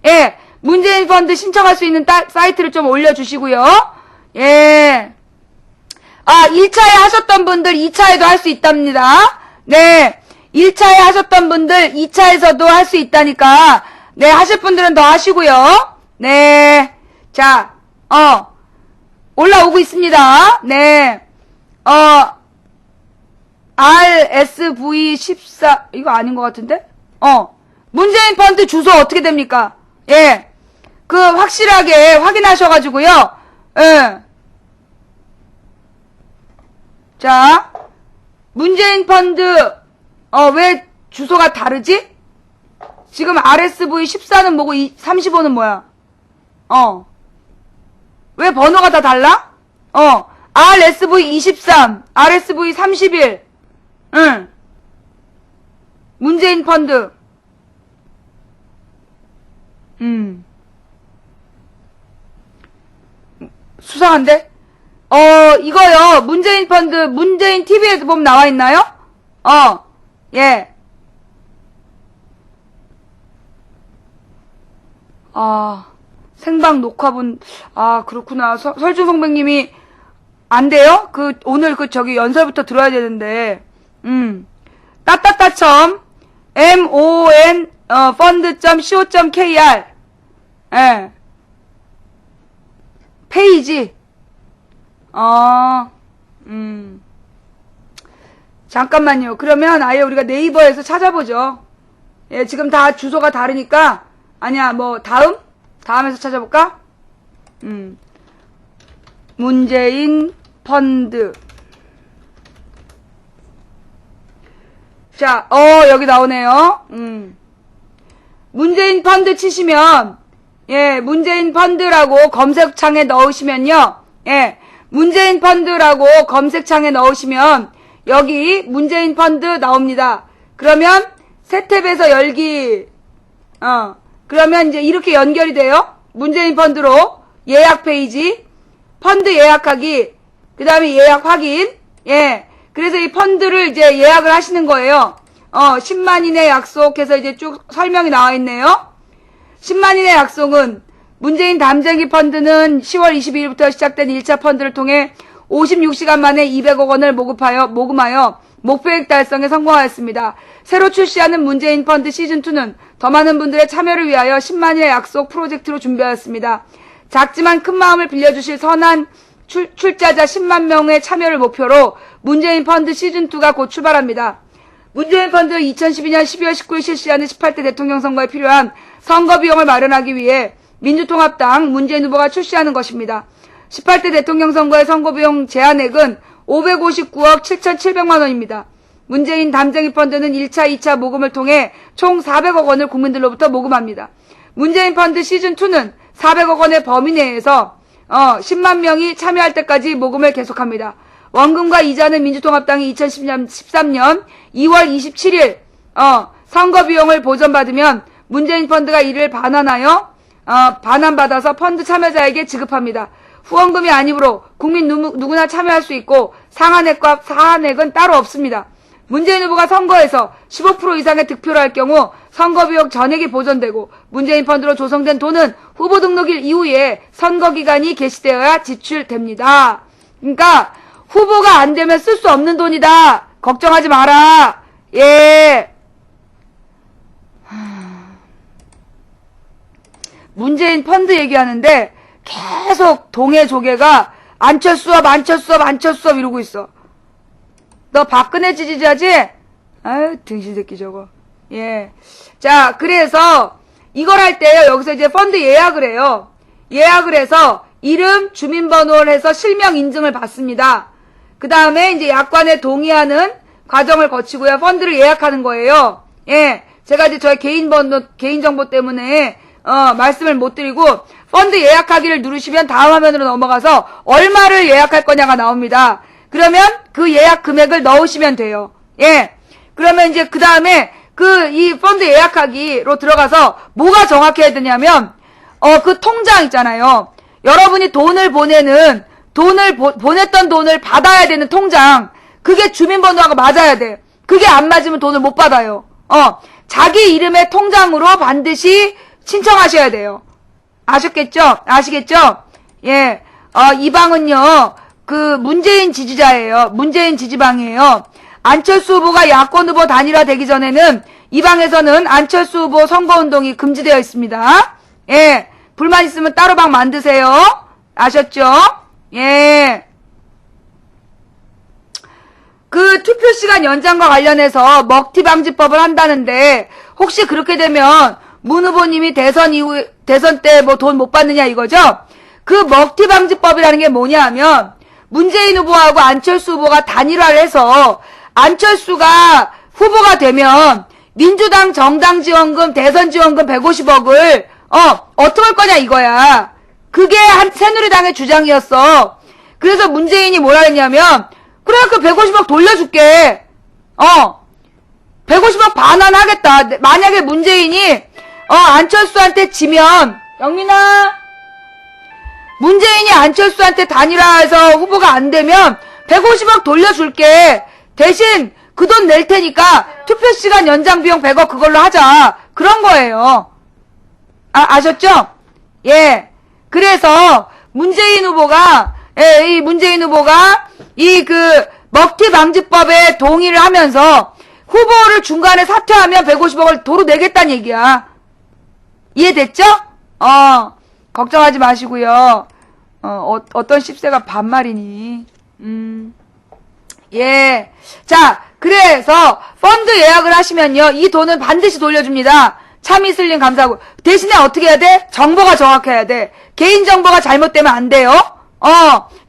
예. 문재인 펀드 신청할 수 있는 사이트를 좀 올려주시고요. 예. 1차에 하셨던 분들 2차에도 할 수 있답니다. 네. 1차에 하셨던 분들 2차에서도 할 수 있다니까. 네. 하실 분들은 더 하시고요. 네. 자, 올라오고 있습니다. 네. RSV14, 이거 아닌 것 같은데? 문재인 펀드 주소 어떻게 됩니까? 예. 확실하게 확인하셔가지고요. 예. 자, 문재인 펀드, 왜 주소가 다르지? 지금 RSV14는 뭐고, 35는 뭐야? 왜 번호가 다 달라? RSV23, RSV31, 응. 문재인 펀드. 수상한데? 이거요. 문재인 펀드, 문재인 TV에서 보면 나와 있나요? 예. 생방 녹화분, 그렇구나. 설중 선배님이, 안 돼요? 오늘 연설부터 들어야 되는데, 따따따첨, mon, fund.co.kr, 예. 페이지, 잠깐만요. 그러면 아예 우리가 네이버에서 찾아보죠. 예, 지금 다 주소가 다르니까, 아니야, 다음에서 찾아볼까? 문재인 펀드. 자, 여기 나오네요. 문재인 펀드 치시면, 예, 문재인 펀드라고 검색창에 넣으시면요. 예, 문재인 펀드라고 검색창에 넣으시면, 여기 문재인 펀드 나옵니다. 그러면, 새 탭에서 열기, 그러면 이제 이렇게 연결이 돼요. 문재인 펀드로, 예약 페이지, 펀드 예약하기, 그 다음에 예약 확인, 예. 그래서 이 펀드를 이제 예약을 하시는 거예요. 10만인의 약속해서 이제 쭉 설명이 나와 있네요. 10만인의 약속은 문재인 담쟁이 펀드는 10월 22일부터 시작된 1차 펀드를 통해 56시간 만에 200억 원을 모금하여 목표액 달성에 성공하였습니다. 새로 출시하는 문재인 펀드 시즌2는 더 많은 분들의 참여를 위하여 10만인의 약속 프로젝트로 준비하였습니다. 작지만 큰 마음을 빌려주실 선한 출자자 10만 명의 참여를 목표로 문재인 펀드 시즌2가 곧 출발합니다. 문재인 펀드 2012년 12월 19일 실시하는 18대 대통령 선거에 필요한 선거 비용을 마련하기 위해 민주통합당 문재인 후보가 출시하는 것입니다. 18대 대통령 선거의 선거 비용 제한액은 559억 7,700만 원입니다. 문재인 담쟁이 펀드는 1차, 2차 모금을 통해 총 400억 원을 국민들로부터 모금합니다. 문재인 펀드 시즌2는 400억 원의 범위 내에서 10만 명이 참여할 때까지 모금을 계속합니다. 원금과 이자는 민주통합당이 2013년 2월 27일 선거 비용을 보전받으면 문재인 펀드가 이를 반환받아서 펀드 참여자에게 지급합니다. 후원금이 아니므로 국민 누구나 참여할 수 있고 상한액과 하한액은 따로 없습니다. 문재인 후보가 선거에서 15% 이상의 득표를 할 경우 선거비용 전액이 보전되고 문재인 펀드로 조성된 돈은 후보 등록일 이후에 선거기간이 개시되어야 지출됩니다. 그러니까 후보가 안 되면 쓸 수 없는 돈이다. 걱정하지 마라. 예. 문재인 펀드 얘기하는데 계속 동해 조개가 안철수업 이러고 있어. 너 박근혜 지지자지? 아유, 등신 새끼 저거. 예. 자, 그래서 이걸 할 때요. 여기서 이제 펀드 예약을 해요. 예약을 해서 이름, 주민번호를 해서 실명 인증을 받습니다. 그 다음에 이제 약관에 동의하는 과정을 거치고요. 펀드를 예약하는 거예요. 예. 제가 이제 저의 개인정보 때문에, 말씀을 못 드리고, 펀드 예약하기를 누르시면 다음 화면으로 넘어가서 얼마를 예약할 거냐가 나옵니다. 그러면 그 예약 금액을 넣으시면 돼요. 예. 그러면 이제 그 다음에 이 펀드 예약하기로 들어가서 뭐가 정확해야 되냐면, 그 통장 있잖아요. 여러분이 돈을 보냈던 돈을 받아야 되는 통장, 그게 주민번호하고 맞아야 돼. 그게 안 맞으면 돈을 못 받아요. 자기 이름의 통장으로 반드시 신청하셔야 돼요. 아셨겠죠? 아시겠죠? 예. 이 방은요, 문재인 지지자예요. 문재인 지지방이에요. 안철수 후보가 야권 후보 단일화 되기 전에는 이 방에서는 안철수 후보 선거운동이 금지되어 있습니다. 예. 불만 있으면 따로 방 만드세요. 아셨죠? 예. 투표시간 연장과 관련해서 먹튀방지법을 한다는데, 혹시 그렇게 되면 문 후보님이 대선 때 뭐 돈 못 받느냐 이거죠? 그 먹튀방지법이라는 게 뭐냐 하면, 문재인 후보하고 안철수 후보가 단일화를 해서, 안철수가 후보가 되면, 민주당 정당 지원금, 대선 지원금 150억을, 어떻게 할 거냐 이거야. 그게 새누리당의 주장이었어. 그래서 문재인이 뭐라 했냐면, 그래, 150억 돌려줄게. 150억 반환하겠다. 만약에 문재인이, 안철수한테 지면, 영민아, 문재인이 안철수한테 단일화해서 후보가 안 되면, 150억 돌려줄게. 대신 그 돈 낼 테니까 투표시간 연장 비용 100억 그걸로 하자. 그런 거예요. 아셨죠? 예. 그래서, 문재인 후보가 먹튀방지법에 동의를 하면서 후보를 중간에 사퇴하면 150억을 도로 내겠다는 얘기야. 이해됐죠? 걱정하지 마시고요. 어떤 씹새가 반말이니. 예. 자, 그래서 펀드 예약을 하시면요. 이 돈은 반드시 돌려줍니다. 참이슬님 감사하고. 대신에 어떻게 해야 돼? 정보가 정확해야 돼. 개인정보가 잘못되면 안 돼요.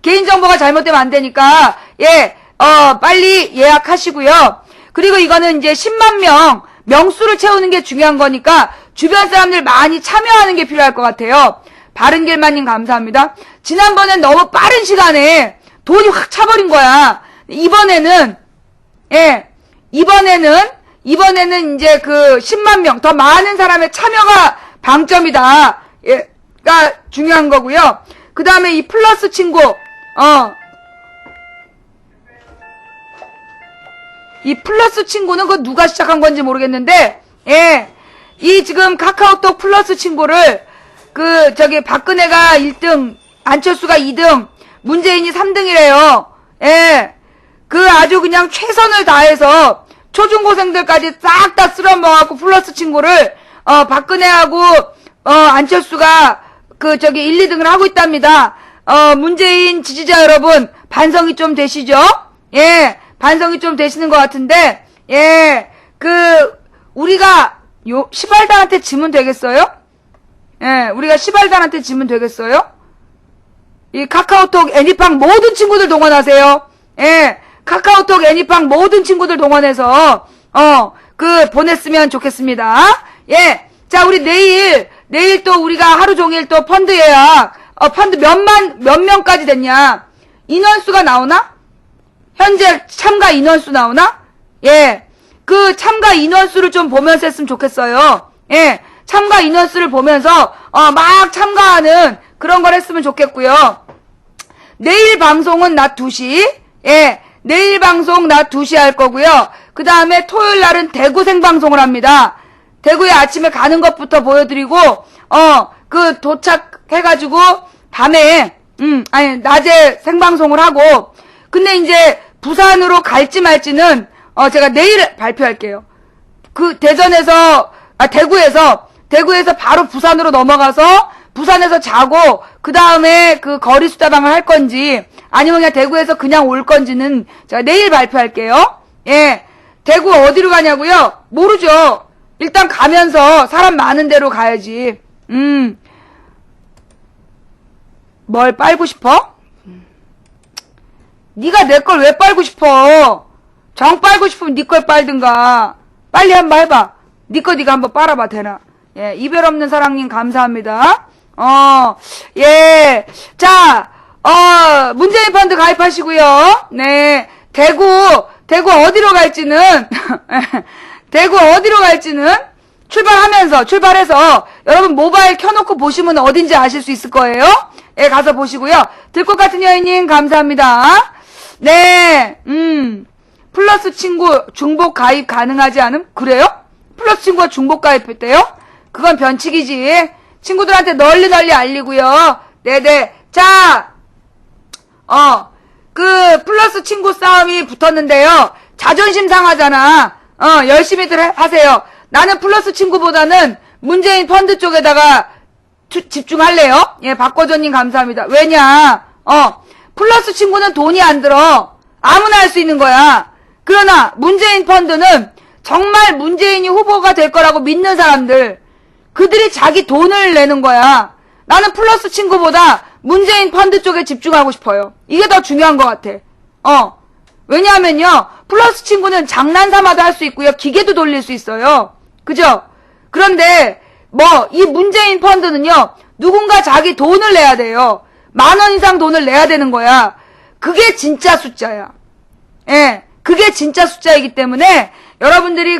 개인정보가 잘못되면 안 되니까, 예, 빨리 예약하시고요. 그리고 이거는 이제 10만 명, 명수를 채우는 게 중요한 거니까, 주변 사람들 많이 참여하는 게 필요할 것 같아요. 바른길만님 감사합니다. 지난번엔 너무 빠른 시간에 돈이 확 차버린 거야. 이번에는 이제 10만 명, 더 많은 사람의 참여가 방점이다. 가 중요한 거고요. 그 다음에 이 플러스 친구, 이 플러스 친구는 그거 누가 시작한 건지 모르겠는데, 예, 이 지금 카카오톡 플러스 친구를, 박근혜가 1등, 안철수가 2등, 문재인이 3등이래요. 예, 아주 그냥 최선을 다해서, 초중고생들까지 싹 다 쓸어모아갖고 플러스 친구를, 박근혜하고, 안철수가, 1, 2등을 하고 있답니다. 문재인 지지자 여러분, 반성이 좀 되시죠? 예, 반성이 좀 되시는 것 같은데, 예, 우리가, 시발단한테 지면 되겠어요? 예, 우리가 시발단한테 지면 되겠어요? 이 카카오톡 애니팡 모든 친구들 동원하세요. 예, 카카오톡 애니팡 모든 친구들 동원해서, 보냈으면 좋겠습니다. 예, 자, 우리 내일 또 우리가 하루 종일 또 펀드 예약, 펀드 몇 명까지 됐냐? 인원수가 나오나? 현재 참가 인원수 나오나? 예. 참가 인원수를 좀 보면서 했으면 좋겠어요. 예. 참가 인원수를 보면서, 막 참가하는 그런 걸 했으면 좋겠고요. 내일 방송은 낮 2시. 예. 내일 방송 낮 2시 할 거고요. 그 다음에 토요일 날은 대구 생방송을 합니다. 대구에 아침에 가는 것부터 보여드리고, 도착해가지고, 밤에, 낮에 생방송을 하고, 근데 이제, 부산으로 갈지 말지는, 제가 내일 발표할게요. 대구에서 바로 부산으로 넘어가서, 부산에서 자고, 그 다음에 거리 수다방을 할 건지, 아니면 그냥 대구에서 그냥 올 건지는, 제가 내일 발표할게요. 예. 대구 어디로 가냐고요? 모르죠. 일단 가면서 사람 많은 데로 가야지. 뭘 빨고 싶어? 네가 내 걸 왜 빨고 싶어? 정 빨고 싶으면 네 걸 빨든가. 빨리 한번 해봐. 네 거 네가 한번 빨아봐 되나? 예, 이별 없는 사랑님 감사합니다. 예. 자, 문재인 펀드 가입하시고요. 네. 대구 어디로 갈지는, 대구 어디로 갈지는 출발해서 여러분 모바일 켜놓고 보시면 어딘지 아실 수 있을 거예요. 예, 가서 보시고요. 들꽃 같은 여인님 감사합니다. 네, 플러스 친구 중복 가입 가능하지 않음? 그래요? 플러스 친구가 중복 가입했대요? 그건 변칙이지. 친구들한테 널리 알리고요. 네네. 자, 그 플러스 친구 싸움이 붙었는데요. 자존심 상하잖아. 열심히들 하세요. 나는 플러스 친구보다는 문재인 펀드 쪽에다가 집중할래요. 예, 박거전님 감사합니다. 왜냐? 플러스 친구는 돈이 안 들어. 아무나 할 수 있는 거야. 그러나 문재인 펀드는 정말 문재인이 후보가 될 거라고 믿는 사람들, 그들이 자기 돈을 내는 거야. 나는 플러스 친구보다 문재인 펀드 쪽에 집중하고 싶어요. 이게 더 중요한 것 같아. 왜냐하면요, 플러스 친구는 장난삼아도 할 수 있고요, 기계도 돌릴 수 있어요. 그죠? 그런데 이 문재인 펀드는요, 누군가 자기 돈을 내야 돼요. 10,000원 이상 돈을 내야 되는 거야. 그게 진짜 숫자야. 예, 그게 진짜 숫자이기 때문에 여러분들이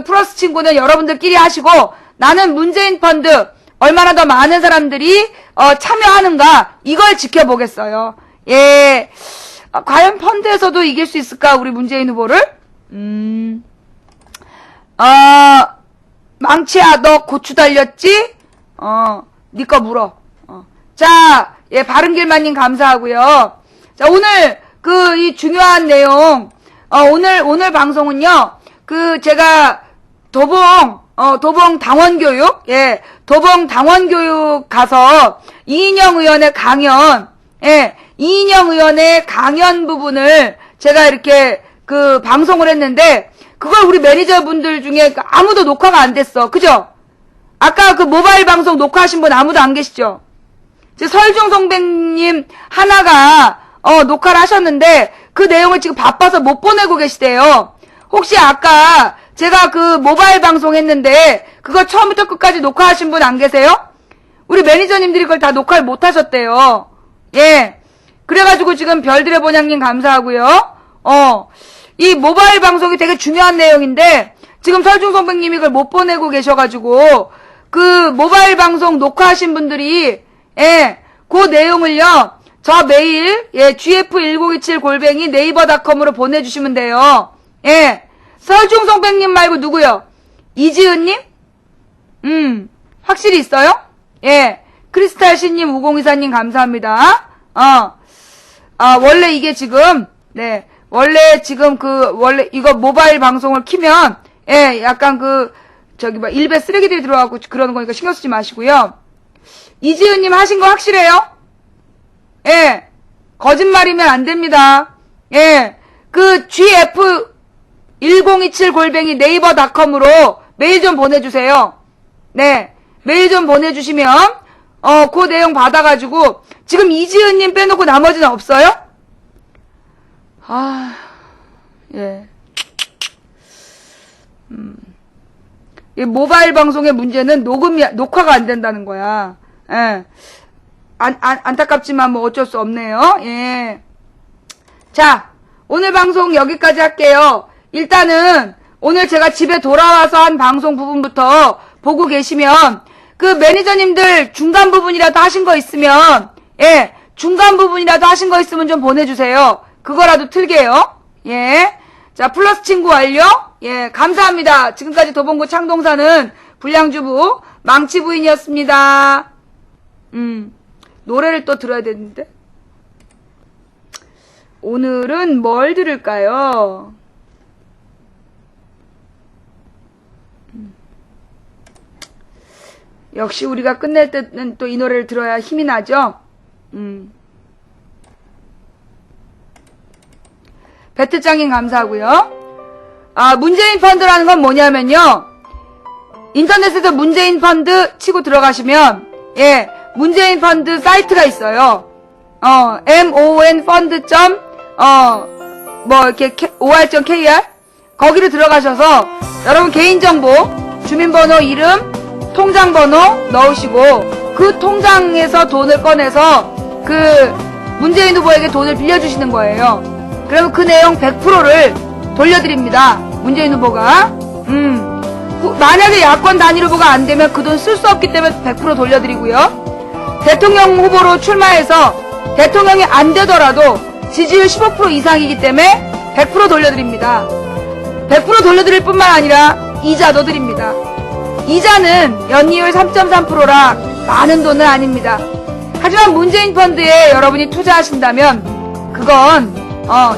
플러스 친구는 여러분들끼리 하시고, 나는 문재인 펀드 얼마나 더 많은 사람들이 참여하는가, 이걸 지켜보겠어요. 예. 과연 펀드에서도 이길 수 있을까, 우리 문재인 후보를? 망치야, 너 고추 달렸지? 니 거 물어. 자, 예, 바른길만님 감사하고요. 자, 오늘 이 중요한 내용, 오늘 방송은요, 제가 도봉 당원교육, 예, 도봉 당원교육 가서 이인영 의원의 강연, 예, 이인영 의원의 강연 부분을 제가 이렇게 방송을 했는데, 그걸 우리 매니저분들 중에 아무도 녹화가 안 됐어. 그죠? 아까 모바일 방송 녹화하신 분 아무도 안 계시죠? 설중 선배님 하나가, 녹화를 하셨는데, 그 내용을 지금 바빠서 못 보내고 계시대요. 혹시 아까 제가 모바일 방송 했는데, 그거 처음부터 끝까지 녹화하신 분 안 계세요? 우리 매니저님들이 그걸 다 녹화를 못 하셨대요. 예. 그래가지고 지금 별들의 본향님 감사하고요. 이 모바일 방송이 되게 중요한 내용인데, 지금 설중 선배님이 그걸 못 보내고 계셔가지고, 모바일 방송 녹화하신 분들이, 예, 그 내용을요, 저 메일, 예, gf1027 네이버닷컴으로 보내주시면 돼요. 예. 설중 선배님 말고 누구요? 이지은님? 확실히 있어요? 예. 크리스탈 신님, 5024님 감사합니다. 원래 이게 지금, 네. 원래 지금 원래 이거 모바일 방송을 키면, 예, 약간 일베 쓰레기들이 들어가고 그러는 거니까 신경 쓰지 마시고요. 이지은님 하신 거 확실해요? 예. 거짓말이면 안 됩니다. 예. gf1027 네이버닷컴으로 메일 좀 보내주세요. 네. 메일 좀 보내주시면, 그 내용 받아가지고, 지금 이지은님 빼놓고 나머지는 없어요? 예. 이 모바일 방송의 문제는 녹화가 안 된다는 거야. 예. 안타깝지만 어쩔 수 없네요. 예. 자, 오늘 방송 여기까지 할게요. 일단은, 오늘 제가 집에 돌아와서 한 방송 부분부터 보고 계시면, 매니저님들 중간 부분이라도 하신 거 있으면, 예, 중간 부분이라도 하신 거 있으면 좀 보내주세요. 그거라도 틀게요. 예. 자, 플러스 친구 완료. 예, 감사합니다. 지금까지 도봉구 창동사는 불량주부 망치부인이었습니다. 노래를 또 들어야 되는데. 오늘은 뭘 들을까요? 역시 우리가 끝낼 때는 또 이 노래를 들어야 힘이 나죠? 배트장님 감사하고요. 문재인 펀드라는 건 뭐냐면요. 인터넷에서 문재인 펀드 치고 들어가시면, 예, 문재인 펀드 사이트가 있어요. mon fund. 이렇게 or.kr 거기로 들어가셔서 여러분 개인정보, 주민번호, 이름, 통장번호 넣으시고 그 통장에서 돈을 꺼내서 그 문재인 후보에게 돈을 빌려주시는 거예요. 그러면 그 내용 100%를 돌려드립니다. 문재인 후보가. 만약에 야권 단일 후보가 안 되면 그 돈 쓸 수 없기 때문에 100% 돌려드리고요. 대통령 후보로 출마해서 대통령이 안 되더라도 지지율 15% 이상이기 때문에 100% 돌려드립니다. 100% 돌려드릴 뿐만 아니라 이자도 드립니다. 이자는 연이율 3.3%라 많은 돈은 아닙니다. 하지만 문재인 펀드에 여러분이 투자하신다면 그건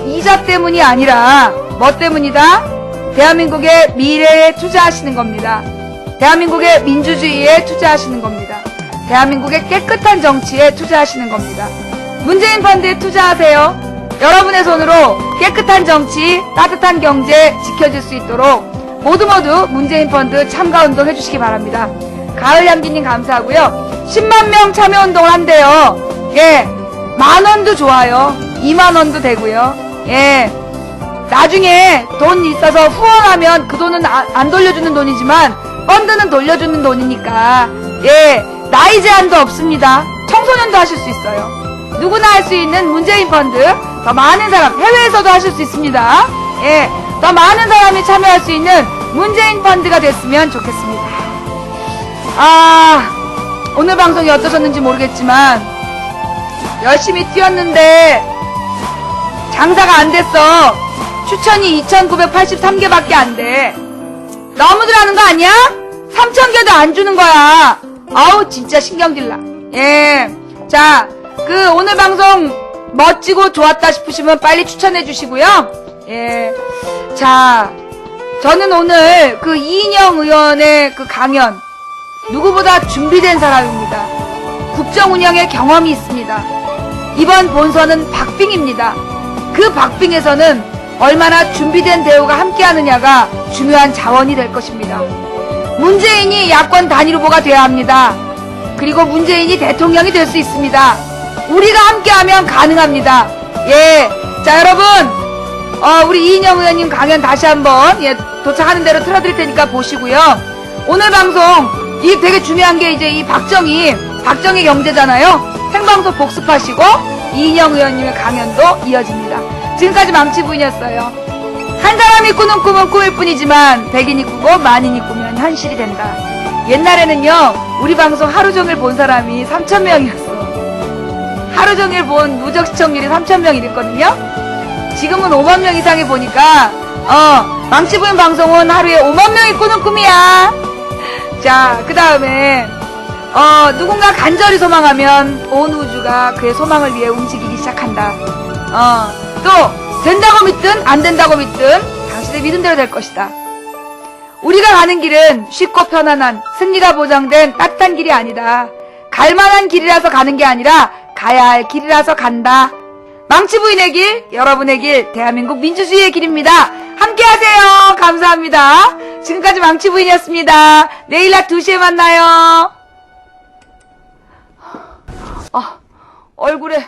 이자 때문이 아니라 뭐 때문이다? 대한민국의 미래에 투자하시는 겁니다. 대한민국의 민주주의에 투자하시는 겁니다. 대한민국의 깨끗한 정치에 투자하시는 겁니다. 문재인 펀드에 투자하세요. 여러분의 손으로 깨끗한 정치, 따뜻한 경제 지켜질 수 있도록 모두 문재인 펀드 참가운동 해주시기 바랍니다. 가을향기님 감사하고요. 10만 명 참여운동을 한대요. 예, 10,000원도 좋아요. 20,000원도 되고요. 예, 나중에 돈 있어서 후원하면 그 돈은 안 돌려주는 돈이지만 펀드는 돌려주는 돈이니까 예, 나이 제한도 없습니다. 청소년도 하실 수 있어요. 누구나 할 수 있는 문재인 펀드, 더 많은 사람, 해외에서도 하실 수 있습니다. 예, 더 많은 사람이 참여할 수 있는 문재인 펀드가 됐으면 좋겠습니다. 오늘 방송이 어떠셨는지 모르겠지만 열심히 뛰었는데 장사가 안 됐어. 추천이 2,983개밖에 안 돼. 너무들 하는 거 아니야? 3,000개도 안 주는 거야. 아우 진짜 신경질나. 예, 자, 오늘 방송 멋지고 좋았다 싶으시면 빨리 추천해 주시고요. 예, 자, 저는 오늘 이인영 의원의 강연 누구보다 준비된 사람입니다. 국정 운영의 경험이 있습니다. 이번 본선은 박빙입니다. 그 박빙에서는 얼마나 준비된 대우가 함께하느냐가 중요한 자원이 될 것입니다. 문재인이 야권 단일 후보가 돼야 합니다. 그리고 문재인이 대통령이 될 수 있습니다. 우리가 함께하면 가능합니다. 예, 자 여러분, 우리 이인영 의원님 강연 다시 한번 도착하는 대로 틀어드릴 테니까 보시고요. 오늘 방송 이 되게 중요한 게 이제 이 박정희 경제잖아요. 생방송 복습하시고 이인영 의원님의 강연도 이어집니다. 지금까지 망치부인이었어요. 한 사람이 꾸는 꿈은 꿈일 뿐이지만 100인이 꾸고 만인이 꾸면 현실이 된다. 옛날에는요, 우리 방송 하루 종일 본 사람이 3,000명이었어. 하루 종일 본 누적 시청률이 3,000명 이랬거든요. 지금은 5만 명 이상이 보니까 망치부인 방송은 하루에 5만 명이 꾸는 꿈이야. 자, 그 다음에 누군가 간절히 소망하면 온 우주가 그의 소망을 위해 움직이기 시작한다. 또 된다고 믿든 안 된다고 믿든 당신의 믿은 대로 될 것이다. 우리가 가는 길은 쉽고 편안한 승리가 보장된 따뜻한 길이 아니다. 갈만한 길이라서 가는 게 아니라 가야 할 길이라서 간다. 망치부인의 길, 여러분의 길, 대한민국 민주주의의 길입니다. 함께 하세요. 감사합니다. 지금까지 망치부인이었습니다. 내일 낮 2시에 만나요. 얼굴에